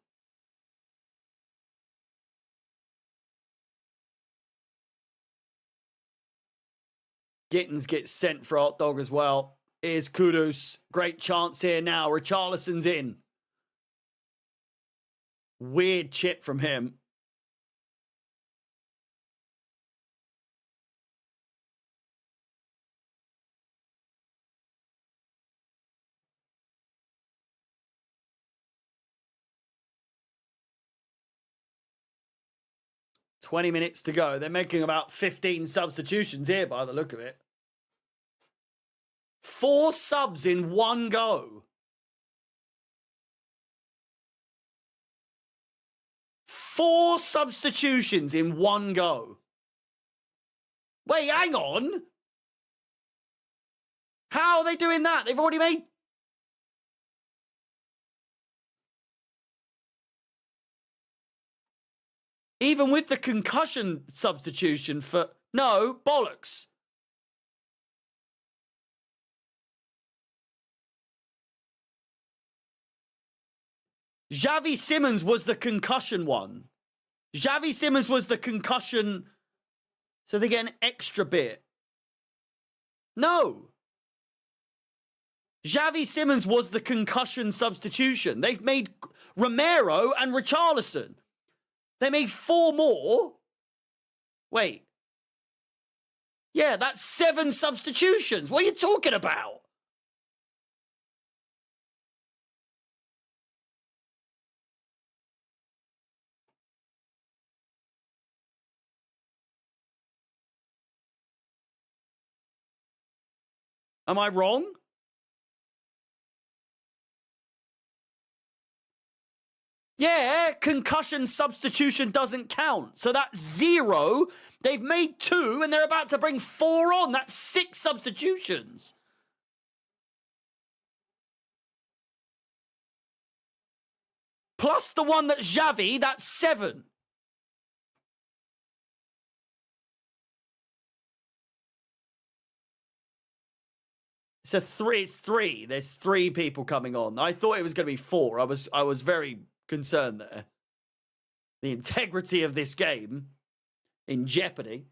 Speaker 1: Gittins gets sent for a hot dog as well. Here's Kudus. Great chance here now. Richarlison's in. Weird chip from him. $20 minutes to go. They're making about 15 substitutions here by the look of it. 4 subs in one go. 4 substitutions in one go. Wait, hang on. How are they doing that? They've already made... Even with the concussion substitution for... No, bollocks. Xavi Simons was the concussion one. Xavi Simons was the concussion... So they get an extra bit. No. Xavi Simons was the concussion substitution. They've made Romero and Richarlison. They made 4 more. Wait. Yeah, that's 7 substitutions. What are you talking about? Am I wrong? Yeah, concussion substitution doesn't count. So that's 0. They've made 2 and they're about to bring 4 on. That's 6 substitutions. Plus the one that Xavi, that's 7. So 3, it's 3. There's 3 people coming on. I thought it was going to be 4. I was very concerned there. The integrity of this game in jeopardy.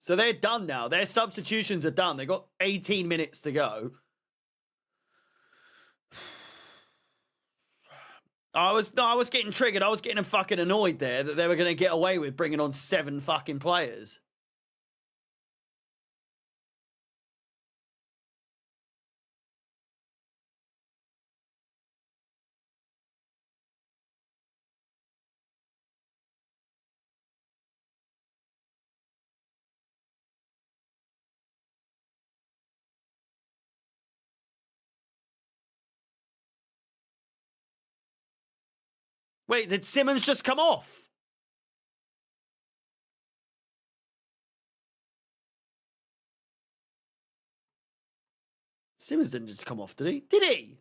Speaker 1: So they're done now. Their substitutions are done. They got 18 minutes to go. I was getting triggered. I was getting fucking annoyed there that they were going to get away with bringing on 7 fucking players. Wait, did Simmons just come off? Simmons didn't just come off, did he? Did he?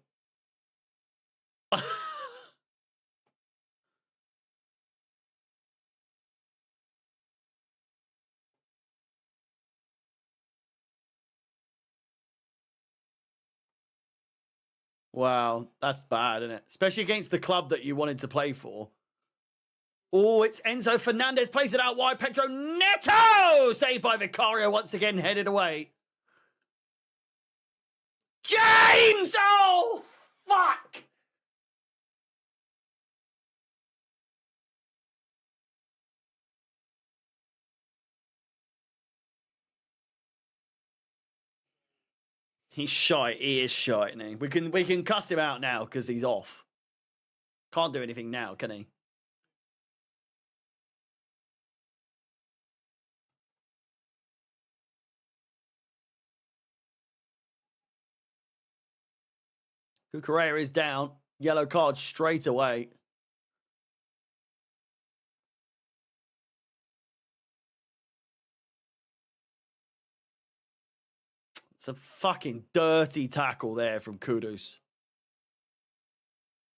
Speaker 1: Wow, that's bad, isn't it? Especially against the club that you wanted to play for. Oh, it's Enzo Fernandez, plays it out wide. Pedro Neto! Saved by Vicario, once again headed away. James! Oh, fuck! He's shy. He is shy, isn't he? We can cuss him out now because he's off. Can't do anything now, can he? Cucurella is down. Yellow card straight away. It's a fucking dirty tackle there from Kudus.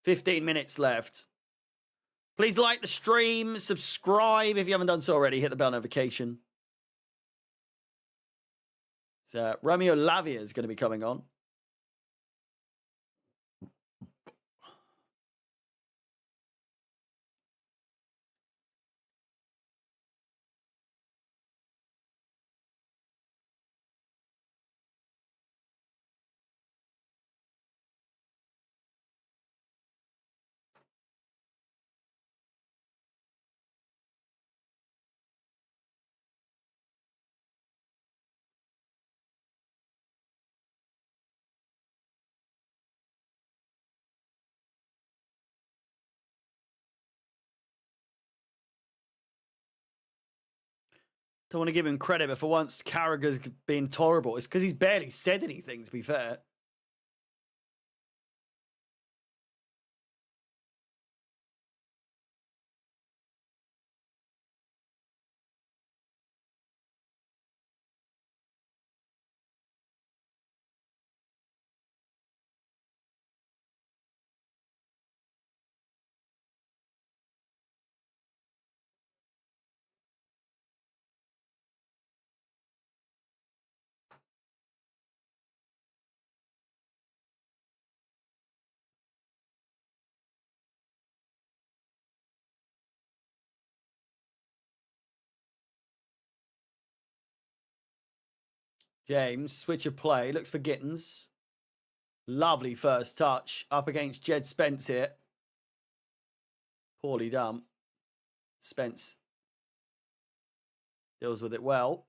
Speaker 1: 15 minutes left. Please like the stream, subscribe if you haven't done so already, hit the bell notification. So Romeo Lavia is going to be coming on. Don't want to give him credit, but for once, Carragher's been horrible. It's because he's barely said anything, to be fair. James, switch of play. Looks for Gittins. Lovely first touch. Up against Jed Spence here. Poorly done. Spence deals with it well.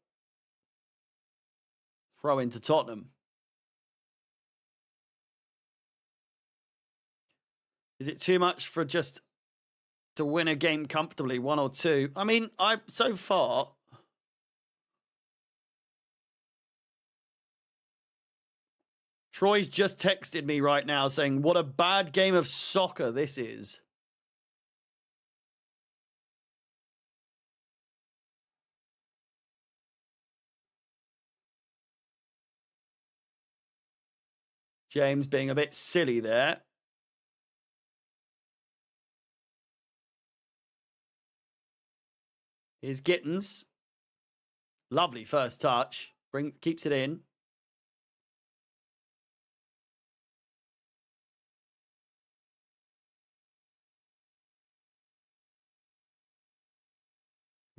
Speaker 1: Throw into Tottenham. Is it too much for just to win a game comfortably, 1 or 2? I mean, so far... Troy's just texted me right now saying, what a bad game of soccer this is. James being a bit silly there. Here's Gittins. Lovely first touch. Keeps it in.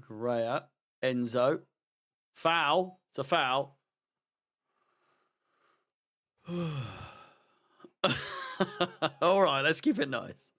Speaker 1: Correa. Enzo. Foul. It's a foul. All right, let's keep it nice.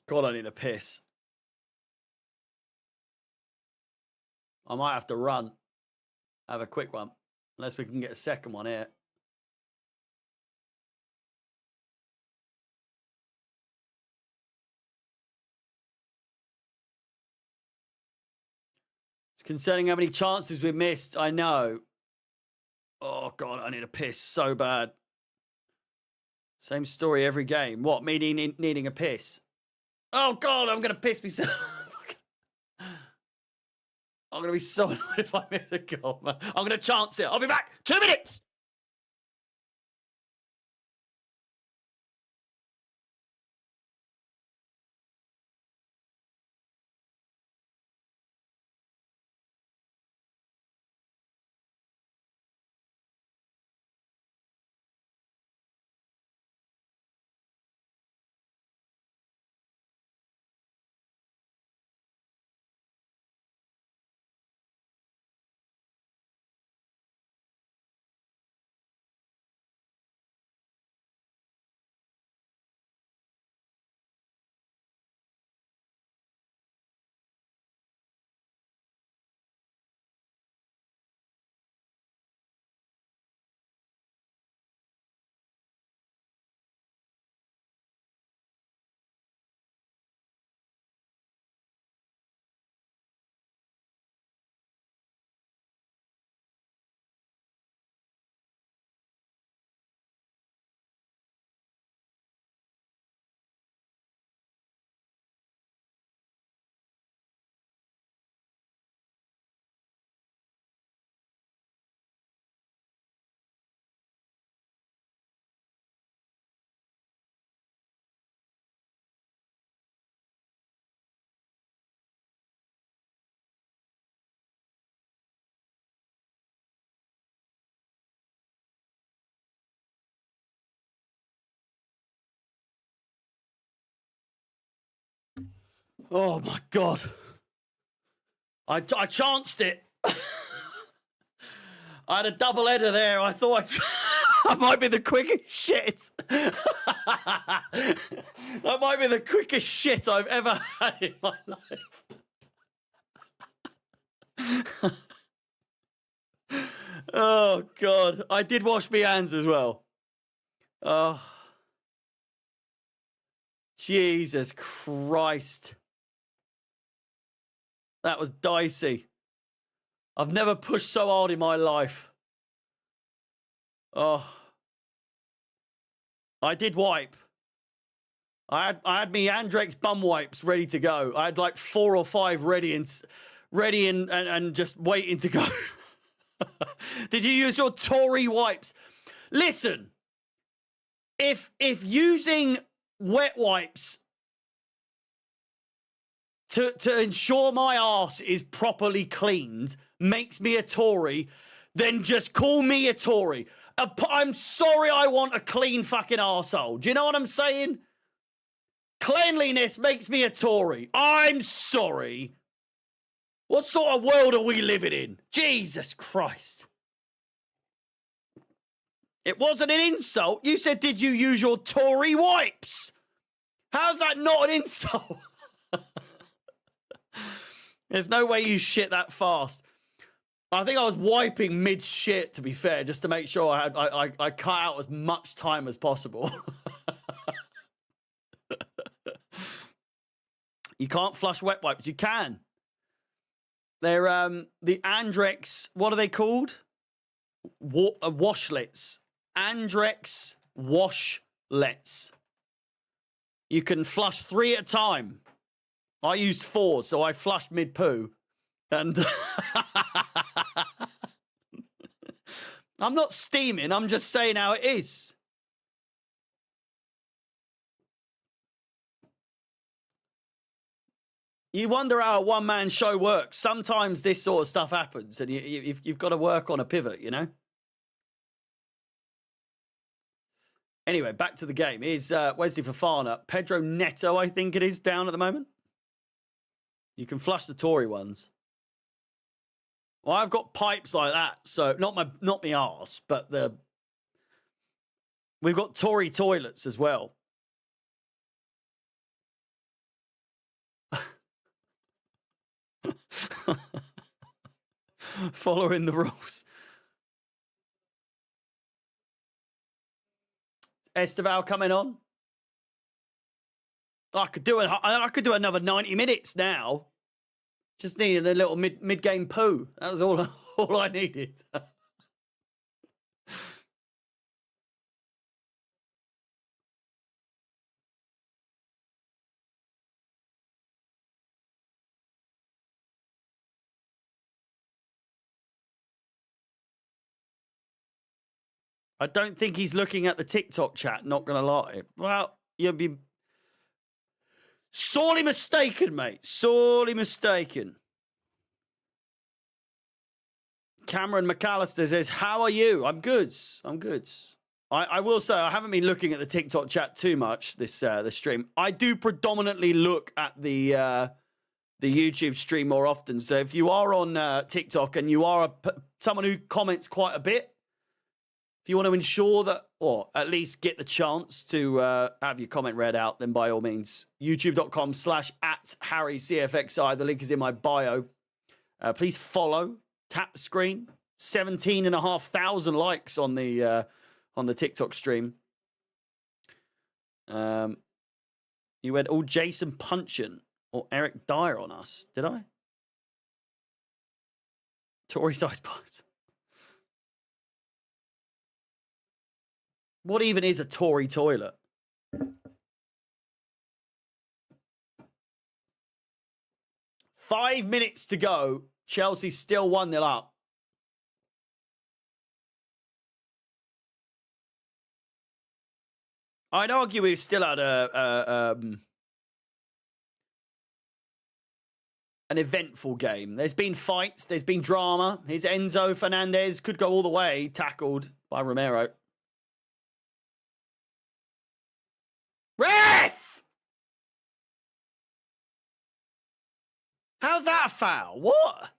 Speaker 1: God, I need a piss. I might have to run. Have a quick one. Unless we can get a second one here. It's concerning how many chances we've missed. I know. Oh, God, I need a piss so bad. Same story every game. What, me needing a piss? Oh, God, I'm going to piss myself. I'm going to be so annoyed if I miss a goal, man. I'm going to chance it. I'll be back. 2 minutes. Oh, my God. I chanced it. I had a double header there. I thought I might be the quickest shit. That might be the quickest shit I've ever had in my life. Oh, God. I did wash my hands as well. Oh. Jesus Christ. That was dicey. I've never pushed so hard in my life. Oh. I did wipe. I had me Andrex bum wipes ready to go. I had like 4 or 5 ready and just waiting to go. Did you use your Tory wipes? Listen, if using wet wipes to ensure my arse is properly cleaned makes me a Tory, then just call me a Tory. I'm sorry, I want a clean fucking arsehole. Do you know what I'm saying? Cleanliness makes me a Tory. I'm sorry. What sort of world are we living in? Jesus Christ. It wasn't an insult. You said, did you use your Tory wipes? How's that not an insult? There's no way you shit that fast. I think I was wiping mid-shit, to be fair, just to make sure I cut out as much time as possible. You can't flush wet wipes. You can. They're the Andrex, what are they called? Washlets. Andrex washlets. You can flush 3 at a time. I used 4, so I flushed mid-poo. And I'm not steaming, I'm just saying how it is. You wonder how a one-man show works. Sometimes this sort of stuff happens, and you've got to work on a pivot, you know? Anyway, back to the game. Here's Wesley Fofana. Pedro Neto, I think it is, down at the moment. You can flush the Tory ones. Well, I've got pipes like that, so not my arse, but we've got Tory toilets as well. Following the rules. Esteval coming on. I could do another 90 minutes now. Just needed a little mid-game poo. That was all I needed. I don't think he's looking at the TikTok chat, not going to lie. Well, you'll be sorely mistaken, mate. Sorely mistaken. Cameron McAllister says, how are you? I'm good. I'm good. I will say I haven't been looking at the TikTok chat too much this stream. I do predominantly look at the YouTube stream more often. So if you are on TikTok and you are someone who comments quite a bit, if you want to ensure that, or at least get the chance to have your comment read out, then by all means, youtube.com/@HarryCFXI. The link is in my bio. Please follow, tap the screen. 17,500 likes on the TikTok stream. You went all Jason Puncheon or Eric Dyer on us, did I? Tory size pipes. What even is a Tory toilet? Five minutes to go. Chelsea still 1-0 up. I'd argue we've still had an eventful game. There's been fights. There's been drama. Here's Enzo Fernandez. Could go all the way. Tackled by Romero. Ref! How's that a foul? What?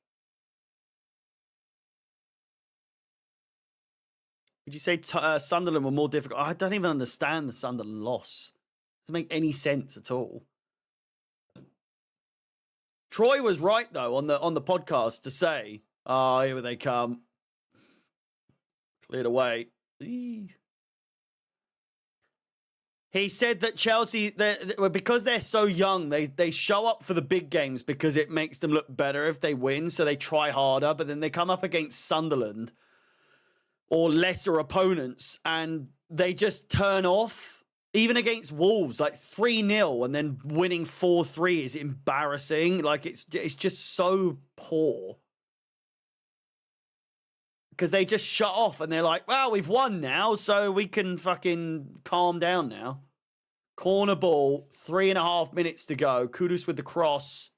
Speaker 1: Would you say Sunderland were more difficult? I don't even understand the Sunderland loss. Doesn't make any sense at all. Troy was right though on the podcast to say, "Oh, here they come." Cleared away. Eee. He said that Chelsea, because they're so young, they show up for the big games because it makes them look better if they win, so they try harder, but then they come up against Sunderland or lesser opponents, and they just turn off. Even against Wolves, like 3-0 and then winning 4-3 is embarrassing. Like, it's just so poor. Because they just shut off and they're like, well, we've won now, so we can fucking calm down now. Corner ball, 3.5 minutes to go. Kudus with the cross.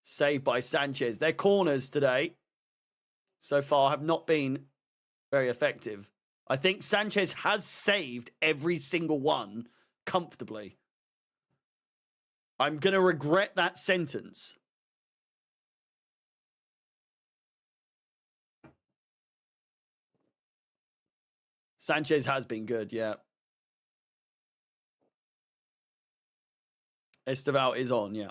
Speaker 1: Saved by Sanchez. Their corners today, so far, have not been very effective. I think Sanchez has saved every single one comfortably. I'm going to regret that sentence. Sanchez has been good, yeah. Esteval is on, yeah.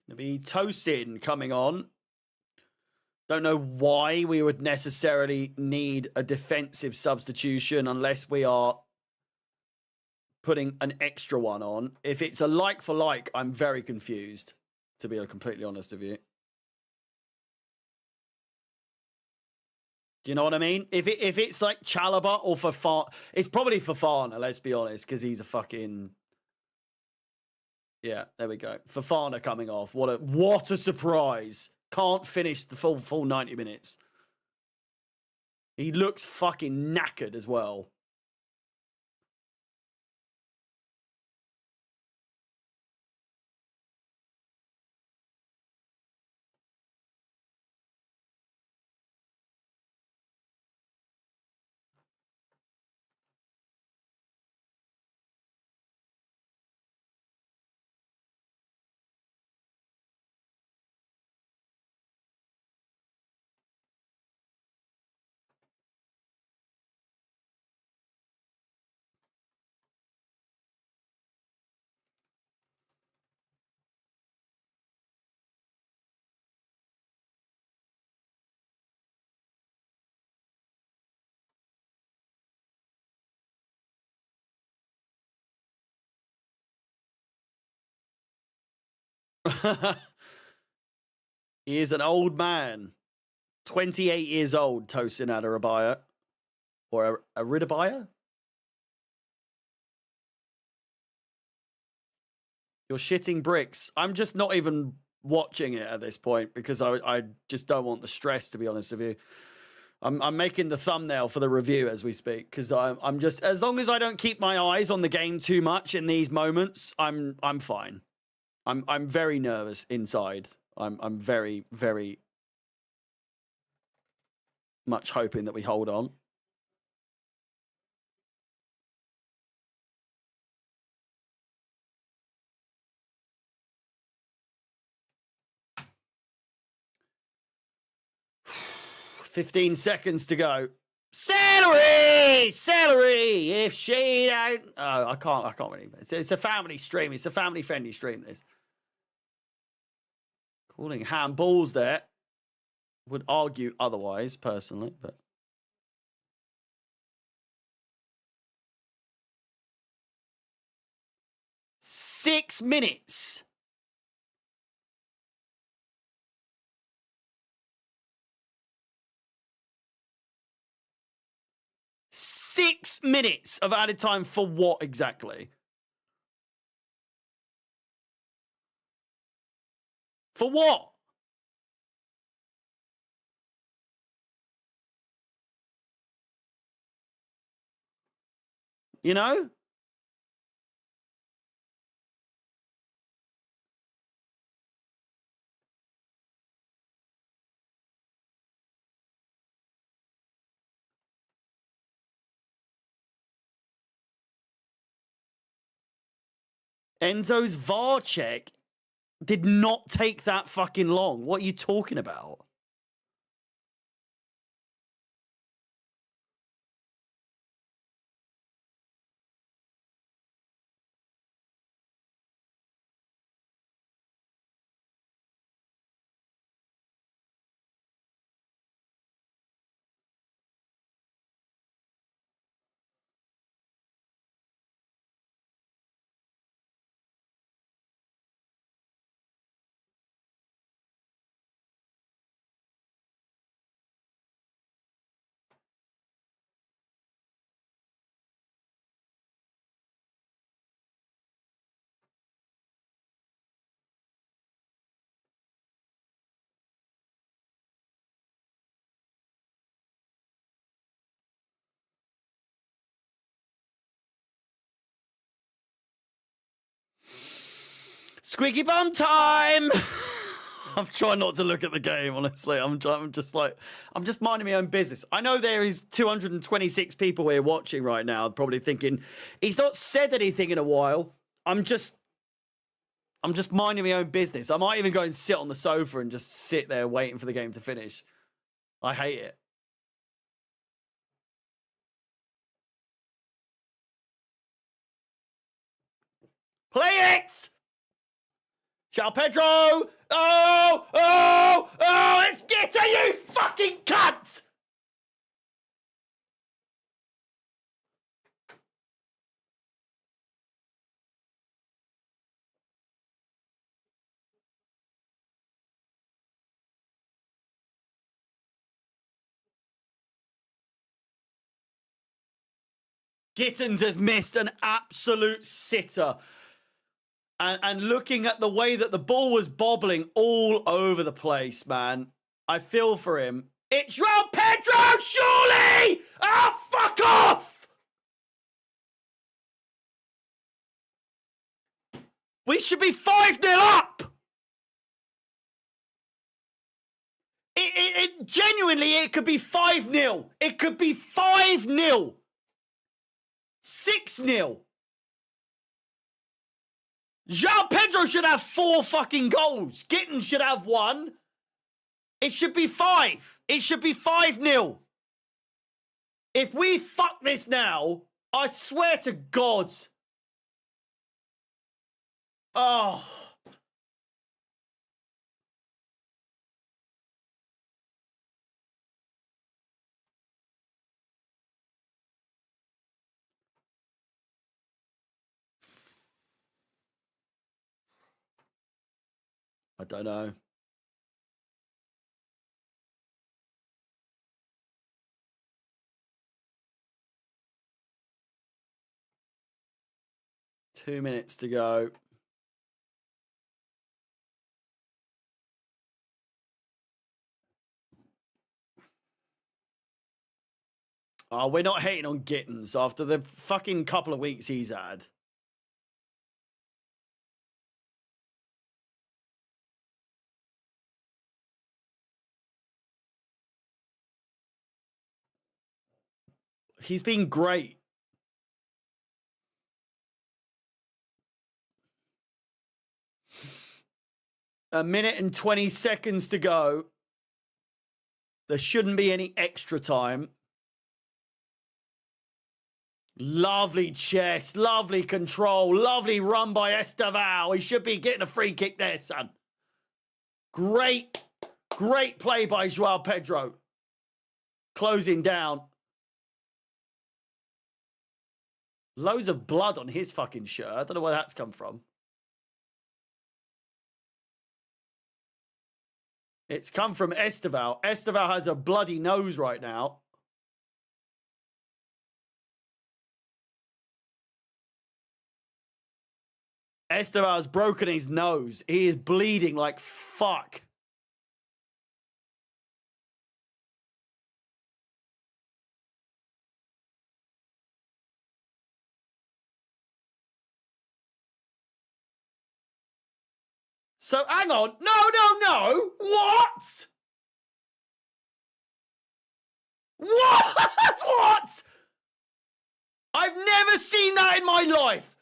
Speaker 1: Gonna be Tosin coming on. Don't know why we would necessarily need a defensive substitution unless we are putting an extra one on. If it's a like for like, I'm very confused, to be completely honest with you. Do you know what I mean? If it's like Chalobah or Fofana, it's probably Fofana, let's be honest, because he's a fucking... Yeah, there we go. Fofana coming off. What a surprise. Can't finish the full 90 minutes. He looks fucking knackered as well. He is an old man. 28 years old, Tosin Adarabioyo. Or Aridabioyo? You're shitting bricks. I'm just not even watching it at this point because I just don't want the stress, to be honest with you. I'm making the thumbnail for the review as we speak because I'm just, as long as I don't keep my eyes on the game too much in these moments, I'm fine. I'm very nervous inside. I'm very, very much hoping that we hold on. $15 seconds to go. Celery! Celery! If she don't... Oh, I can't really... It's a family stream. It's a family-friendly stream, this. Calling handballs there. Would argue otherwise, personally, but... Six minutes! Six minutes of added time for what exactly? For what? You know? Enzo's VAR check did not take that fucking long. What are you talking about? Squeaky bum time! I'm trying not to look at the game, honestly. I'm just minding my own business. I know there is 226 people here watching right now, probably thinking, he's not said anything in a while. I'm just minding my own business. I might even go and sit on the sofa and just sit there waiting for the game to finish. I hate it. Play it! João Pedro! Oh! It's Gitter, you fucking cunt! Gittins has missed an absolute sitter. And looking at the way that the ball was bobbling all over the place, man, I feel for him. It's João Pedro, surely! Ah, fuck off! We should be 5-0 up! It genuinely, it could be 5-0. It could be 5-0. 6-0. João Pedro should have 4 fucking goals. Gittins should have 1. It should be 5. It should be 5-0. If we fuck this now, I swear to God. Oh. I don't know. Two minutes to go. Oh, we're not hating on Gittins after the fucking couple of weeks he's had. He's been great. A minute and 20 seconds to go. There shouldn't be any extra time. Lovely chest, lovely control, lovely run by Esteval. He should be getting a free kick there, son. Great play by João Pedro. Closing down. Loads of blood on his fucking shirt. I don't know where that's come from. It's come from Esteval. Esteval has a bloody nose right now. Esteval's broken his nose. He is bleeding like fuck. So, hang on. No. What? What? I've never seen that in my life.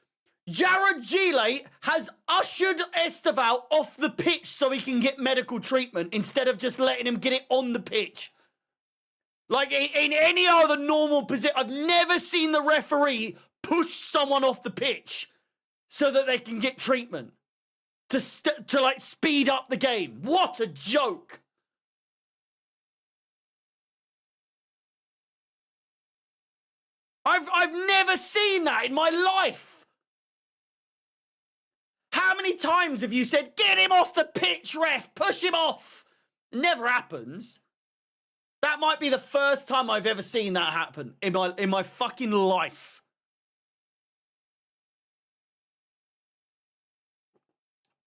Speaker 1: Jared Gile has ushered Esteval off the pitch so he can get medical treatment instead of just letting him get it on the pitch. Like in any other normal position, I've never seen the referee push someone off the pitch so that they can get treatment. To like speed up the game. What a joke. I've never seen that in my life. How many times have you said, get him off the pitch, ref, push him off? It never happens. That might be the first time I've ever seen that happen in my fucking life.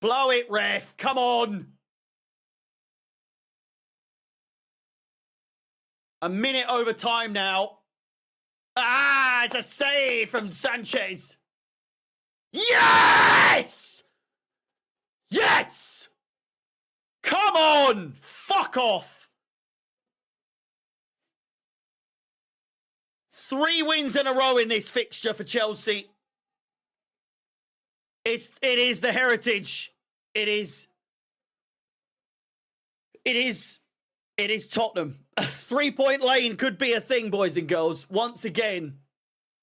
Speaker 1: Blow it, ref. Come on. A minute over time now. Ah, it's a save from Sanchez. Yes! Yes! Come on! Fuck off! 3 wins in a row in this fixture for Chelsea. It is the heritage. It is Tottenham. A 3-point lane could be a thing, boys and girls. Once again,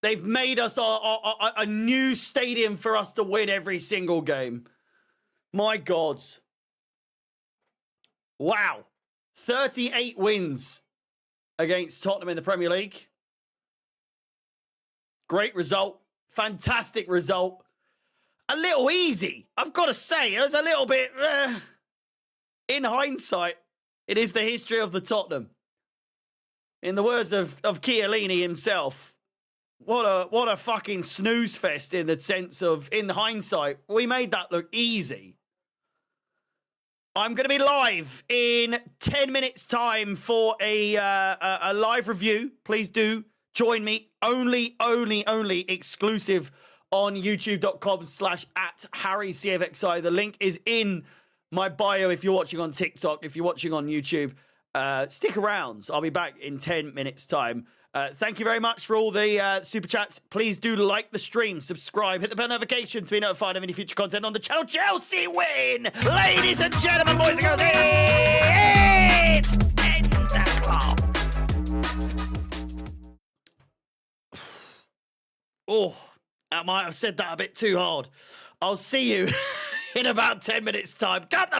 Speaker 1: they've made us a new stadium for us to win every single game. My God. Wow. 38 wins against Tottenham in the Premier League. Great result. Fantastic result. A little easy, I've got to say. It was a little bit... in hindsight, it is the history of the Tottenham. In the words of Chiellini himself, what a fucking snooze fest in the sense of, in hindsight, we made that look easy. I'm going to be live in 10 minutes' time for a live review. Please do join me. Only exclusive on youtube.com/@HarryCFXI. The link is in my bio if you're watching on TikTok. If you're watching on YouTube, stick around. I'll be back in 10 minutes' time. Thank you very much for all the super chats. Please do like the stream, subscribe, hit the bell notification to be notified of any future content on the channel. Chelsea win! Ladies and gentlemen, boys and girls, it's Club. Oh, I might have said that a bit too hard. I'll see you in about 10 minutes' time.